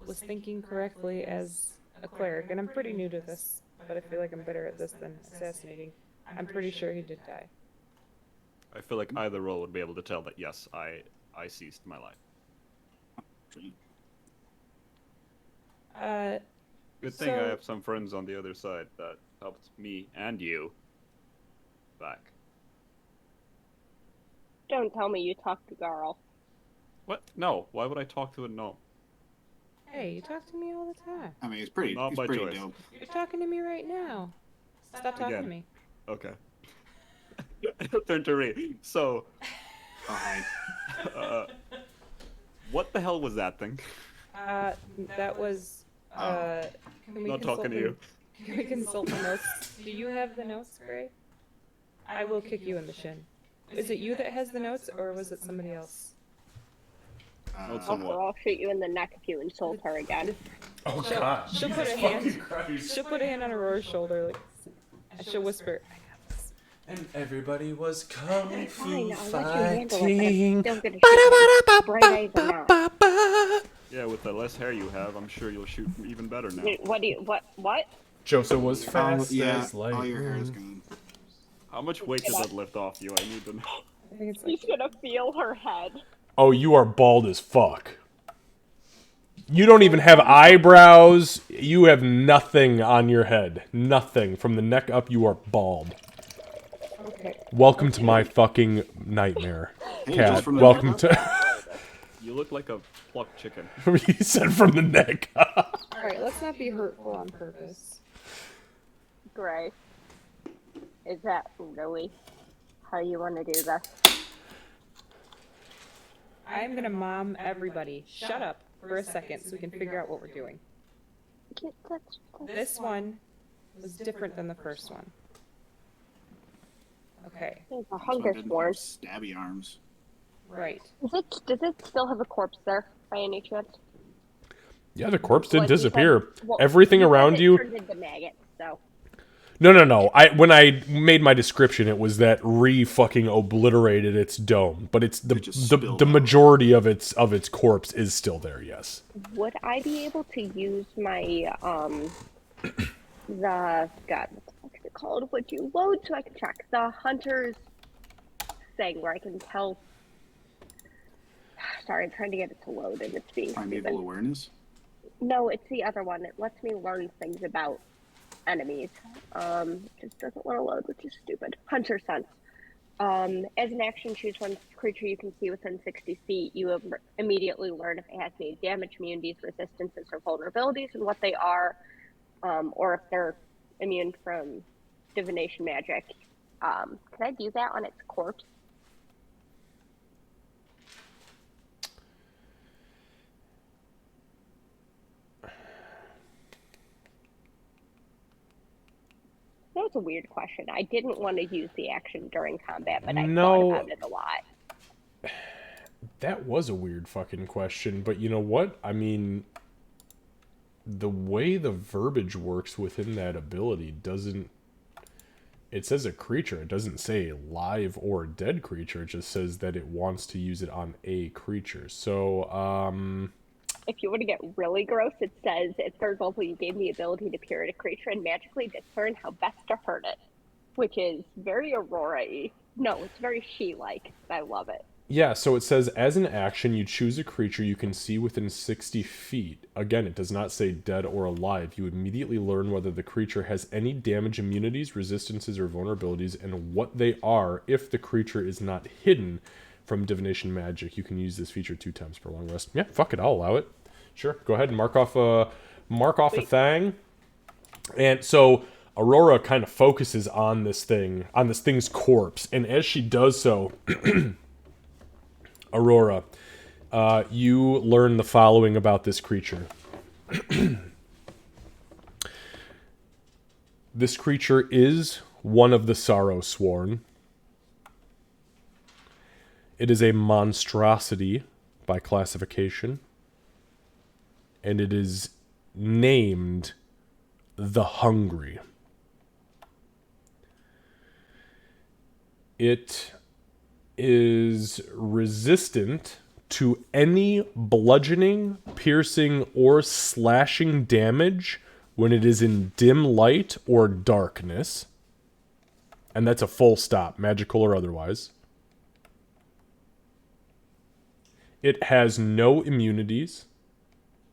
was thinking correctly as a cleric, and I'm pretty new to this, but I feel like I'm better at this than assassinating, I'm pretty sure he did die. I feel like either role would be able to tell that yes, I ceased my life. Good thing I have some friends on the other side that helped me and you back. Don't tell me you talked to Garl. What? No. Why would I talk to a gnome? Hey, you talk to me all the time. I mean, he's pretty. Not He's by pretty choice. dope. You're talking to me right now. Stop talking Again. to me. Okay. Turn to Ree. So, Oh, hi. what the hell was that thing? That was, can we Not consult talking to the- you. Can we consult the notes? Do you have the notes, Gray? I will kick you in the shin. Is it you that has the notes, or was it somebody else? Notes Also, on what? I'll shoot you in the neck if you insult her again. Oh She'll put a hand. She'll put a hand on Aurora's shoulder, like, and she'll whisper. And everybody was kung Fine, fu I'll let you handle it, fighting. but I'm still gonna shoot you. Bright eyes or not. Yeah, with the less hair you have, I'm sure you'll shoot even better now. Wait, what? Joseph was fast Yeah, as light. all your hair is gone. How much weight does that lift off you? I need to know. I think it's He's like, gonna feel her head. Oh, you are bald as fuck. You don't even have eyebrows. You have nothing on your head. Nothing. From the neck up, you are bald. okay. Okay. Welcome to my fucking nightmare, Hey, just Cat. from the Welcome neck to. You look like a plucked chicken. He said from the neck. Alright, let's not be hurtful on purpose. Gray. Is that really how you want to do this? I'm gonna mom everybody. Shut up for a second so we can figure out what we're doing. This one was different than the first one. Okay, There's a This one hunger didn't sworn. have stabby arms. right. Does it still have a corpse there by any chance? Yeah, the corpse didn't Like you said- disappear. well, Everything you said around it you. turned into maggots, so. No. When I made my description, it was that fucking obliterated its dome, but it's It just the spilled out. majority of its corpse is still there. Yes. Would I be able to use my the God, what the fuck is it called? Would you load so I can check the hunter's thing where I can tell? Sorry, I'm trying to get it to load and it's being Primeval stupid. awareness. No, it's the other one. It lets me learn things about enemies. Just doesn't want to load, which is stupid. Hunter sense. As an action, choose one creature you can see within 60 feet. You immediately learn if it has any damage, immunities, resistances, or vulnerabilities, and what they are, or if they're immune from divination magic. Can I do that on its corpse? That was a weird question. I didn't want to use the action during combat, but I No. thought about it a lot. That was a weird fucking question, but you know what? I mean, the way the verbiage works within that ability doesn't. It says a creature. It doesn't say live or dead creature. It just says that it wants to use it on a creature. So, If you want to get really gross, it says at third level you gain the ability to peer at a creature and magically discern how best to hurt it, which is very Aurora-y. No, it's very she-like. I love it. yeah, so it says as an action, you choose a creature you can see within 60 feet. Again, it does not say dead or alive. You immediately learn whether the creature has any damage, immunities, resistances, or vulnerabilities, and what they are if the creature is not hidden from divination magic. You can use this feature 2 times per long rest. Yeah, fuck it, I'll allow it. Sure, go ahead and mark off a thing. And so Aurora kind of focuses on this thing's corpse, and as she does so, Aurora, you learn the following about this creature. This creature is one of the Sorrow Sworn. It is a monstrosity by classification, and it is named the Hungry. It is resistant to any bludgeoning, piercing, or slashing damage when it is in dim light or darkness. And that's a full stop, magical or otherwise. It has no immunities.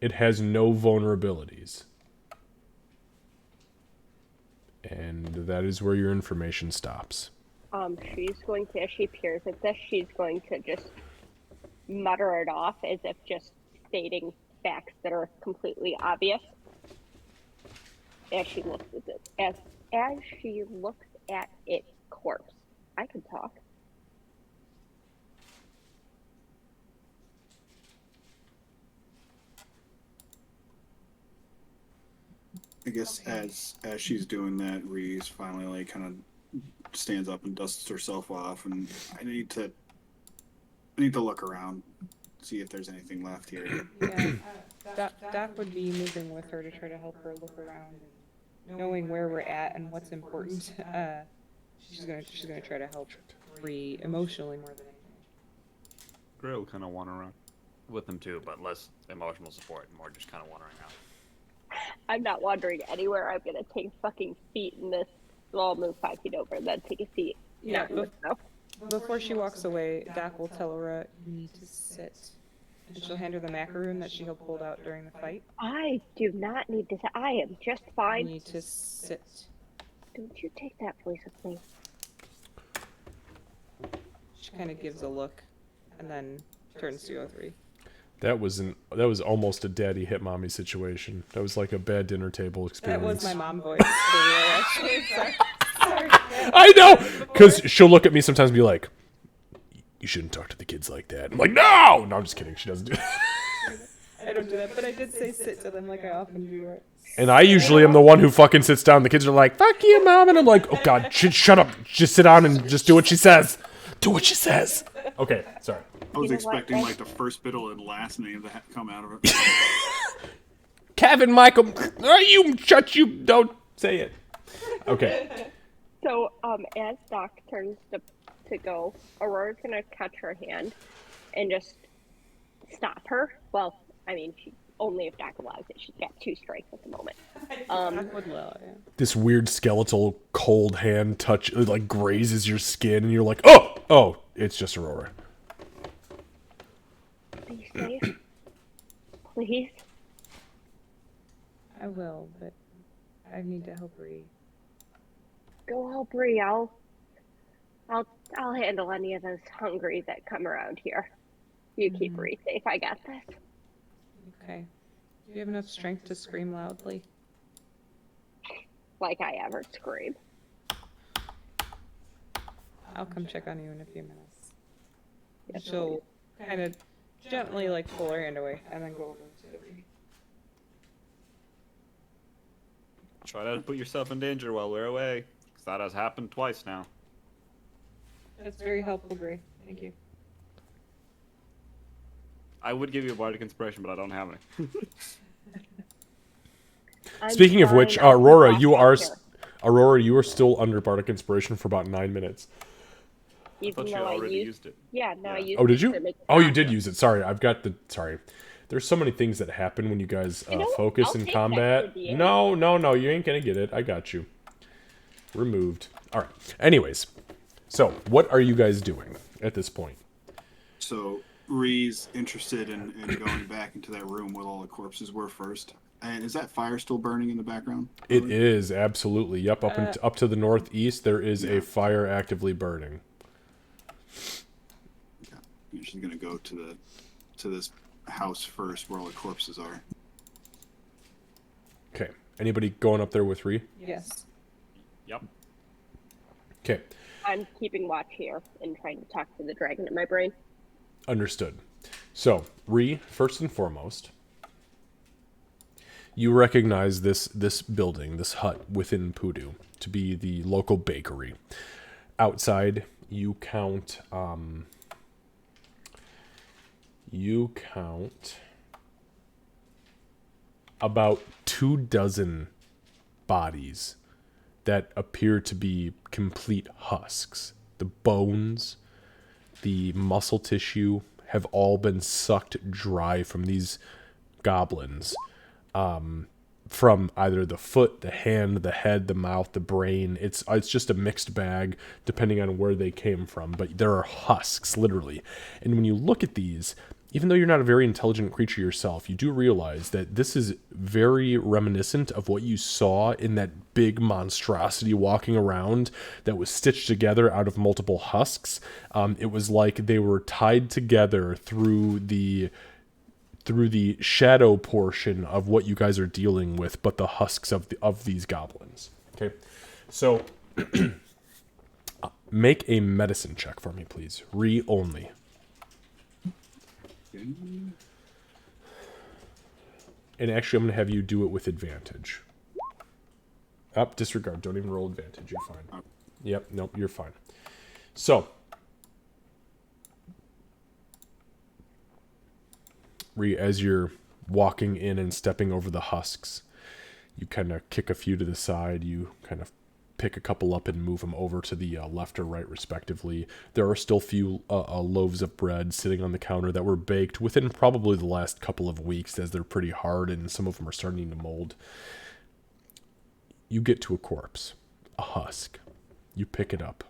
It has no vulnerabilities. And that is where your information stops. She's going to, as she peers at this, she's going to just mutter it off as if just stating facts that are completely obvious. As she looks at it, as she looks at its corpse. I can talk. I guess as she's doing that, Reese finally like kind of stands up and dusts herself off, and I need to look around, see if there's anything left here. Yeah, Doc would be moving with her to try to help her look around, and knowing where we're at and what's important. She's gonna try to help Bree emotionally more than anything. Gray will kind of wander around with them too, but less emotional support, more just kind of wandering out. I'm not wandering anywhere. I'm gonna take a fucking seat in this. Well, I'll move 5 feet over and then take a seat. Yeah, Not in this, no. Before she walks away, Doc will tell Aurora, "You need to sit," and she'll hand her the macaroon that she had pulled out during the fight. I do not need to. I am just You fine. need to sit. Don't you take that voice with me. She kind of gives a look, and then turns to O3. That was almost a daddy hit mommy situation. That was like a bad dinner table That experience. was my mom voice. For real, actually. Sorry. I know, because she'll look at me sometimes and be like, "You shouldn't talk to the kids like that." I'm like, "No, no, I'm just kidding." She doesn't do that. I don't do that, but I did say sit to them like I often do. Right? And I usually am the one who fucking sits down. The kids are like, "Fuck you, mom," and I'm like, "Oh God, shut up! Just sit down and just do what she says. Do what she says." Okay, sorry. I was You know what, expecting Ed? like the first middle and last name to come out of it. Kevin, Michael, you shut you. Don't say it. Okay. So, as Doc turns to go, Aurora's gonna catch her hand and just stop her. Well, I mean, only if Doc allows it. She's got 2 strikes at the moment. I would allow it, yeah. This weird skeletal cold hand touch like grazes your skin, and you're like, oh, it's just Aurora. Be safe, please. I will, but I need to help Ree. Go help Bree. I'll handle any of those hungry that come around here. You keep Bree safe. I got this. Okay. Do you have enough strength to scream loudly? Like I ever scream. I'll come check on you in a few minutes. Yes, She'll kind of gently like pull her hand away and then go over to Ree. Try not to put yourself in danger while we're away, because that has happened twice now. That's very helpful, Ree. Thank you. I would give you a bardic inspiration, but I don't have any. I'm Speaking of which, fine, I'll Aurora, walk you back are here. Aurora, you are still under bardic inspiration for about 9 minutes. I Even thought you though I already used, used it. yeah, no, I Yeah. used Oh, it did you? to make Oh, you faster. did use it. Sorry, I've got the. Sorry. There's so many things that happen when you guys You know what? focus I'll in take combat. extra D8. No, you ain't gonna get it. I got you. Removed. All right. Anyways, so what are you guys doing at this point? So Ree's interested in going back into that room where all the corpses were first. And is that fire still burning in the background? It Really? is absolutely. Yep. Up to the northeast, there is Yeah. a fire actively burning. Yeah, she's gonna go to this house first where all the corpses are. Okay. Anybody going up there with Ree? Yes. Yep. Okay. I'm keeping watch here and trying to talk to the dragon in my brain. Understood. So, Ree, first and foremost, you recognize this building, this hut within Pudu, to be the local bakery. Outside, you count about 24 bodies that appear to be complete husks. The bones, the muscle tissue have all been sucked dry from these goblins. From either the foot, the hand, the head, the mouth, the brain. It's just a mixed bag depending on where they came from, but there are husks, literally. And when you look at these, even though you're not a very intelligent creature yourself, you do realize that this is very reminiscent of what you saw in that big monstrosity walking around that was stitched together out of multiple husks. It was like they were tied together through the shadow portion of what you guys are dealing with, but the husks of these goblins. Okay, so make a medicine check for me, please. Re only. And actually, I'm going to have you do it with advantage. Up, disregard. Don't even roll advantage. You're fine. Yep, nope, you're fine. So, as you're walking in and stepping over the husks, you kind of kick a few to the side. You kind of pick a couple up and move them over to the left or right, respectively. There are still few loaves of bread sitting on the counter that were baked within probably the last couple of weeks, as they're pretty hard and some of them are starting to mold. You get to a corpse, a husk. You pick it up,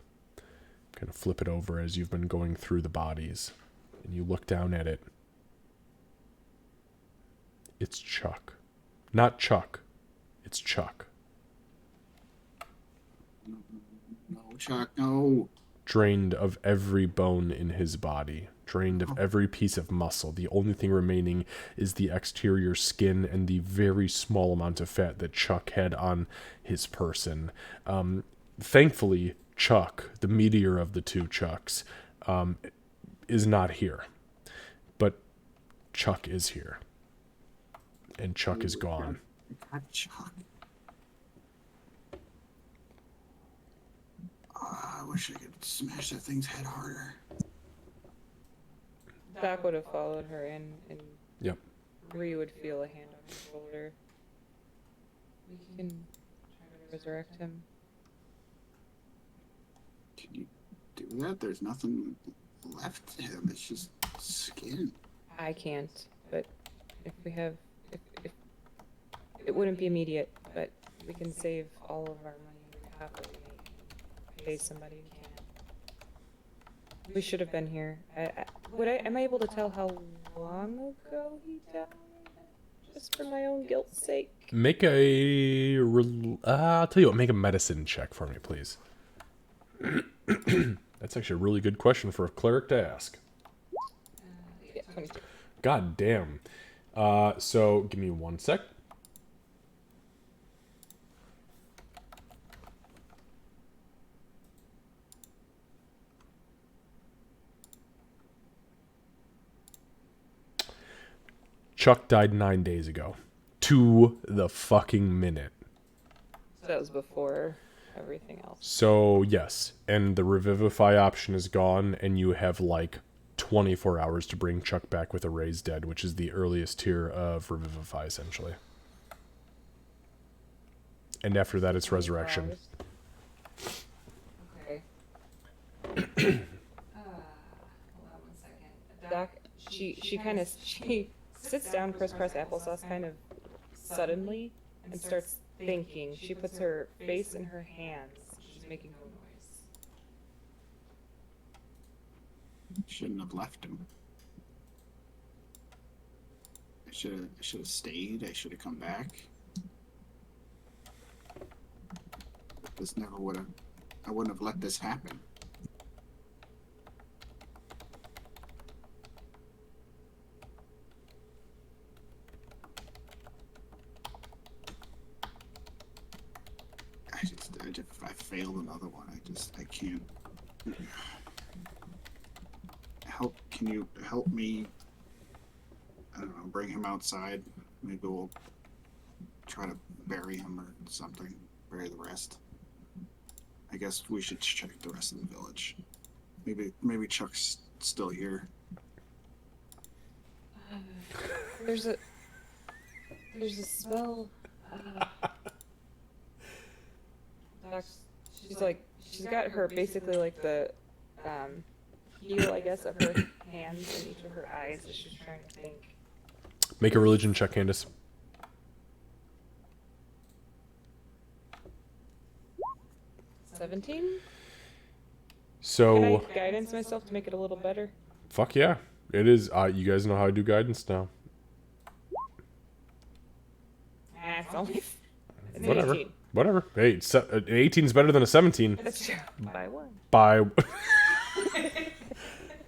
kind of flip it over as you've been going through the bodies, and you look down at it. It's Chuck. Not Chuck. It's Chuck. No, Chuck, no. drained of every bone in his body, drained of every piece of muscle. The only thing remaining is the exterior skin and the very small amount of fat that Chuck had on his person. Thankfully, Chuck, the meteor of the two Chucks, is not here. But Chuck is here. And Chuck is gone. God, Chuck. I wish I could smash that thing's head harder. Doc would have followed her in, and Yep. Ree would feel a hand on his shoulder. We can try to resurrect him. Can you do that? There's nothing left to him. It's just skin. I can't, but if we have, if it wouldn't be immediate, but we can save all of our money we could happily make. Pay somebody who can. We should have been here. Am I able to tell how long ago he died? Just for my own guilt's sake. Make I'll tell you what, make a medicine check for me, please. That's actually a really good question for a cleric to ask. Yeah, 22. God damn. So give me 1 sec. Chuck died 9 days ago. To the fucking minute. So that was before everything else. So, yes. And the Revivify option is gone, and you have like 24 hours to bring Chuck back with a Raise Dead, which is the earliest tier of Revivify, essentially. And after that, it's Resurrection. Okay. Hold on 1 second. Doc, she kind of sits down crisscross applesauce kind of suddenly and starts thinking. She puts her face in her hands. She's making no noise. Shouldn't have left him. I should have stayed. I should have come back. This never would have. I wouldn't have let this happen. I failed another one. I can't. Can you help me? I don't know. Bring him outside. Maybe we'll try to bury him or something. Bury the rest. I guess we should check the rest of the village. Maybe Chuck's still here. There's a spell. She's got her basically like the heel, I guess, of her hands and each of her eyes as she's trying to think. Make a religion check, Candace. 17? So, Can I guidance myself to make it a little better? fuck yeah. It is. You guys know how I do guidance now. It's only it's an Whatever. 18. Whatever. Hey, an 18 is better than a 17. That's true. By one. By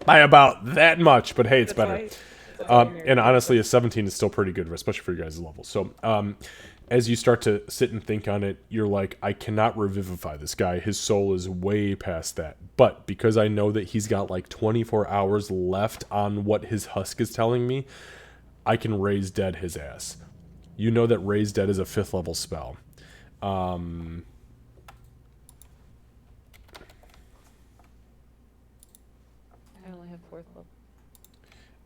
by about that much, but hey, it's better. And honestly, a 17 is still pretty good, especially for your guys' level. So, as you start to sit and think on it, you're like, I cannot revivify this guy. His soul is way past that. But because I know that he's got like 24 hours left on what his husk is telling me, I can raise dead his ass. You know that raise dead is a 5th level spell. I only have 4th level.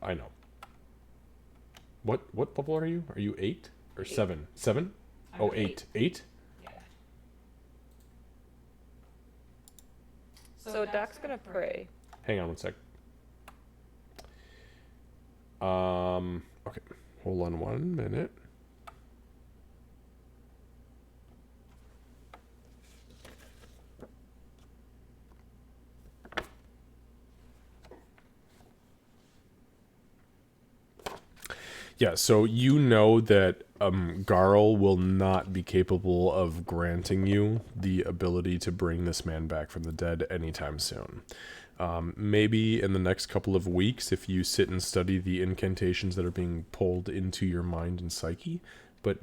I know. What level are you? Are you 8 or 7? 7? Oh, 8. 8? Yeah. So Doc's gonna pray. Hang on 1 sec. Okay. Hold on 1 minute. Yeah, so you know that Garl will not be capable of granting you the ability to bring this man back from the dead anytime soon. Maybe in the next couple of weeks, if you sit and study the incantations that are being pulled into your mind and psyche, but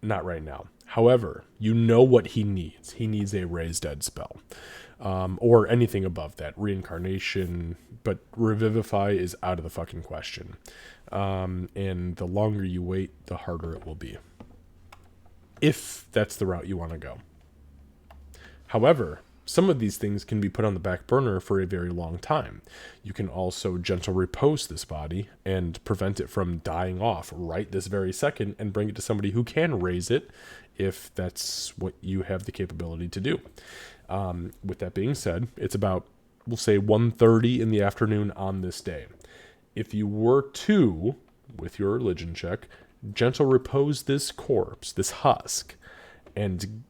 not right now. However, you know what he needs. He needs a raise dead spell. Or anything above that. Reincarnation, but Revivify is out of the fucking question. And the longer you wait, the harder it will be. If that's the route you want to go. However, some of these things can be put on the back burner for a very long time. You can also gentle repose this body and prevent it from dying off right this very second and bring it to somebody who can raise it if that's what you have the capability to do. With that being said, it's about, we'll say 1:30 in the afternoon on this day. If you were to, with your religion check, gentle repose this corpse, this husk, and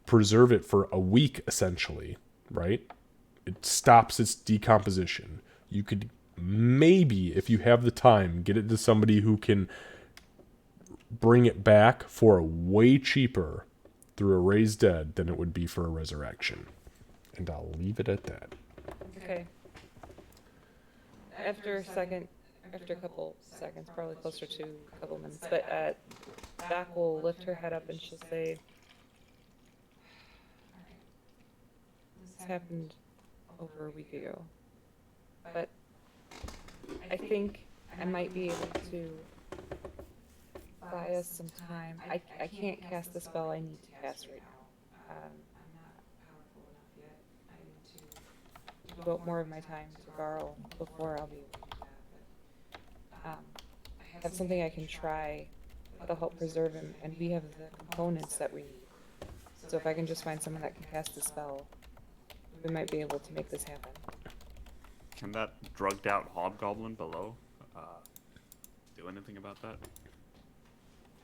preserve it for a week, essentially, right? It stops its decomposition. You could maybe, if you have the time, get it to somebody who can bring it back for way cheaper through a raised dead than it would be for a resurrection. And I'll leave it at that. Okay. After a couple seconds, probably closer to a couple minutes, but Doc will lift her head up and she'll say, "This happened over a week ago, but I think I might be able to buy us some time. I can't cast the spell I need to cast right now. I'm not powerful enough yet. I need to Devote more of my time to Garl before I'll be able to do that. But have something I can try that'll help preserve him, and we have the components that we need. So if I can just find someone that can cast the spell, we might be able to make this happen." Can that drugged out hobgoblin below do anything about that?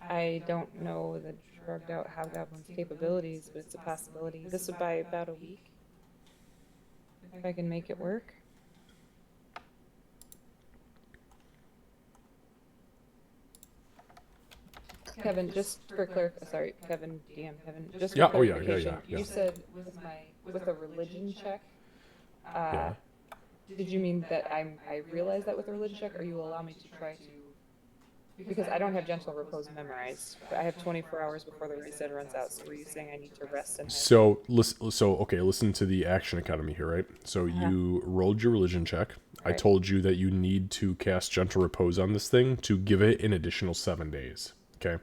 I don't know the drugged out hobgoblin's capabilities, but it's a possibility. This would buy about a week. If I can make it work. Kevin, just for Kevin, DM, Kevin, just for Yeah, clarification, yeah. you said with a religion check, Yeah. did you mean that I realized that with a religion check, or you allow me to try to? Because I don't have gentle repose memorized. I have 24 hours before the reset runs out. So were you saying I need to rest and? So listen to the Action Academy here, right? So you rolled your religion check. I Right. told you that you need to cast gentle repose on this thing to give it an additional 7 days. Okay.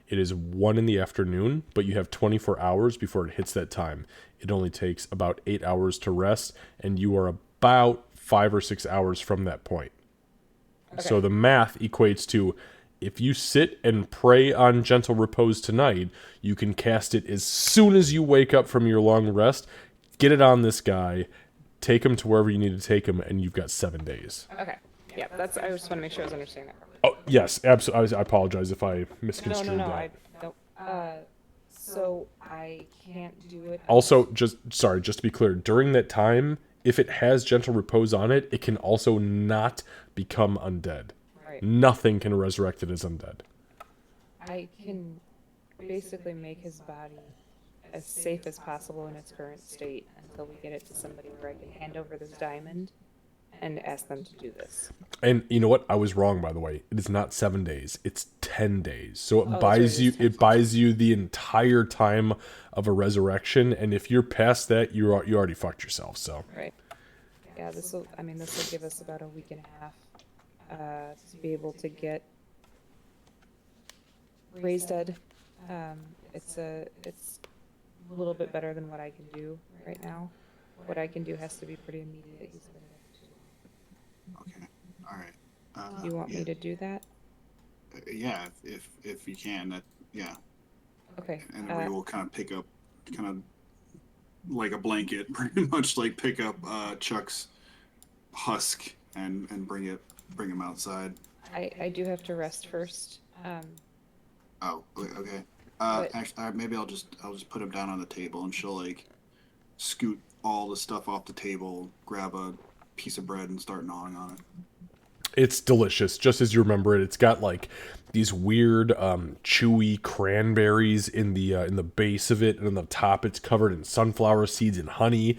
It is 1 in the afternoon, but you have 24 hours before it hits that time. It only takes about 8 hours to rest, and you are about 5 or 6 hours from that point. Okay. So the math equates to, if you sit and pray on gentle repose tonight, you can cast it as soon as you wake up from your long rest, get it on this guy, take him to wherever you need to take him, and you've got 7 days. Okay. Yeah, that's. I just want to make sure I was understanding that properly. Oh, yes, absolutely. I apologize if I misconstrued No. that. Nope. So I can't do it. Also, just to be clear, during that time, if it has gentle repose on it, it can also not become undead. Right. Nothing can resurrect it as undead. I can basically make his body as safe as possible in its current state until we get it to somebody where I can hand over this diamond and ask them to do this. And you know what? I was wrong, by the way. It is not 7 days. It's 10 days. So it that's buys right, you. it's 10 It buys you the entire time of a resurrection. And if you're past that, you already fucked yourself. So Right. Yeah, this will give us about a week and a half to be able to get raised dead. It's a little bit better than what I can do right now. What I can do has to be pretty immediate. He's been Okay. All right. Do you want me to do that? Yeah, if you can, that yeah. Okay. And then we will kind of pick up, kind of like a blanket, pretty much like pick up Chuck's husk and bring him outside. I do have to rest first. Oh, okay. But- Actually, maybe I'll just put him down on the table, and she'll like scoot all the stuff off the table, grab a piece of bread, and start gnawing on it. It's delicious, just as you remember it. It's got like these weird, chewy cranberries in the base of it, and on the top it's covered in sunflower seeds and honey.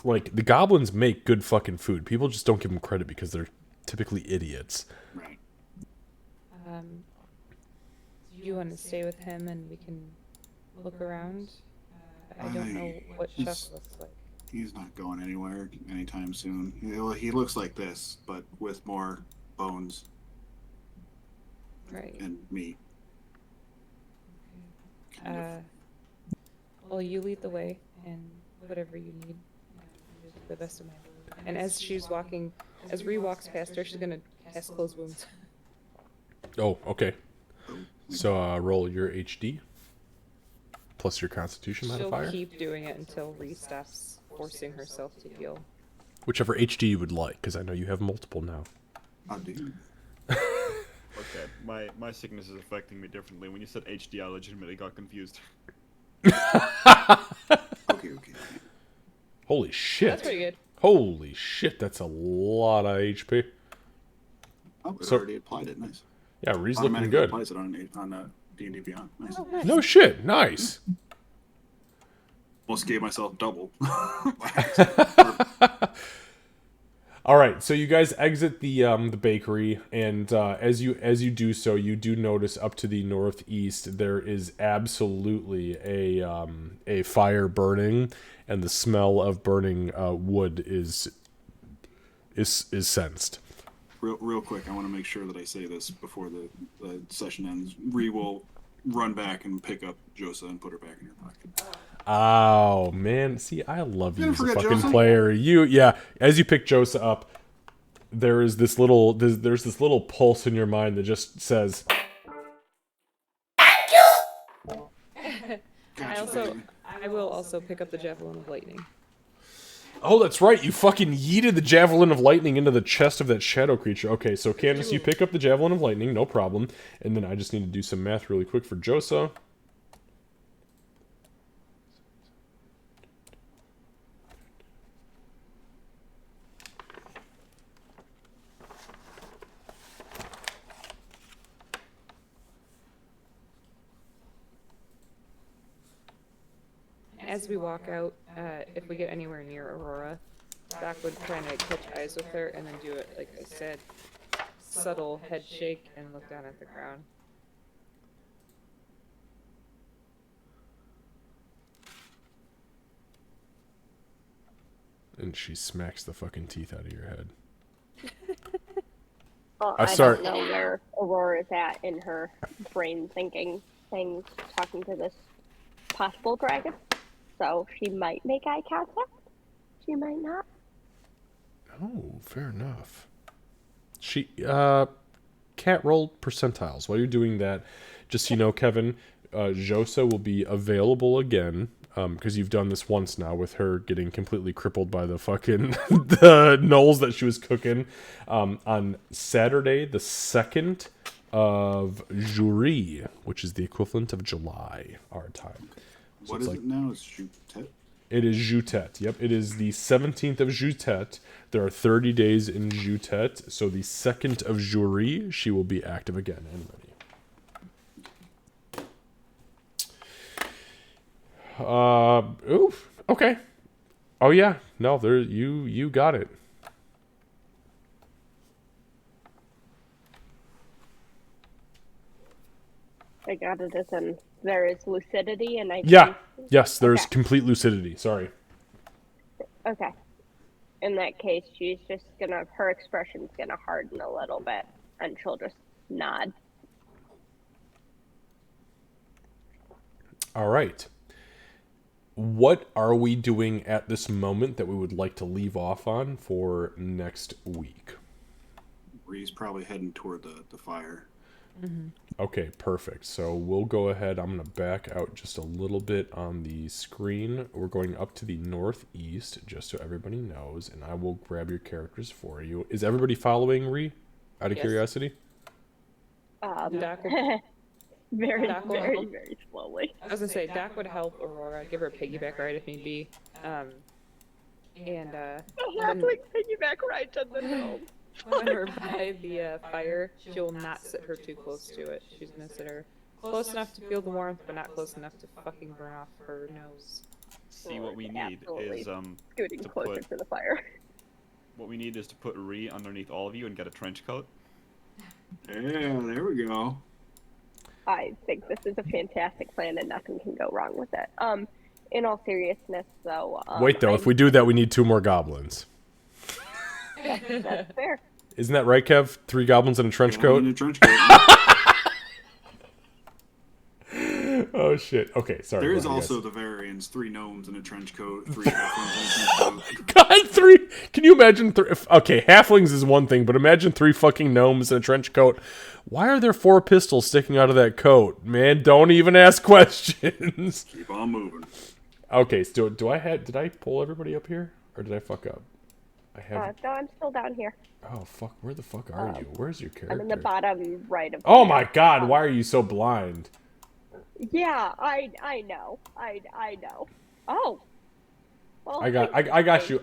Like, the goblins make good fucking food. People just don't give them credit because they're typically idiots. Right. Do you want to stay with him and we can look around? I don't know what Chuck He's- looks like. He's not going anywhere anytime soon. He looks like this, but with more bones Right. and meat. Kind of. Well, you lead the way, and whatever you need, do the best of my ability. And as she's walking, as Ree walks past her, she's gonna cast close wounds. Oh, okay. So roll your HD plus your Constitution She'll modifier, keep doing it until Ree stops forcing herself to heal. whichever HD you would like, because I know you have multiple now. Oh, dude. Okay, my sickness is affecting me differently. When you said HD, I legitimately got confused. Okay. Holy shit! That's pretty good. Holy shit! That's a lot of HP. Oh, it So- already applied it. Nice. Yeah, Ree's looking Automatically good. applies it on D&D Beyond. Nice. Oh, nice. No shit. Nice. Almost gave myself double. All right, so you guys exit the bakery, and as you do so, you do notice up to the northeast there is absolutely a fire burning, and the smell of burning wood is sensed. Real quick, I want to make sure that I say this before the session ends. Ree will run back and pick up Josa and put her back in her pocket. Oh man, see, I love you Didn't as a forget fucking Josa? player. Yeah. As you pick Josa up, there's this little pulse in your mind that just says, Gotcha, I will also pick up the Javelin of Lightning. "Oh, that's right, you fucking yeeted the javelin of lightning into the chest of that shadow creature." Okay, so Candace, you pick up the javelin of lightning, no problem. And then I just need to do some math really quick for Josa. As we walk out, if we get anywhere near Aurora, Doc would kind of catch eyes with her and then do it, like I said, subtle head shake and look down at the ground. And she smacks the fucking teeth out of your head. Well, I I start- don't know where Aurora is at in her brain thinking things, talking to this possible dragon. So she might make eye contact. She might not. Oh, fair enough. She, cat roll percentiles. While you're doing that, just so you know, Kevin, Josa will be available again, because you've done this once now with her getting completely crippled by the fucking, the knolls that she was cooking, on Saturday, the 2nd of Jury, which is the equivalent of July, our time. So What it's is like- it now? It's Jutet? It is Jutet. Yep, it is the 17th of Jutet. There are 30 days in Jutet, so the 2nd of Jury, she will be active again and ready. Oof. Okay. Oh yeah. No, there. You got it. I got it as in there is lucidity and I Yeah. can- Yes. There's Okay. complete lucidity. Sorry. Okay. In that case, she's just gonna, her expression's gonna harden a little bit and she'll just nod. All right. What are we doing at this moment that we would like to leave off on for next week? Ree's probably heading toward the fire. Okay, perfect. So we'll go ahead. I'm going to back out just a little bit on the screen. We're going up to the northeast, just so everybody knows, and I will grab your characters for you. Is everybody following Ree? Out of Yes. curiosity? Doc will- very, Doc will very, help. very slowly. I was gonna say Doc would help Aurora, give her a piggyback ride if need be. And Halfling piggyback ride to the gnome. when we're by the fire, she will not sit her too close to it. She's gonna sit her close enough to feel the warmth, but not close enough to fucking burn off her nose. See, what we need Absolutely. is Scooting to closer put to the fire. what we need is to put Ree underneath all of you and get a trench coat. Yeah, there we go. I think this is a fantastic plan, and nothing can go wrong with it. In all seriousness, though. Wait, though, if we do that, we need 2 more goblins. That's fair. Isn't that right, Kev? 3 goblins in a trench In coat? a trench coat. Oh, shit. Okay, sorry. There is go ahead, also guys. the variants: 3 gnomes in a trench coat, 3 halflings in a trench coat. God, 3. Can you imagine 3? Okay, halflings is one thing, but imagine 3 fucking gnomes in a trench coat. Why are there 4 pistols sticking out of that coat? Man, don't even ask questions. Keep on moving. Okay, so did I pull everybody up here? Or did I fuck up? I have. No, I'm still down here. Oh, fuck. Where the fuck are you? Where's your character? I'm in the bottom right of. Oh my god, why are you so blind? Yeah, I know. I know. Oh. Well, I got you.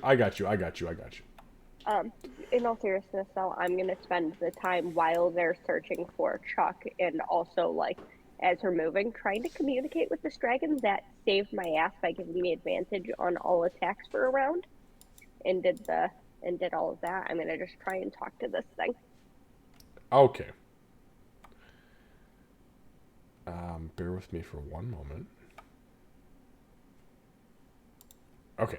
In all seriousness, though, I'm gonna spend the time while they're searching for Chuck, and also like as we're moving, trying to communicate with this dragon that saved my ass by giving me advantage on all attacks for a round, and did all of that. I'm gonna just try and talk to this thing. Okay. Bear with me for one moment. Okay.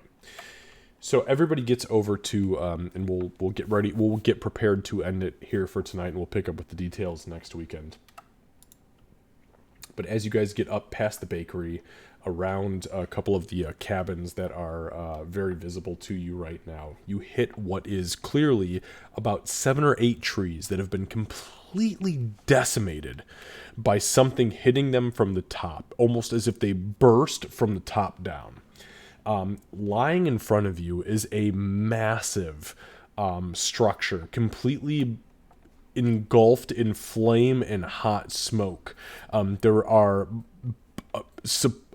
So everybody gets over to, and we'll get ready. We'll get prepared to end it here for tonight, and we'll pick up with the details next weekend. But as you guys get up past the bakery, around a couple of the cabins that are very visible to you right now, you hit what is clearly about 7 or 8 trees that have been completely decimated by something hitting them from the top, almost as if they burst from the top down. Lying in front of you is a massive structure, completely engulfed in flame and hot smoke. There are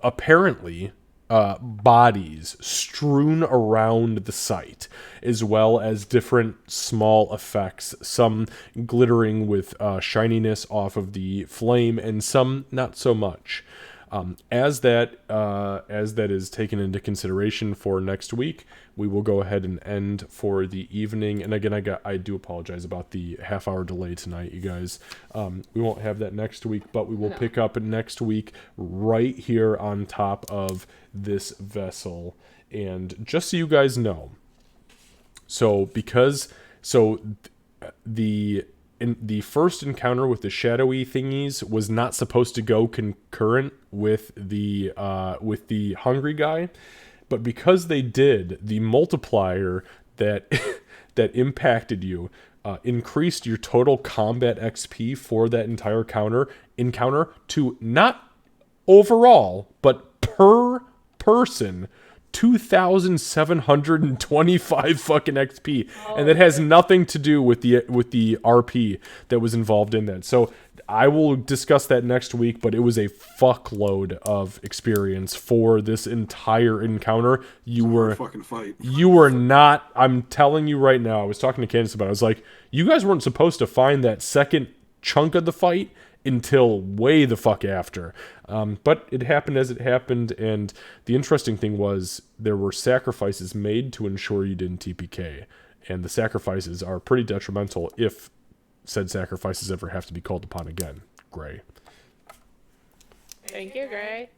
apparently bodies strewn around the site, as well as different small effects, some glittering with shininess off of the flame, and some not so much. As that is taken into consideration for next week, we will go ahead and end for the evening. And again, I do apologize about the half-hour delay tonight, you guys. We won't have that next week, but we will pick up next week right here on top of this vessel. And just so you guys know, the first encounter with the shadowy thingies was not supposed to go concurrent with the hungry guy, but because they did, the multiplier that that impacted you increased your total combat XP for that entire encounter to not overall, but per person, 2,725 fucking XP, and that has nothing to do with the RP that was involved in that. So I will discuss that next week, but it was a fuckload of experience for this entire encounter. You were fucking fight. You were not. I'm telling you right now. I was talking to Candace about it. I was like, you guys weren't supposed to find that second chunk of the fight until way the fuck after. But it happened as it happened, and the interesting thing was there were sacrifices made to ensure you didn't TPK, and the sacrifices are pretty detrimental if said sacrifices ever have to be called upon again. Gray. Thank you, Gray.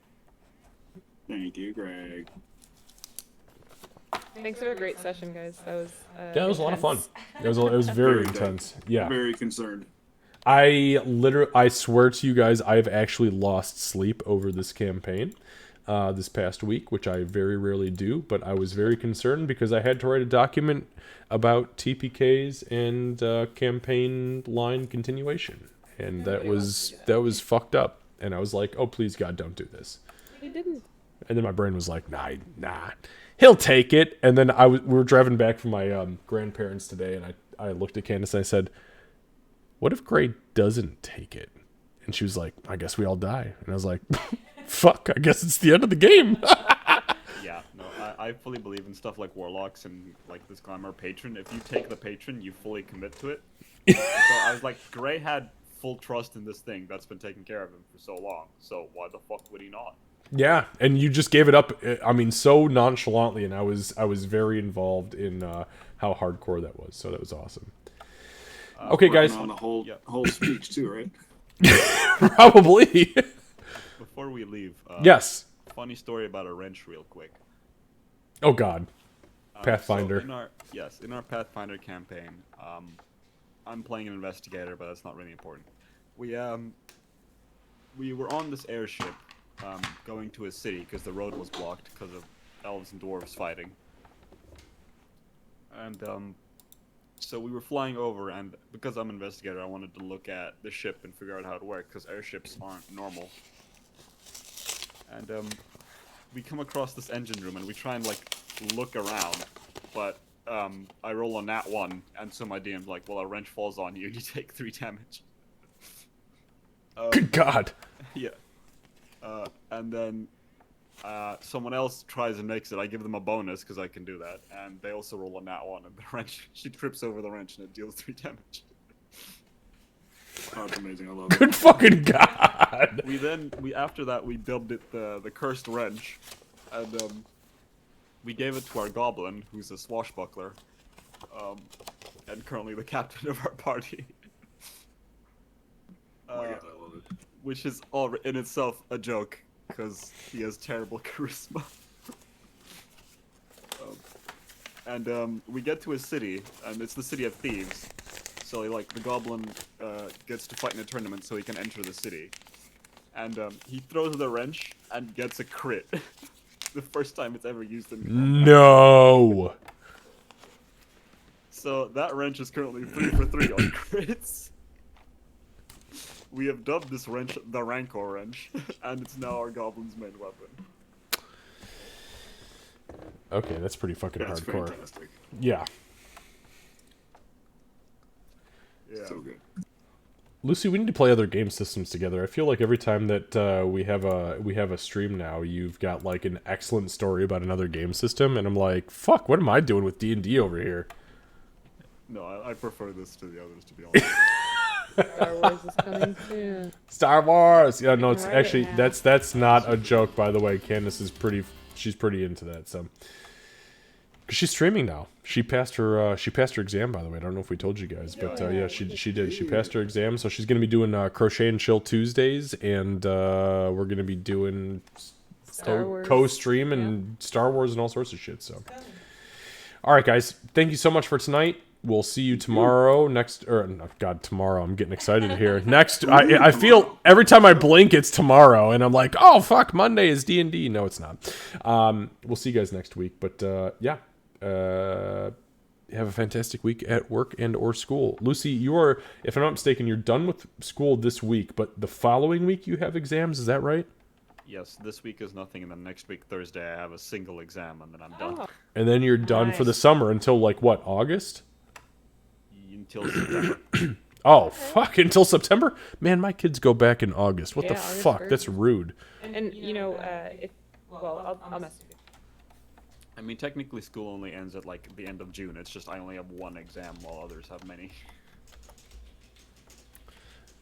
Thank you, Greg. Thanks for a great session, guys. That was Yeah, it was a lot of fun. It was very Very good. intense. Yeah. Very concerned. I swear to you guys, I've actually lost sleep over this campaign this past week, which I very rarely do, but I was very concerned because I had to write a document about TPKs and campaign line continuation, and that was fucked up, and I was like, oh, please God, don't do this. You didn't. And then my brain was like, nah, he'll take it. And then we were driving back from my grandparents today, and I looked at Candace and I said, what if Gray doesn't take it? And she was like, I guess we all die. And I was like, fuck, I guess it's the end of the game. Yeah, no, I fully believe in stuff like warlocks and like this glamour patron. If you take the patron, you fully commit to it. So I was like, Gray had full trust in this thing that's been taking care of him for so long. So why the fuck would he not? Yeah, and you just gave it up. I mean, so nonchalantly, and I was very involved in how hardcore that was. So that was awesome. Okay, guys. On the whole speech too, right? Probably. Before we leave, Yes. funny story about a wrench, real quick. Oh God. Pathfinder. So in our Pathfinder campaign, I'm playing an investigator, but that's not really important. We were on this airship, going to a city because the road was blocked because of elves and dwarves fighting. And so we were flying over, and because I'm an investigator, I wanted to look at the ship and figure out how it worked because airships aren't normal. And we come across this engine room, and we try and like look around, but I roll a nat 1, and so my DM's like, well, a wrench falls on you, and you take 3 damage. Good God. Yeah. And then someone else tries and makes it. I give them a bonus because I can do that, and they also roll a nat 1, and the wrench, she trips over the wrench, and it deals 3 damage. Oh, that's amazing. I love it. Good fucking God. After that, we dubbed it the cursed wrench, and we gave it to our goblin, who's a swashbuckler, and currently the captain of our party. Oh my God, I love it. Which is all in itself a joke, because he has terrible charisma. We get to a city, and it's the city of thieves. So like the goblin gets to fight in a tournament so he can enter the city. And he throws the wrench and gets a crit. The first time it's ever used in combat. No. So that wrench is currently 3 for 3 on crits. We have dubbed this wrench the Rancor wrench, and it's now our goblin's main weapon. Okay, that's pretty fucking That's hardcore. fantastic. Yeah. Yeah. So good. Lucy, we need to play other game systems together. I feel like every time that we have a stream now, you've got like an excellent story about another game system, and I'm like, fuck, what am I doing with D&D over here? No, I prefer this to the others, to be honest. Star Wars is coming soon. Star Wars. Yeah, no, it's Right actually now. that's not a joke, by the way. Candace is she's pretty into that. So, cause she's streaming now. She passed her exam, by the way. I don't know if we told you guys, but yeah, she did. She passed her exam, so she's gonna be doing Crochet and Chill Tuesdays, and we're gonna be doing Star Wars. co-stream and Star Wars and all sorts of shit. So, all right, guys, thank you so much for tonight. We'll see you tomorrow. Tomorrow. I'm getting excited here. Next, I feel every time I blink, it's tomorrow, and I'm like, oh fuck, Monday is D&D. No, it's not. We'll see you guys next week. But yeah, have a fantastic week at work and or school. Lucy, you are, if I'm not mistaken, you're done with school this week, but the following week you have exams. Is that right? Yes, this week is nothing, and then next week, Thursday, I have a single exam, and then I'm done. Oh, And then you're done for the summer until like what, August? Until September. Oh, fuck, until September? Man, my kids go back in August. What the Yeah, August fuck? 1st. That's rude. and you know, I'll mess with you. I mean, technically, school only ends at like the end of June. It's just I only have 1 exam, while others have many.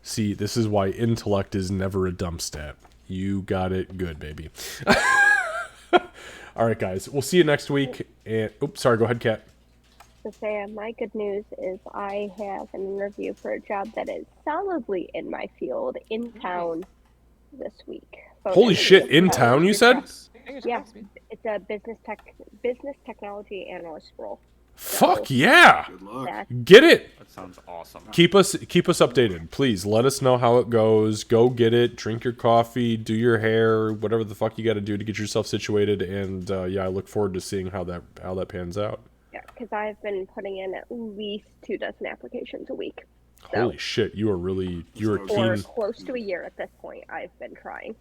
See, this is why intellect is never a dump stat. You got it good, baby. All right, guys. We'll see you next week. And oops, sorry. Go ahead, Kat. To say my good news is I have an interview for a job that is solidly in my field in town this week. So Holy it's shit! In a- town, you said? Fingers Yeah, crossed, man. it's a business technology analyst role. Fuck yeah! Good luck. That Get it. That sounds awesome. Keep us updated, please. Let us know how it goes. Go get it. Drink your coffee. Do your hair. Whatever the fuck you got to do to get yourself situated. And yeah, I look forward to seeing how that pans out. yeah, because I've been putting in at least 24 applications a week. So, Holy shit! You are or keen. close to a year at this point. I've been trying.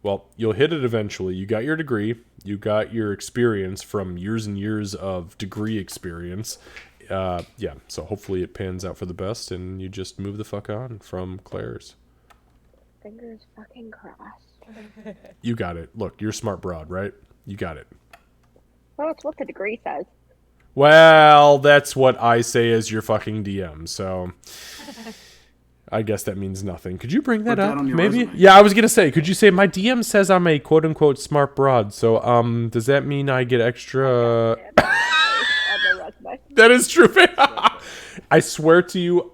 Well, you'll hit it eventually. You got your degree. You got your experience from years and years of degree experience. Yeah, so hopefully it pans out for the best, and you just move the fuck on from Claire's. Fingers fucking crossed. You got it. Look, you're a smart broad, right? You got it. Well, it's what the degree says. Well, that's what I say as your fucking DM, so I guess that means nothing. Could you bring that Put that up, on your maybe? resume. Yeah, I was gonna say, could you say my DM says I'm a quote-unquote smart broad, so, does that mean I get extra... On the resume. That is true. I swear to you,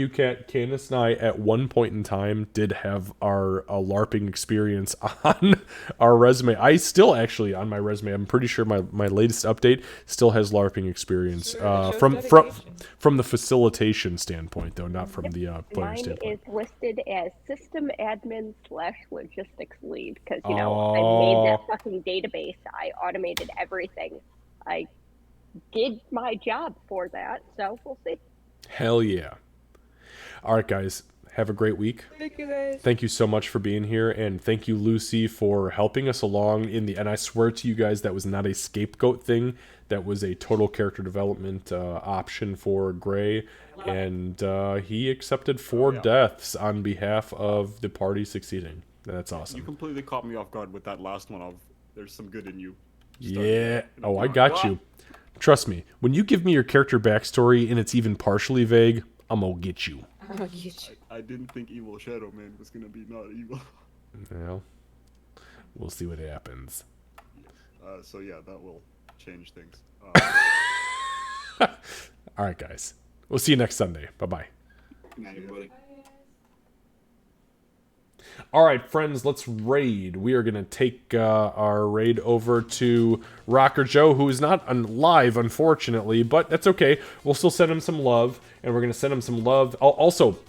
Candace and I at one point in time did have our LARPing experience on our resume. I still actually on my resume, I'm pretty sure my latest update still has LARPing experience Sure, it from shows from dedication. from the facilitation standpoint, though, not from the player Mine standpoint. is listed as system admin / logistics lead because I made that fucking database. I automated everything. I did my job for that, so we'll see. Hell yeah! All right, guys, have a great week. Thank you guys. Thank you so much for being here, and thank you, Lucy, for helping us along in the. And I swear to you guys, that was not a scapegoat thing. That was a total character development option for Gray, and he accepted 4 deaths on behalf of the party succeeding. That's You awesome. completely caught me off guard with that last one of there's some good in you. Yeah. Oh, I got you. Trust me. When you give me your character backstory and it's even partially vague, I'm gonna get you. I'm gonna get you. I didn't think Evil Shadow Man was gonna be not evil. Well, we'll see what happens. So yeah, that will change things. All right, guys. We'll see you next Sunday. Bye-bye. Good night, everybody. All right, friends, let's raid. We are going to take our raid over to Rocker Joe, who is not live, unfortunately, but that's okay. We'll still send him some love, and we're going to send him some love. Also,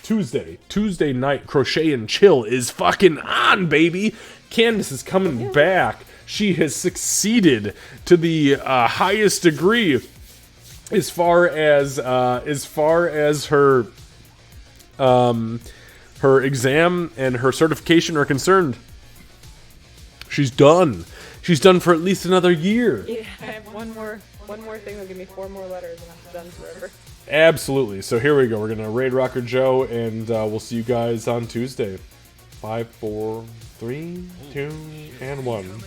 Tuesday night, Crochet and Chill is fucking on, baby. Candace is coming back. She has succeeded to the highest degree as far as her her exam and her certification are concerned. She's done. She's done for at least another year. Yeah, I have one more thing. They'll give me 4 more letters, and I'm done forever. Absolutely. So here we go. We're gonna raid Rocker Joe, and we'll see you guys on Tuesday. 5, 4, 3, 2, and 1.